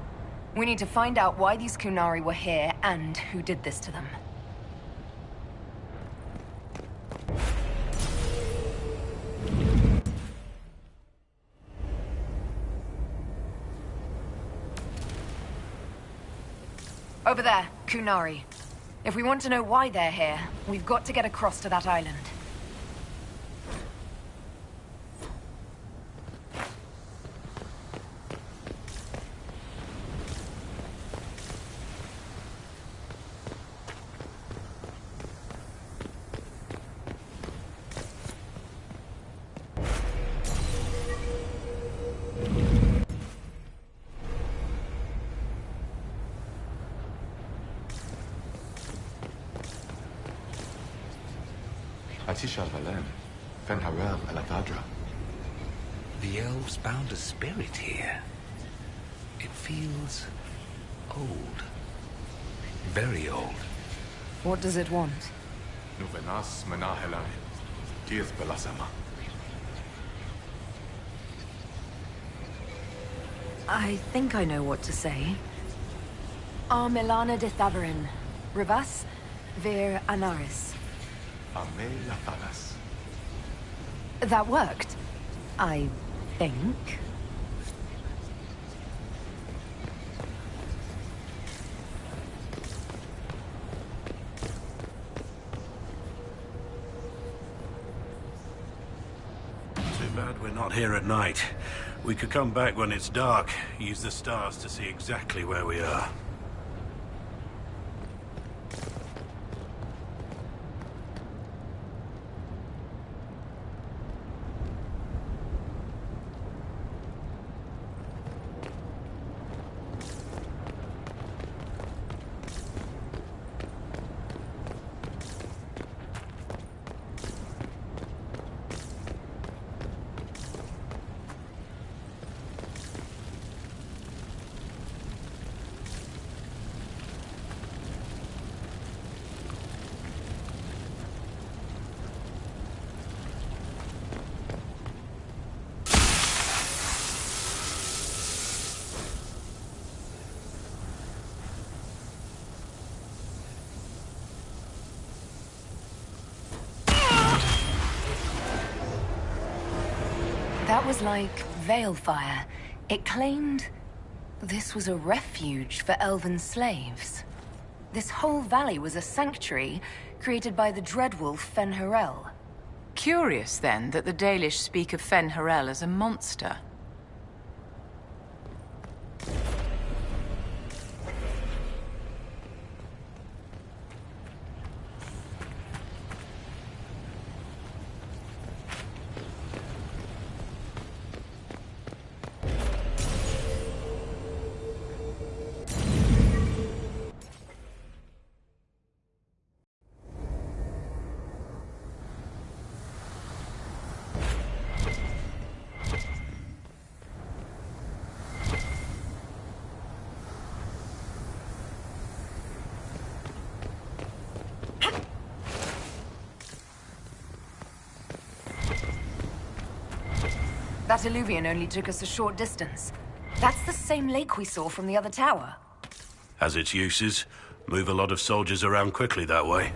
We need to find out why these Kunari were here and who did this to them. Over there, Kunari. If we want to know why they're here, we've got to get across to that island. The elves found a spirit here. It feels old. Very old. What does it want? I think I know what to say. Milana de Thavarin. Rivas, vir Anaris. That worked. I think. Too bad we're not here at night. We could come back when it's dark, use the stars to see exactly where we are. That was like Veilfire. It claimed this was a refuge for elven slaves. This whole valley was a sanctuary created by the dreadwolf Fen'Harel. Curious, then, that the Dalish speak of Fen'Harel as a monster. That illuvian only took us a short distance. That's the same lake we saw from the other tower. Has its uses. Move a lot of soldiers around quickly that way.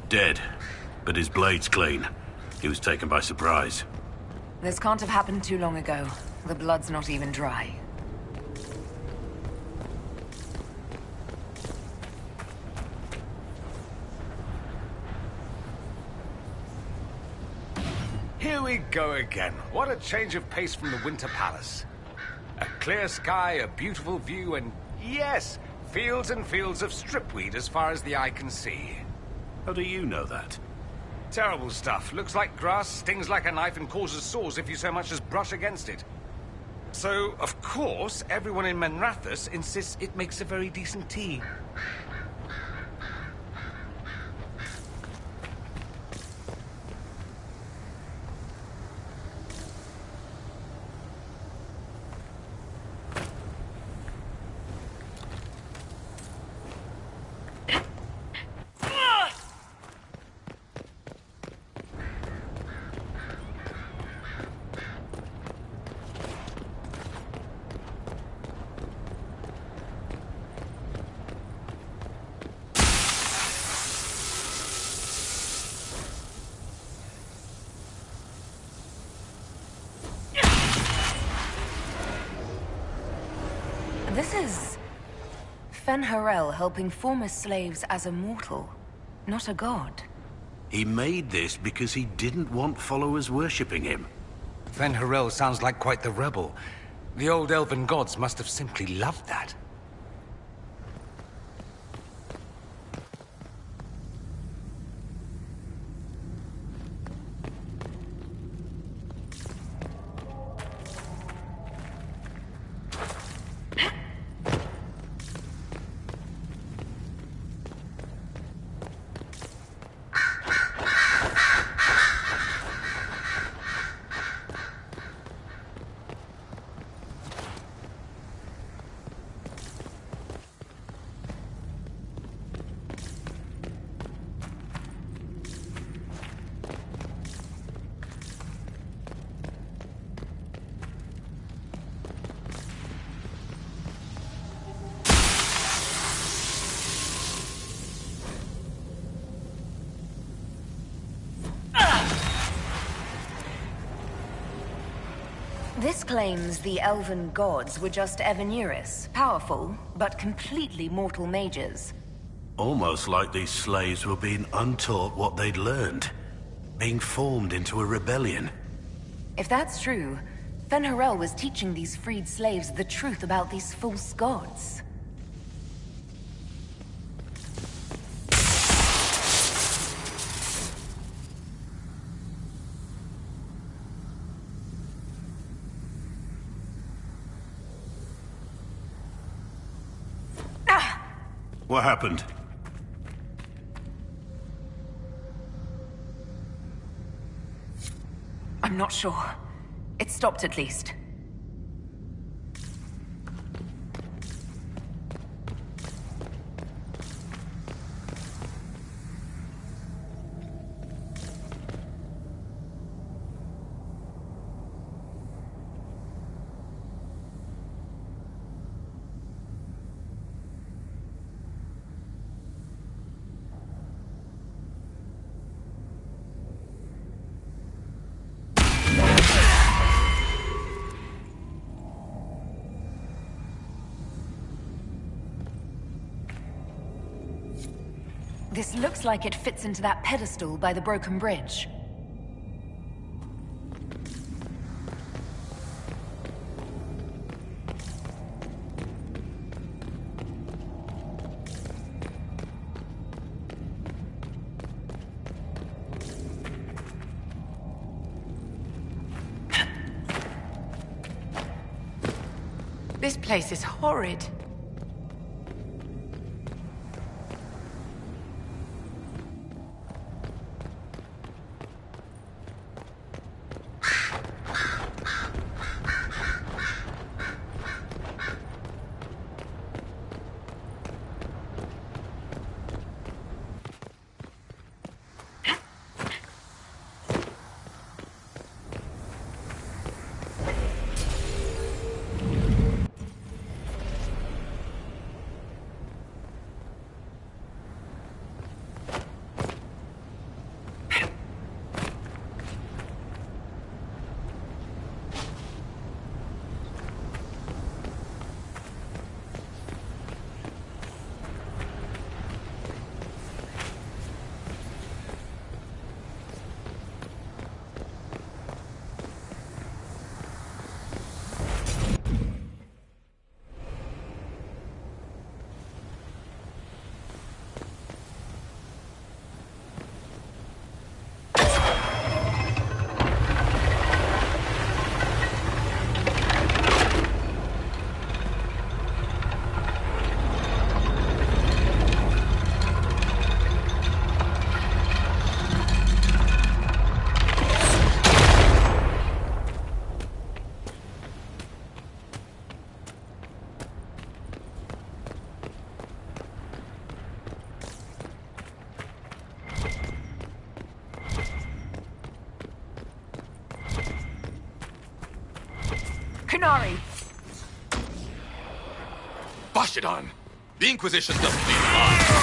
Dead, but his blade's clean. He was taken by surprise. This can't have happened too long ago. The blood's not even dry. Here we go again. What a change of pace from the Winter Palace. A clear sky, a beautiful view, and yes, fields and fields of stripweed as far as the eye can see. How do you know that? Terrible stuff. Looks like grass, stings like a knife, and causes sores if you so much as brush against it. So, of course, everyone in Menrathus insists it makes a very decent tea. This is Fen'Harel helping former slaves as a mortal, not a god. He made this because he didn't want followers worshipping him. Fen'Harel sounds like quite the rebel. The old elven gods must have simply loved that. This claims the elven gods were just Evaneris, powerful, but completely mortal mages. Almost like these slaves were being untaught what they'd learned. Being formed into a rebellion. If that's true, Fen'Harel was teaching these freed slaves the truth about these false gods. What happened? I'm not sure. It stopped at least. This looks like it fits into that pedestal by the broken bridge. This place is horrid. Bosh it on! The Inquisition doesn't need mine!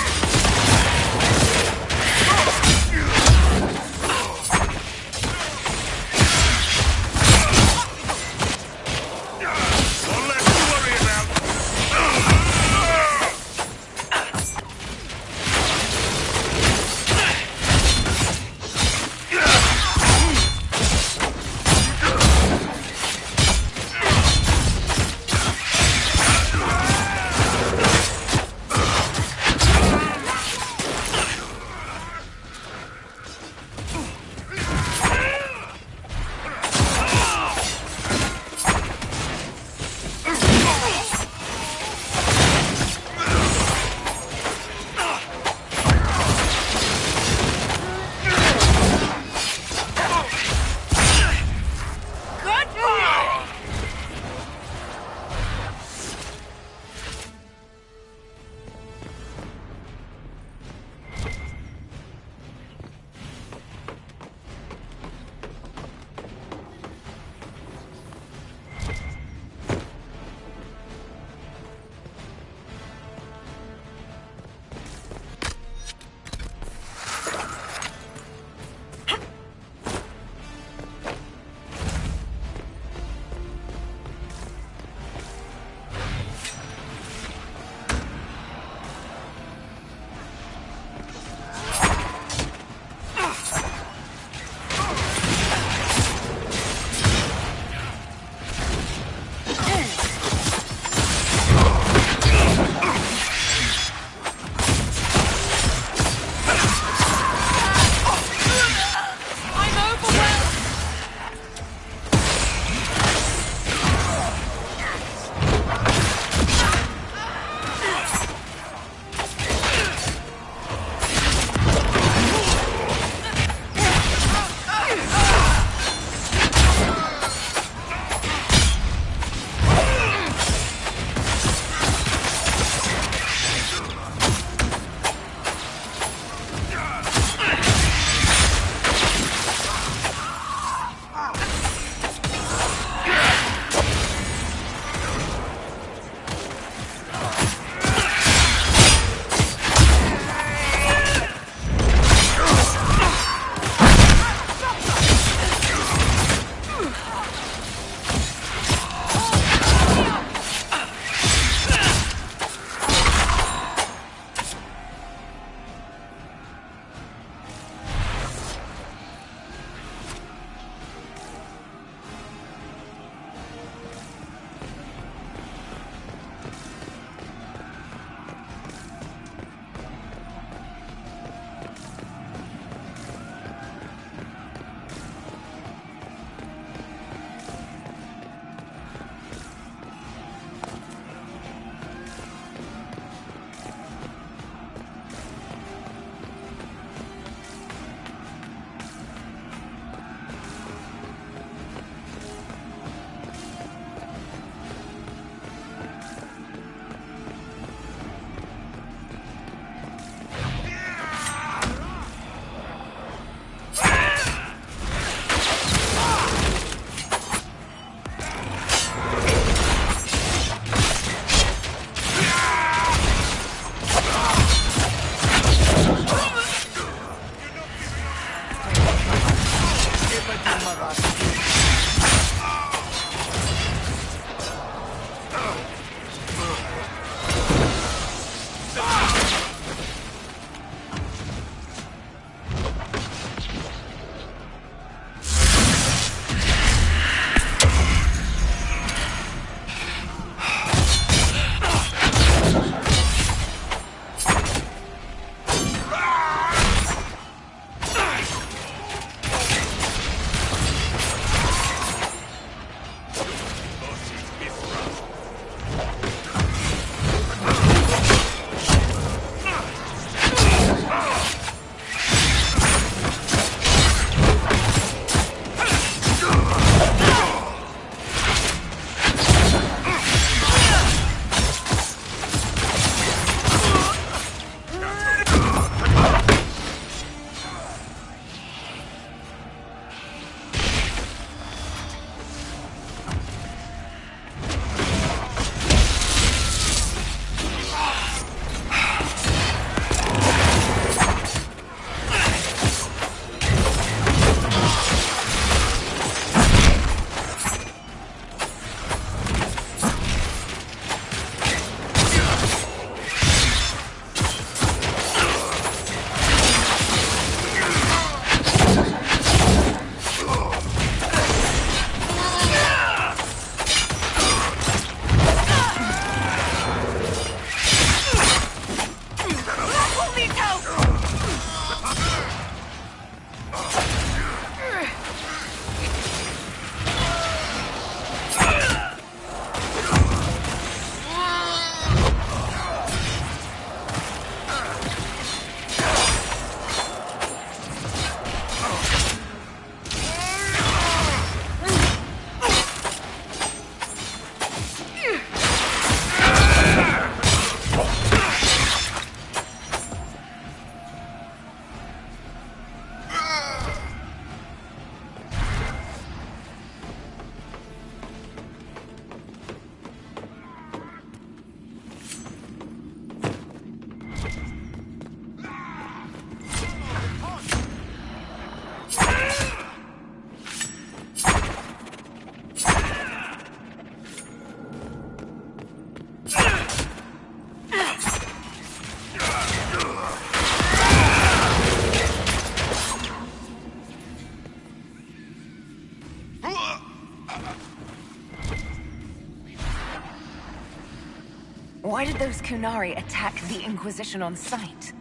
Why did those Kunari attack the Inquisition on sight?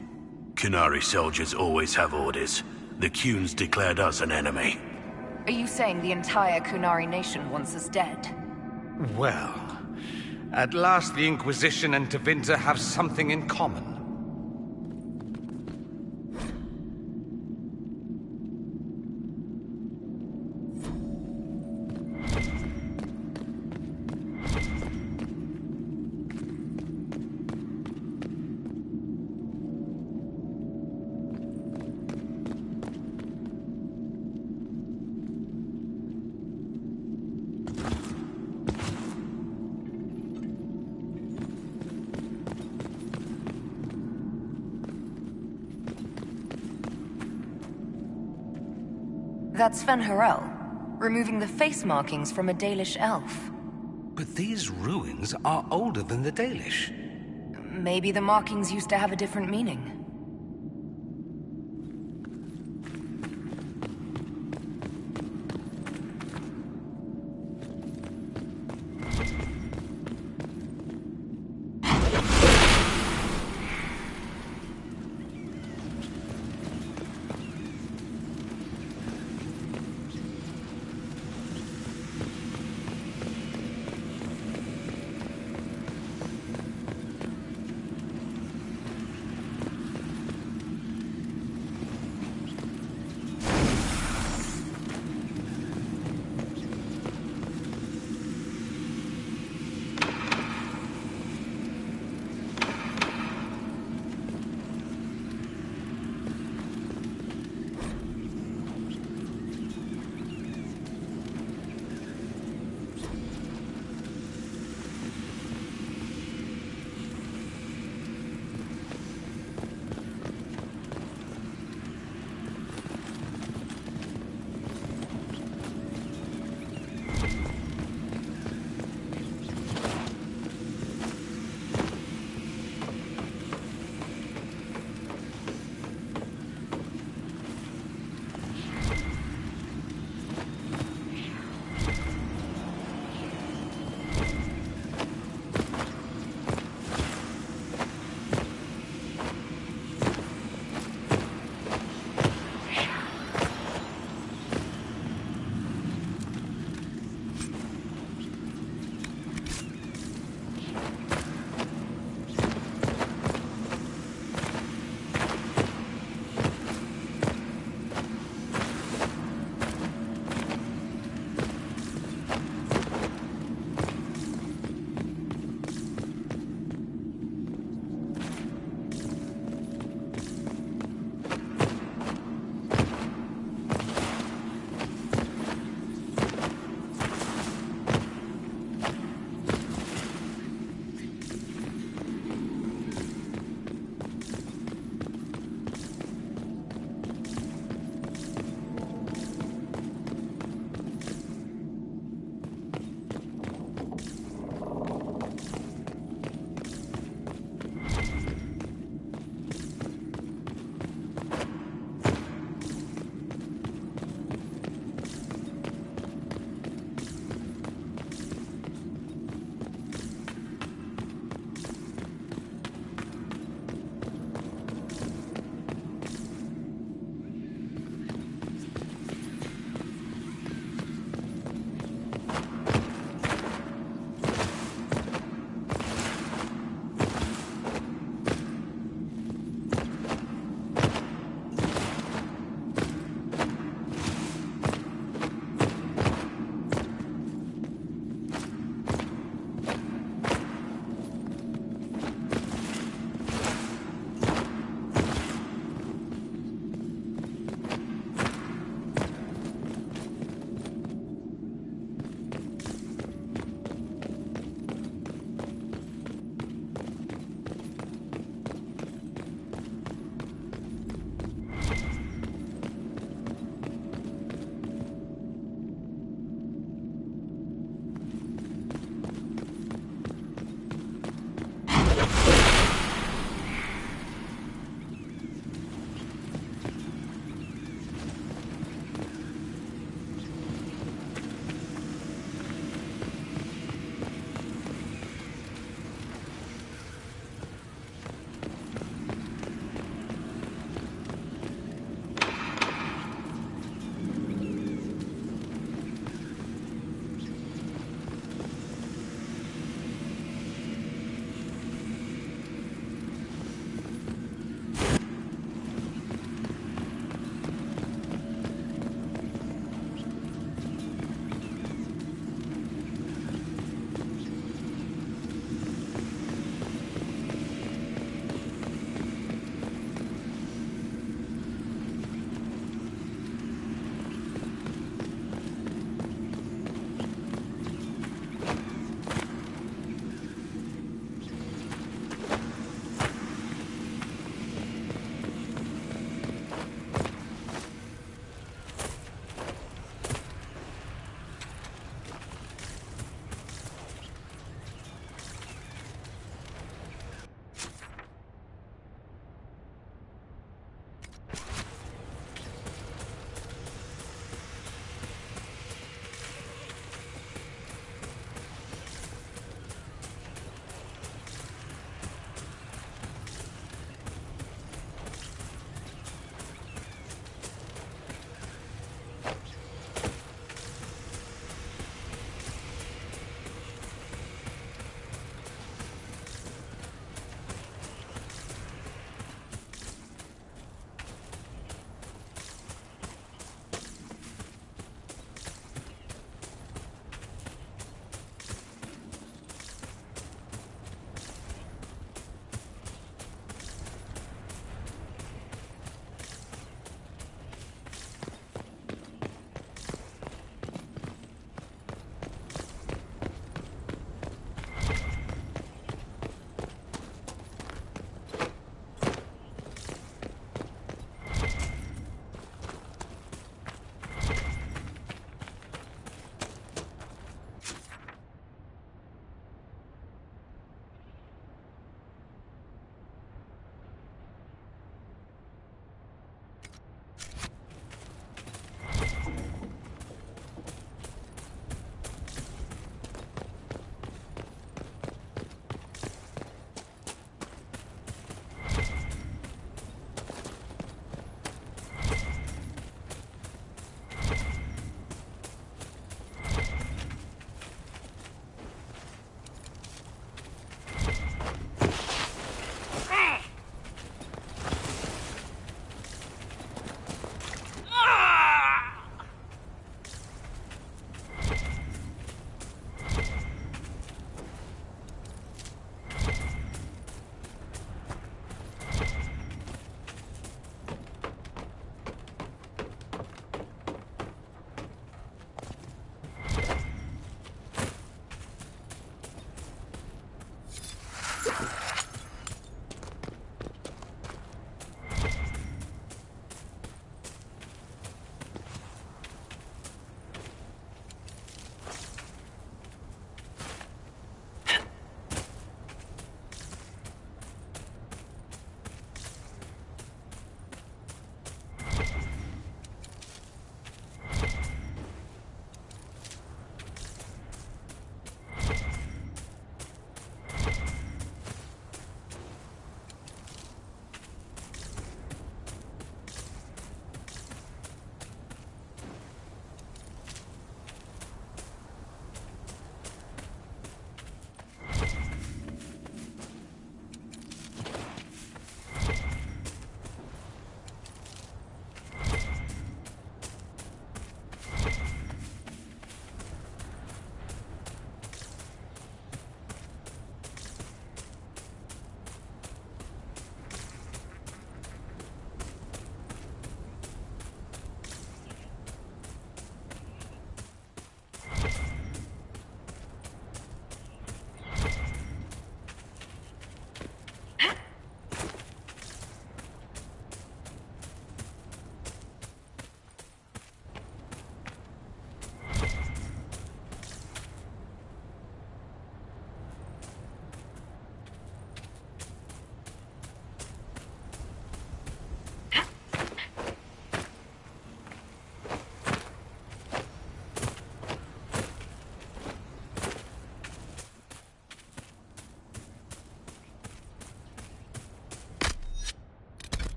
Kunari soldiers always have orders. The Kunes declared us an enemy. Are you saying the entire Kunari nation wants us dead? Well, at last the Inquisition and Tevinter have something in common. That's Van Harel, removing the face markings from a Dalish elf. But these ruins are older than the Dalish. Maybe the markings used to have a different meaning.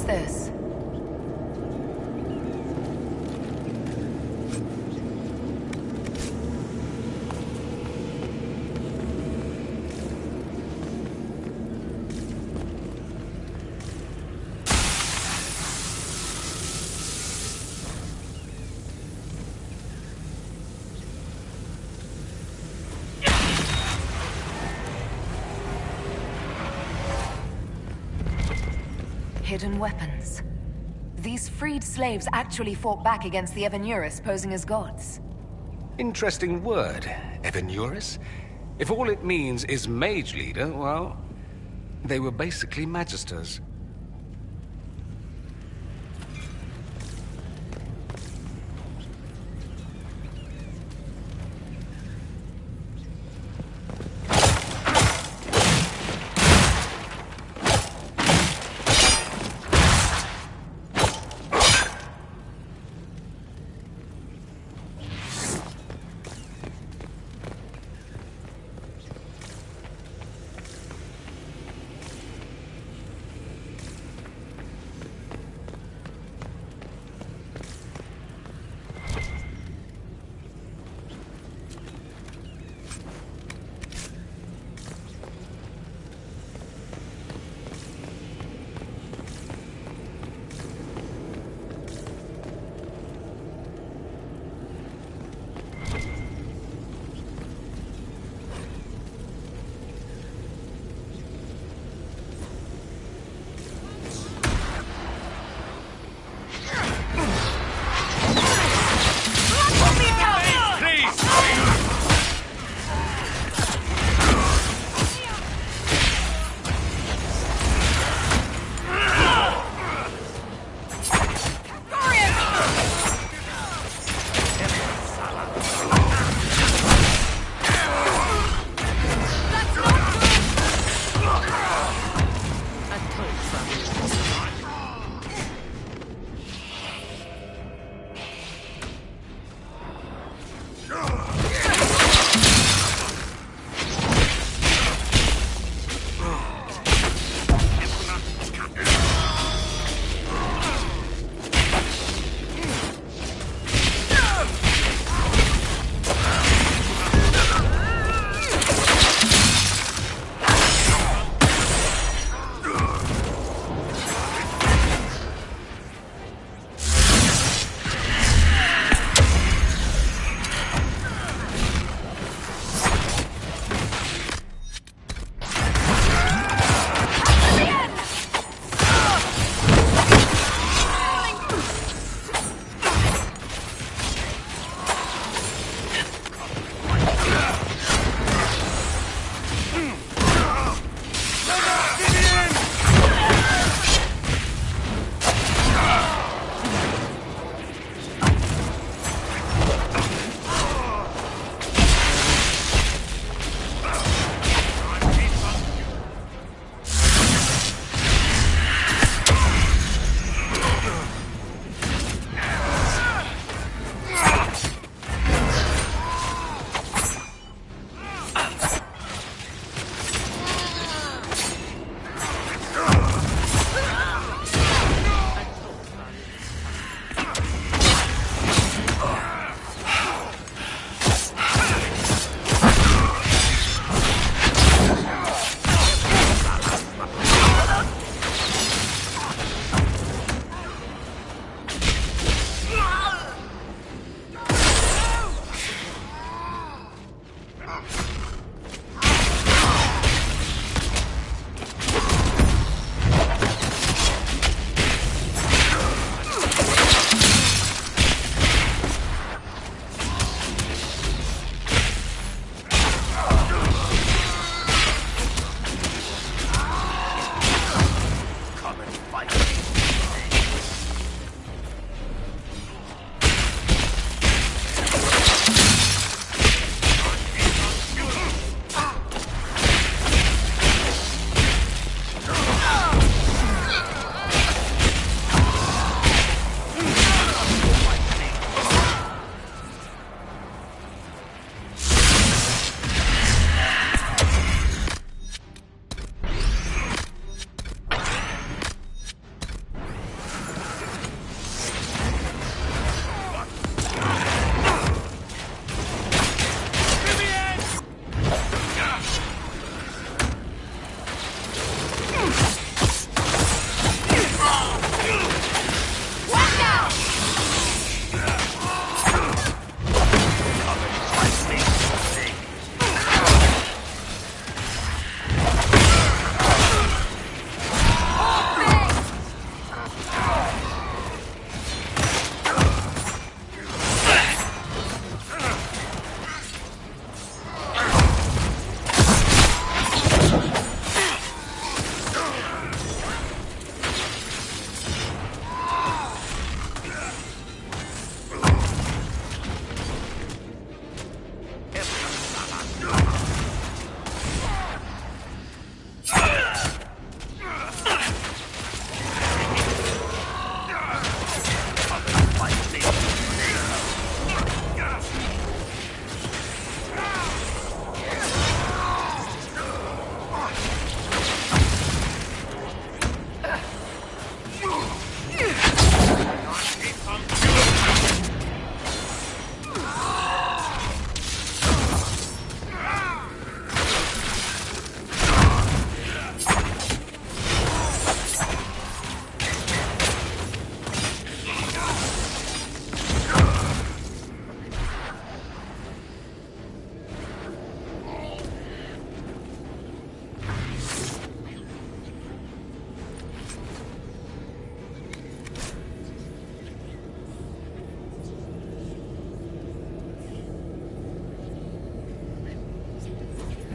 this? Hidden weapons. These freed slaves actually fought back against the Evenuris posing as gods. Interesting word, Evenuris. If all it means is mage leader, well, they were basically magisters.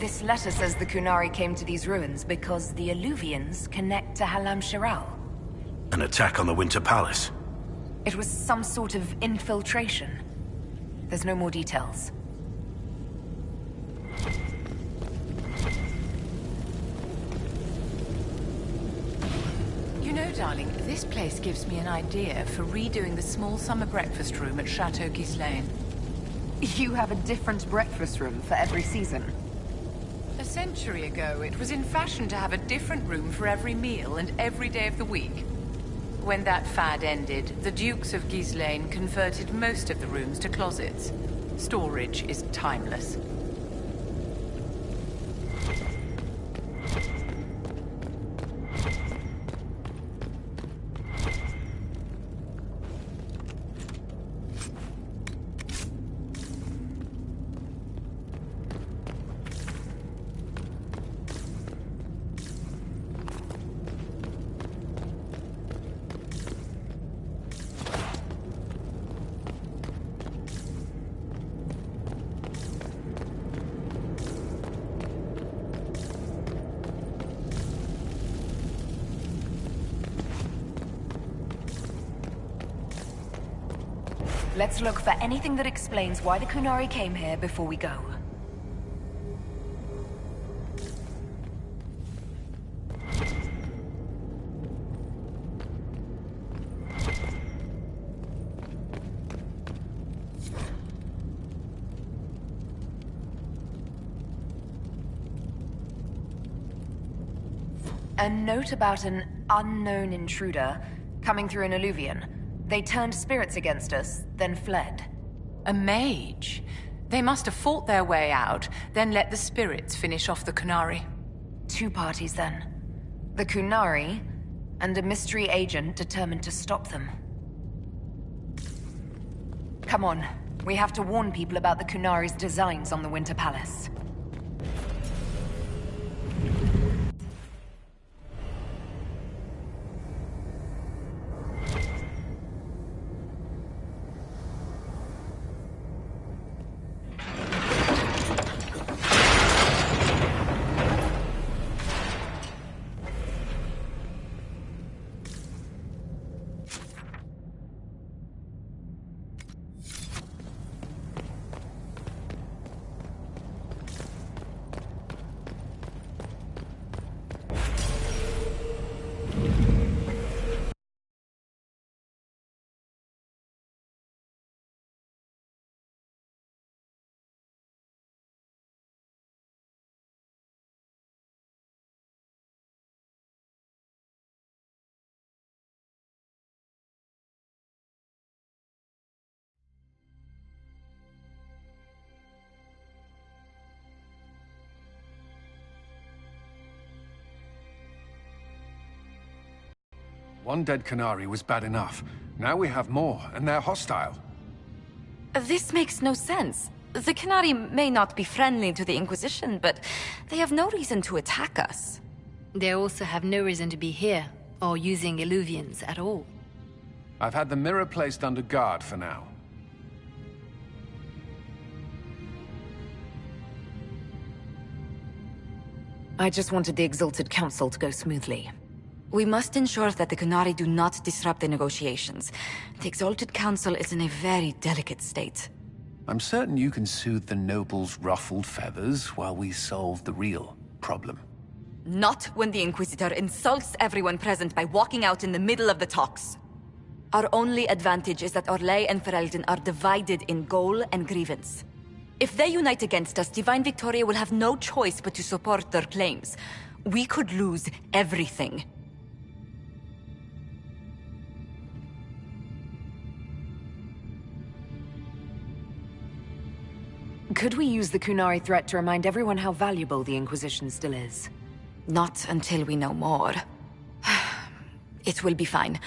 This letter says the Kunari came to these ruins because the Alluvians connect to Halam Shiral. An attack on the Winter Palace. It was some sort of infiltration. There's no more details. You know, darling, this place gives me an idea for redoing the small summer breakfast room at Chateau Ghislaine. You have a different breakfast room for every season. A century ago, it was in fashion to have a different room for every meal and every day of the week. When that fad ended, the Dukes of Ghislaine converted most of the rooms to closets. Storage is timeless. Let's look for anything that explains why the Kunari came here before we go. A note about an unknown intruder coming through an alluvian. They turned spirits against us, then fled. A mage? They must have fought their way out, then let the spirits finish off the Kunari. Two parties, then. The Kunari, and a mystery agent determined to stop them. Come on. We have to warn people about the Kunari's designs on the Winter Palace. One dead Canary was bad enough. Now we have more, and they're hostile. This makes no sense. The Canary may not be friendly to the Inquisition, but they have no reason to attack us. They also have no reason to be here, or using Illuvians at all. I've had the mirror placed under guard for now. I just wanted the Exalted Council to go smoothly. We must ensure that the Kunari do not disrupt the negotiations. The Exalted Council is in a very delicate state. I'm certain you can soothe the nobles' ruffled feathers while we solve the real problem. Not when the Inquisitor insults everyone present by walking out in the middle of the talks. Our only advantage is that Orlais and Ferelden are divided in goal and grievance. If they unite against us, Divine Victoria will have no choice but to support their claims. We could lose everything. Could we use the Kunari threat to remind everyone how valuable the Inquisition still is? Not until we know more. It will be fine.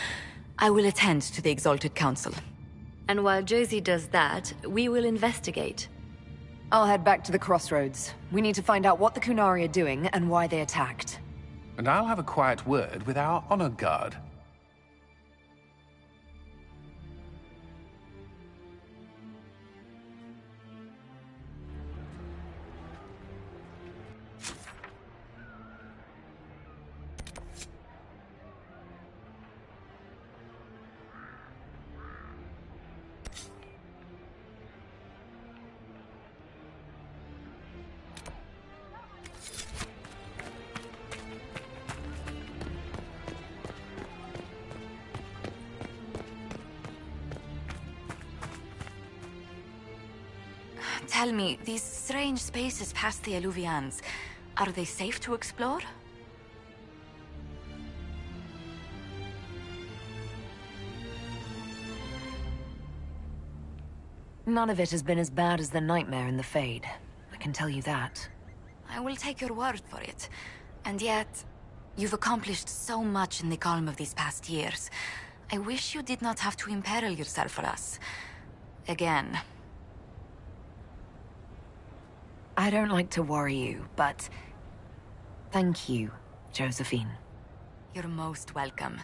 I will attend to the Exalted Council. And while Josie does that, we will investigate. I'll head back to the crossroads. We need to find out what the Kunari are doing and why they attacked. And I'll have a quiet word with our honor guard. Tell me, these strange spaces past the Alluvians, are they safe to explore? None of it has been as bad as the nightmare in the Fade. I can tell you that. I will take your word for it. And yet, you've accomplished so much in the calm of these past years. I wish you did not have to imperil yourself for us. Again. I don't like to worry you, but... thank you, Josephine. You're most welcome.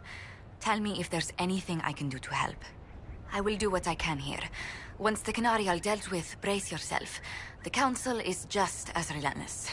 Tell me if there's anything I can do to help. I will do what I can here. Once the Canary are dealt with, brace yourself. The Council is just as relentless.